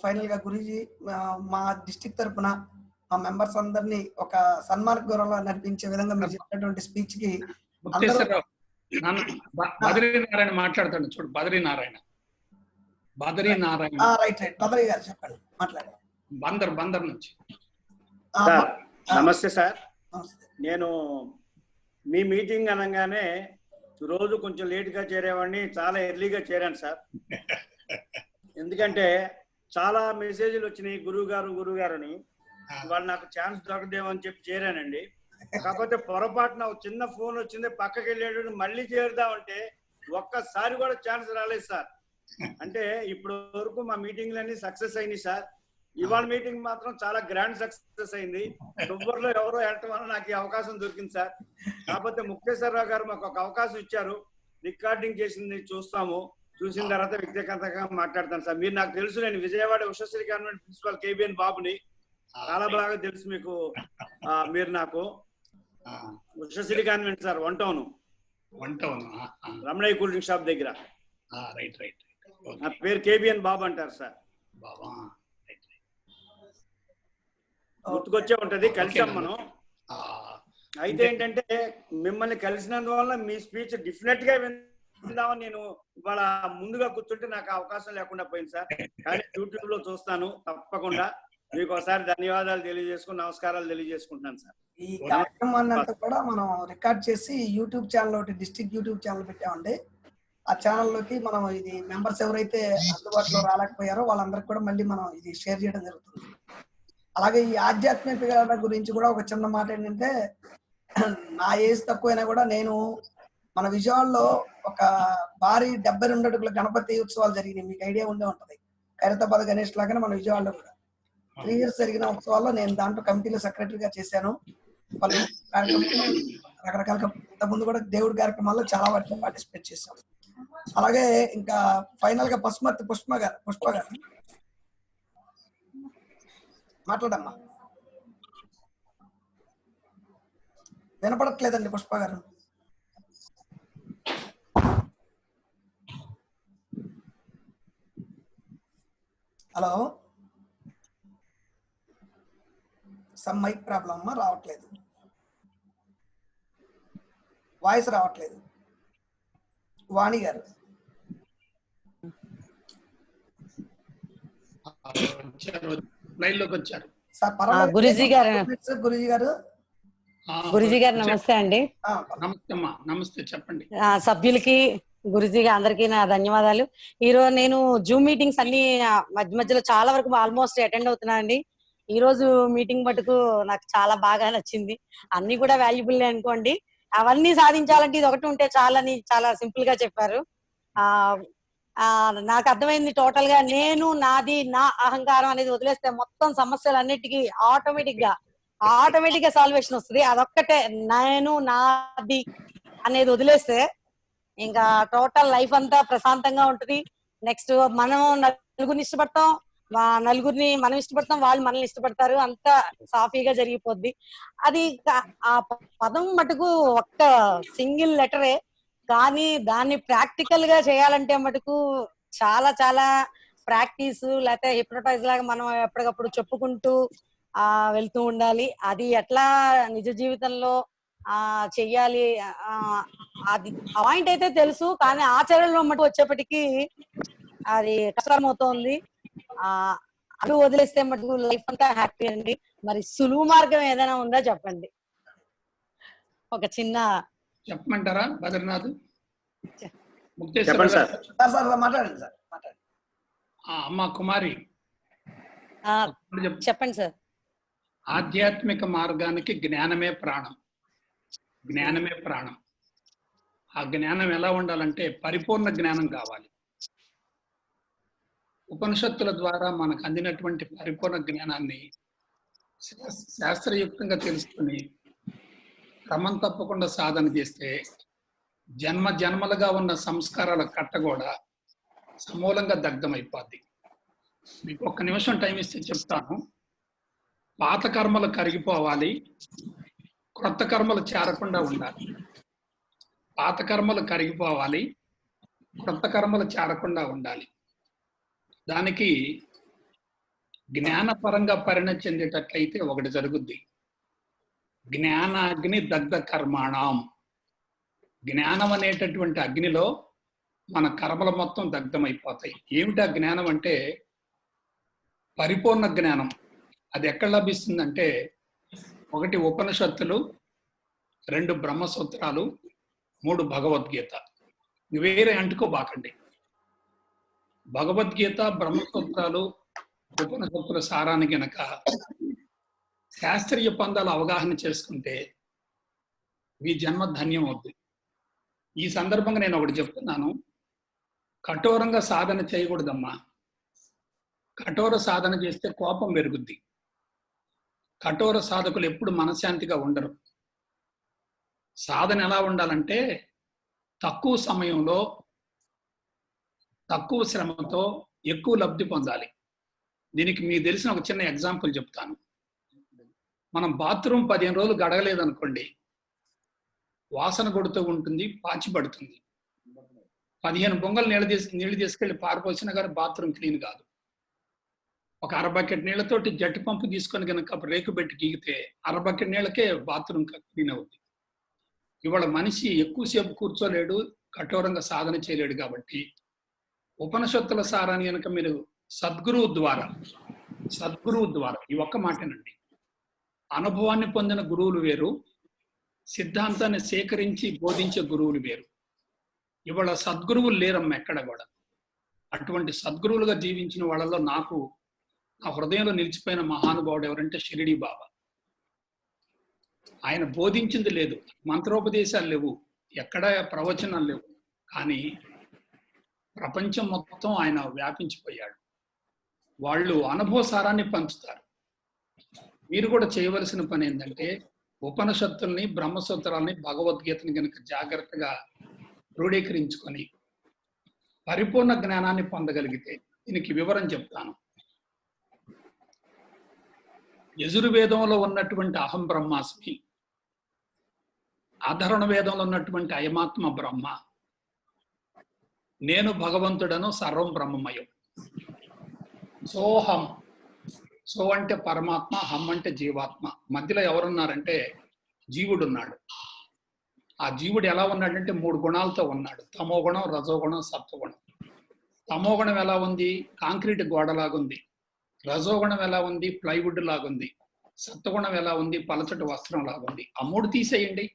C: Final గా గురూజీ మా డిస్ట్రిక్ట్ తరఫున మా మెంబర్స్ అందరినీ ఒక సన్మార్గ గౌరవంలో నడిపించే విధంగా మీరు చెప్పినటువంటి స్పీచ్ కి
D: బద్రీనారాయణ మాట్లాడతాడు. చూడు, బద్రీనారాయణ
C: రైట్ బద్రీ గారు చెప్పండి, మాట్లాడండి.
D: బందర్ నుంచి.
K: నమస్తే సార్. నేను మీ మీటింగ్ అనగానే రోజు కొంచెం లేట్గా చేరేవాడిని, చాలా ఎర్లీగా చేరాను సార్. ఎందుకంటే చాలా మెసేజ్లు వచ్చినాయి గురువు గారు అని. వాళ్ళు నాకు ఛాన్స్ దొరకదేమో అని చెప్పి చేరానండి. కాకపోతే పొరపాటున చిన్న ఫోన్ వచ్చింది, పక్కకి వెళ్ళేటప్పుడు మళ్ళీ చేరుదామంటే ఒక్కసారి కూడా ఛాన్స్ రాలేదు సార్. అంటే ఇప్పుడు వరకు మా మీటింగ్లన్నీ సక్సెస్ అయినాయి సార్. ఇవాళ మీటింగ్ మాత్రం చాలా గ్రాండ్ సక్సెస్ అయింది. దుబ్బర్లో ఎవరో వెళ్ళటం వల్ల నాకు ఈ అవకాశం దొరికింది సార్. కాకపోతే ముక్తేశ్వరరావు గారు మాకు ఒక అవకాశం ఇచ్చారు. రికార్డింగ్ చేసింది చూస్తాము, చూసిన తర్వాత వ్యక్తిగతంగా మాట్లాడతాను సార్. మీరు నాకు తెలుసు, నేను Vijayawada Ushasri convent principal KBN బాబుని, చాలా బాగా తెలుసు మీకు. మీరు నాకు Ushasri convent sir, one town Ramanaiah cool drink shop దగ్గర. నా పేరు KBN బాబు అంటారు సార్. గుర్తుకొచ్చే ఉంటది, కలిసాం మనం. అయితే ఏంటంటే మిమ్మల్ని కలిసినందువల్ల మీ స్పీచ్ డెఫినెట్ గా విందామని నేను ఇవాళ ముందుగా కూర్చుంటే నాకు అవకాశం లేకుండా పోయింది సార్. కానీ యూట్యూబ్ లో చూస్తాను తప్పకుండా. మీకు ఒకసారి ధన్యవాదాలు తెలియజేసుకుని నమస్కారాలు తెలియజేసుకుంటున్నాను సార్.
C: ఈ కార్యక్రమాన్ని అంతా కూడా మనం రికార్డ్ చేసి యూట్యూబ్ ఛానల్ ఒకటి డిస్ట్రిక్ట్ యూట్యూబ్ ఛానల్ పెట్టామండి. ఆ ఛానల్లోకి మనం ఇది మెంబర్స్ ఎవరైతే అందుబాటులో రాలేకపోయారో వాళ్ళందరికీ కూడా మళ్ళీ మనం ఇది షేర్ చేయడం జరుగుతుంది. అలాగే ఈ ఆధ్యాత్మికత గురించి కూడా ఒక చిన్న మాట ఏంటంటే, నా ఏజ్ తక్కువైనా కూడా నేను మన విజయవాడలో ఒక భారీ 72 అడుగుల గణపతి ఉత్సవాలు జరిగినాయి. మీకు ఐడియా ఉండే ఉంటది. ఖైరతాబాద్ గణేష్ లాగానే మన విజయవాడలో కూడా 3 years జరిగిన ఉత్సవాల్లో నేను దాంట్లో కమిటీలో సెక్రటరీగా చేశాను. వాళ్ళు రకరకాల ముందు కూడా దేవుడి కార్యక్రమాల్లో చాలా వాటిలో పార్టిసిపేట్ చేశాం. అలాగే ఇంకా ఫైనల్ గా పశుమతి పుష్ప గారు మాట్లాడమ్మా. వినపడట్లేదండి పుష్ప గారు. హలో, సమ్ మైక్ ప్రాబ్లం అమ్మా, రావట్లేదు, వాయిస్ రావట్లేదు. వాణి గారు
L: గురుజీ గారు నమస్తే అండి.
D: నమస్తే, చెప్పండి.
L: సభ్యులకి గురుజీగా అందరికీ నా ధన్యవాదాలు. ఈరోజు నేను జూమ్ మీటింగ్స్ అన్ని మధ్య మధ్యలో చాలా వరకు ఆల్మోస్ట్ అటెండ్ అవుతున్నా అండి. ఈ రోజు మీటింగ్ మటుకు నాకు చాలా బాగా నచ్చింది. అన్ని కూడా వాల్యుబుల్ అనుకోండి. అవన్నీ సాధించాలంటే ఇది ఒకటి ఉంటే చాలని చాలా సింపుల్ గా చెప్పారు. నాకు అర్థమైంది టోటల్ గా నేను నాది నా అహంకారం అనేది వదిలేస్తే మొత్తం సమస్యలన్నిటికీ ఆటోమేటిక్ గా సాల్వేషన్ వస్తుంది. అదొక్కటే నేను నాది అనేది వదిలేస్తే ఇంకా టోటల్ లైఫ్ అంతా ప్రశాంతంగా ఉంటుంది. నెక్స్ట్ మనం నలుగురిని ఇష్టపడతాం, నలుగురిని మనం ఇష్టపడతాం, వాళ్ళు మనల్ని ఇష్టపడతారు. అంతా సాఫీగా జరిగిపోద్ది. అది ఆ పదం మటుకు ఒక్క సింగిల్ లెటరే, కానీ దాన్ని ప్రాక్టికల్ గా చేయాలంటే మటుకు చాలా చాలా ప్రాక్టీస్ లేకపోతే హిప్నోటైజ్ లాగా మనం ఎప్పటికప్పుడు చెప్పుకుంటూ వెళ్తూ ఉండాలి. అది ఎట్లా నిజ జీవితంలో చెయ్యాలి అది పాయింట్ అయితే తెలుసు, కానీ ఆచరణలో మటు వచ్చేప్పటికీ అది కష్టమవుతోంది. అవి వదిలేస్తే మటుకు లైఫ్ అంతా హ్యాపీ అండి. మరి సులువు మార్గం ఏదైనా ఉందా చెప్పండి. ఒక చిన్న
D: చెప్పమంటారా బద్రీనాథ్? అమ్మ కుమారి
L: చెప్పండి సార్.
D: ఆధ్యాత్మిక మార్గానికి జ్ఞానమే ప్రాణం. జ్ఞానమే ప్రాణం. ఆ జ్ఞానం ఎలా ఉండాలంటే పరిపూర్ణ జ్ఞానం కావాలి. ఉపనిషత్తుల ద్వారా మనకు అందినటువంటి పరిపూర్ణ జ్ఞానాన్ని శాస్త్రయుక్తంగా తెలుసుకుని క్రమం తప్పకుండా సాధన చేస్తే జన్మ జన్మలుగా ఉన్న సంస్కారాల కట్ట కూడా సమూలంగా దగ్ధమైపోద్ది. మీకు ఒక్క నిమిషం టైం ఇస్తే చెప్తాను. పాత కర్మలు కరిగిపోవాలి, క్రొత్త కర్మలు చేరకుండా ఉండాలి. పాత కర్మలు కరిగిపోవాలి, క్రొత్త కర్మలు చేరకుండా ఉండాలి. దానికి జ్ఞానపరంగా పరిణతి చెందేటట్లయితే ఒకటి జరుగుద్ది. జ్ఞానాగ్ని దగ్ధ కర్మాణం. జ్ఞానం అనేటటువంటి అగ్నిలో మన కర్మలు మొత్తం దగ్ధమైపోతాయి. ఏమిటా జ్ఞానం అంటే పరిపూర్ణ జ్ఞానం. అది ఎక్కడ లభిస్తుందంటే 1 ఉపనిషత్తులు, 2 బ్రహ్మసూత్రాలు, 3 భగవద్గీత. వేరే అంటుకోబాకండి. భగవద్గీత, బ్రహ్మసూత్రాలు, ఉపనిషత్తుల సారాన్ని గనక శాస్త్రీయ పందాలు అవగాహన చేసుకుంటే మీ జన్మ ధన్యం అవుద్ది. ఈ సందర్భంగా నేను ఒకటి చెప్తున్నాను. కఠోరంగా సాధన చేయకూడదమ్మా. కఠోర సాధన చేస్తే కోపం పెరుగుద్ది. కఠోర సాధకులు ఎప్పుడు మనశ్శాంతిగా ఉండరు. సాధన ఎలా ఉండాలంటే తక్కువ సమయంలో తక్కువ శ్రమతో ఎక్కువ లబ్ధి పొందాలి. దీనికి మీకు తెలిసిన ఒక చిన్న ఎగ్జాంపుల్ చెప్తాను. మనం బాత్రూమ్ 15 రోజులు గడగలేదనుకోండి, వాసన కొడుతూ ఉంటుంది, పాచి పడుతుంది. 15 బొంగలు నీళ్లు తీసుకెళ్లి పారిపోసినా కానీ బాత్రూమ్ క్లీన్ కాదు. ఒక అరబకెట్ నీళ్ళతోటి జట్టు పంపు తీసుకొని కనుక రేకు పెట్టి గీగితే అరబకెట్ నీళ్ళకే బాత్రూమ్ క్లీన్ అవుతుంది. ఇవాళ మనిషి ఎక్కువసేపు కూర్చోలేడు, కఠోరంగా సాధన చేయలేడు. కాబట్టి ఉపనిషత్తుల సారాన్ని కనుక మీరు సద్గురువు ద్వారా ఈ ఒక్క మాటేనండి, అనుభవాన్ని పొందిన గురువులు వేరు, సిద్ధాంతాన్ని సేకరించి బోధించే గురువులు వేరు. ఇవాళ సద్గురువులు లేరమ్మ ఎక్కడ కూడా. అటువంటి సద్గురువులుగా జీవించిన వాళ్ళలో నాకు నా హృదయంలో నిలిచిపోయిన మహానుభావుడు ఎవరంటే షిరిడి బాబా. ఆయన బోధించింది లేదు, మంత్రోపదేశాలు లేవు, ఎక్కడ ప్రవచనాలు లేవు, కానీ ప్రపంచం మొత్తం ఆయన వ్యాపించిపోయాడు. వాళ్ళు అనుభవ సారాన్ని పంచుతారు. మీరు కూడా చేయవలసిన పని ఏంటంటే ఉపనిషత్తుల్ని, బ్రహ్మసూత్రాలని, భగవద్గీతని కనుక జాగ్రత్తగా క్రోడీకరించుకొని పరిపూర్ణ జ్ఞానాన్ని పొందగలిగితే, దీనికి వివరం చెప్తాను. యజుర్వేదంలో ఉన్నటువంటి అహం బ్రహ్మాస్మి, ఆధరణ వేదంలో ఉన్నటువంటి అయమాత్మ బ్రహ్మ, నేను భగవంతుడను, సర్వం బ్రహ్మమయం. సోహం, సో అంటే పరమాత్మ, హం అంటే జీవాత్మ. మధ్యలో ఎవరున్నారంటే జీవుడు ఉన్నాడు. ఆ జీవుడు ఎలా ఉన్నాడంటే 3 గుణాలతో ఉన్నాడు. తమోగుణం, రజోగుణం, సత్వగుణం. తమోగుణం ఎలా ఉంది? కాంక్రీట్ గోడలాగుంది. రజోగుణం ఎలా ఉంది? ప్లైవుడ్ లాగుంది. సత్వగుణం ఎలా ఉంది? పలచటి వస్త్రం లాగుంది. ఆ 3 తీసేయండి.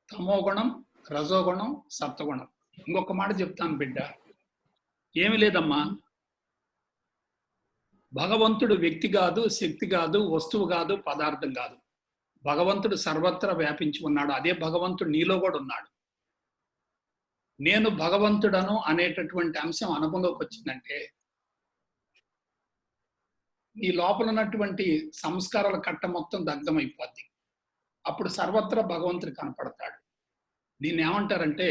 D: తమోగుణం, రజోగుణం, సత్వగుణం. ఇంకొక మాట చెప్తాను బిడ్డ, ఏమి లేదమ్మా, భగవంతుడు వ్యక్తి కాదు, శక్తి కాదు, వస్తువు కాదు, పదార్థం కాదు. భగవంతుడు సర్వత్రా వ్యాపించి ఉన్నాడు. అదే భగవంతుడు నీలో కూడా ఉన్నాడు. నేను భగవంతుడను అనేటటువంటి అంశం అనుభవంలోకి వచ్చిందంటే నీ లోపల ఉన్నటువంటి సంస్కారాల కట్ట మొత్తం దగ్ధమైపోద్ది. అప్పుడు సర్వత్రా భగవంతుడు కనపడతాడు. దీన్ని ఏమంటారంటే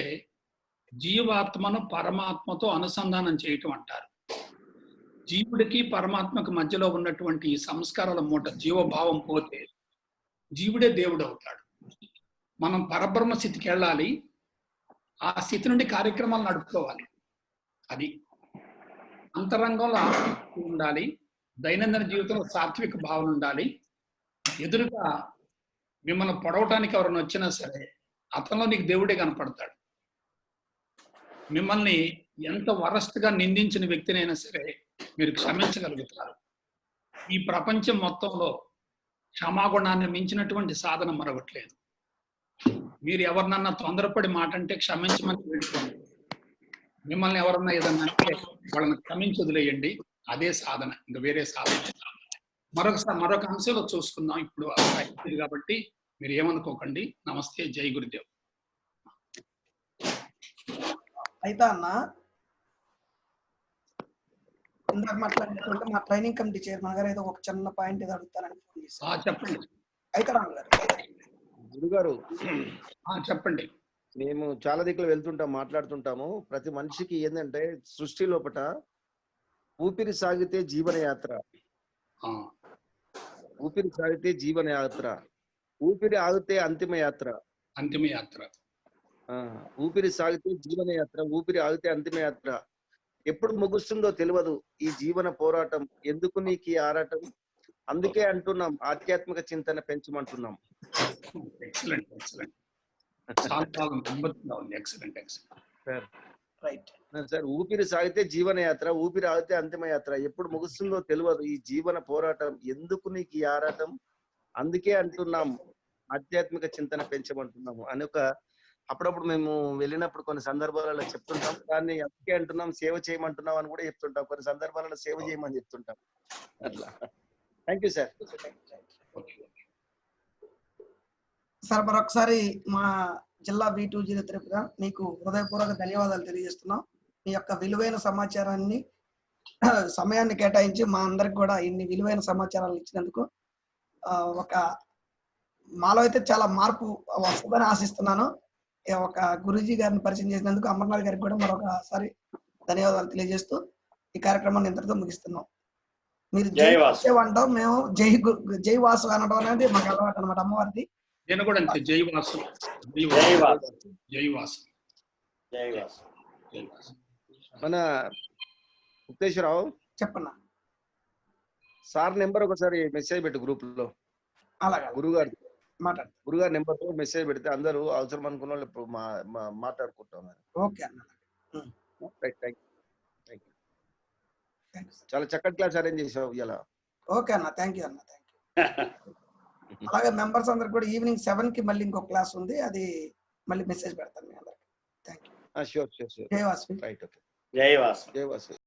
D: జీవాత్మను పరమాత్మతో అనుసంధానం చేయటం అంటారు. జీవుడికి పరమాత్మకు మధ్యలో ఉన్నటువంటి ఈ సంస్కారాల మూట, జీవభావం పోతే జీవుడే దేవుడు అవుతాడు. మనం పరబ్రహ్మ స్థితికి వెళ్ళాలి. ఆ స్థితి నుండి కార్యక్రమాలు నడుపుకోవాలి. అది అంతరంగంలో ఆసక్తి ఉండాలి. దైనందిన జీవితంలో సాత్విక భావన ఉండాలి. ఎదురుగా మిమ్మల్ని పొడవటానికి ఎవరైనా వచ్చినా సరే అతనిలో నీకు దేవుడే కనపడతాడు. మిమ్మల్ని ఎంత వరస్ట్గా నిందించిన వ్యక్తినైనా సరే మీరు క్షమించగలుగుతారు. ఈ ప్రపంచం మొత్తంలో క్షమాగుణాన్ని మించినటువంటి సాధన మరొకట్లేదు. మీరు ఎవరినన్నా తొందరపడి మాట అంటే క్షమించమని వేడుకోండి. మిమ్మల్ని ఎవరన్నా ఏదన్నా అంటే వాళ్ళని క్షమించి వదిలేయండి. అదే సాధన, ఇంకా వేరే సాధన. మరొక అంశంలో చూసుకుందాం. ఇప్పుడు అయిపోయింది కాబట్టి మీరు ఏమనుకోకండి. నమస్తే, జై గురుదేవ్.
C: అయితే అన్న, ఇందాక మాట్లాడినటువంటి మా ట్రైనింగ్ కమిటీ చైర్మన్ గారు ఏదో ఒక చిన్న పాయింట్ ఏదో అడుగుతారని ఫోన్ చేశారు.
D: చెప్పండి.
C: అయితే రామ్ గారు.
H: గురుగారు
D: చెప్పండి.
H: మేము చాలా దిక్కులు వెళ్తుంటాం, మాట్లాడుతుంటాము. ప్రతి మనిషికి ఏంటంటే సృష్టి లోపట ఊపిరి సాగితే జీవన యాత్ర, ఊపిరి సాగితే జీవన యాత్ర, ఊపిరి ఆగితే అంతిమ యాత్ర. ఊపిరి సాగితే జీవన యాత్ర, ఊపిరి ఆగితే అంతిమ యాత్ర. ఎప్పుడు ముగుస్తుందో తెలియదు ఈ జీవన పోరాటం. ఎందుకు నీకు ఈ ఆరాటం? అందుకే అంటున్నాం, ఆధ్యాత్మిక చింతన పెంచమంటున్నాం. సార్, ఊపిరి సాగితే జీవన యాత్ర, ఊపిరి ఆగితే అంతిమ యాత్ర. ఎప్పుడు ముగుస్తుందో తెలియదు ఈ జీవన పోరాటం. ఎందుకు నీకు ఈ ఆరాటం? అందుకే అంటున్నాం, ఆధ్యాత్మిక చింతన పెంచమంటున్నాము అని ఒక అప్పుడప్పుడు మేము వెళ్ళినప్పుడు కొన్ని సందర్భాలలో చెప్తుంటాం. దాన్ని అందుకే అంటున్నాం, సేవ చేయమంటున్నాం అని కూడా చెప్తుంటాం. కొన్ని సందర్భాలలో సేవ చేయమని చెప్తుంటాం. అట్లా. Thank you sir.
C: సార్, మరొకసారి మా జిల్లా V2 తరపున మీకు హృదయపూర్వక ధన్యవాదాలు తెలియజేస్తున్నాం. మీ యొక్క విలువైన సమాచారాన్ని, సమయాన్ని కేటాయించి మా అందరికి కూడా ఇన్ని విలువైన సమాచారాలు ఇచ్చినందుకు ఒక మాలో అయితే చాలా మార్పు వస్తుందని ఆశిస్తున్నాను. ఒక గురూజీ గారిని పరిచయం చేసినందుకు అమర్నాథ్ గారికి కూడా మరొకసారి ధన్యవాదాలు తెలియజేస్తూ ఈ కార్యక్రమాన్ని ఇంతటితో ముగిస్తున్నాం. మీరు జై అంటాం, మేము జై వాసు అనడం అనేది మాకు అలవాటు అనమాట, అమ్మవారిది.
D: నేను కూడా అంతే, జై వాసు.
H: మన ముక్తేశ్వరరావు
C: చెప్పన్నా.
H: సార్ నెంబర్ ఒకసారి మెసేజ్ పెట్టు గ్రూప్ లో.
C: అలాగే
H: గురుగారు
C: మాట్లాడు.
H: గురుగారు నెంబర్ తో మెసేజ్ పెడితే అందరూ అవసరం అనుకున్న వాళ్ళు ఇప్పుడు మాట్లాడుకుంటాం.
C: ఓకే అన్న.
H: Right, thank you. చాలా చక్కటి క్లాస్ అరేంజ్ చేసావు ఇలా.
C: ఓకే అన్న, థ్యాంక్ యూ అన్న, థ్యాంక్ యూ. అలాగే మెంబర్స్ అందరు కూడా ఈవినింగ్ 7 కి మళ్ళీ ఇంకో క్లాస్ ఉంది, అది మళ్ళీ మెసేజ్ పెడతాను మీ అందరికి. Thank you.
H: Sure sure sure.
C: జై వాసవి.
H: Right, okay.
K: జై వాసవి.
H: జై వాసవి.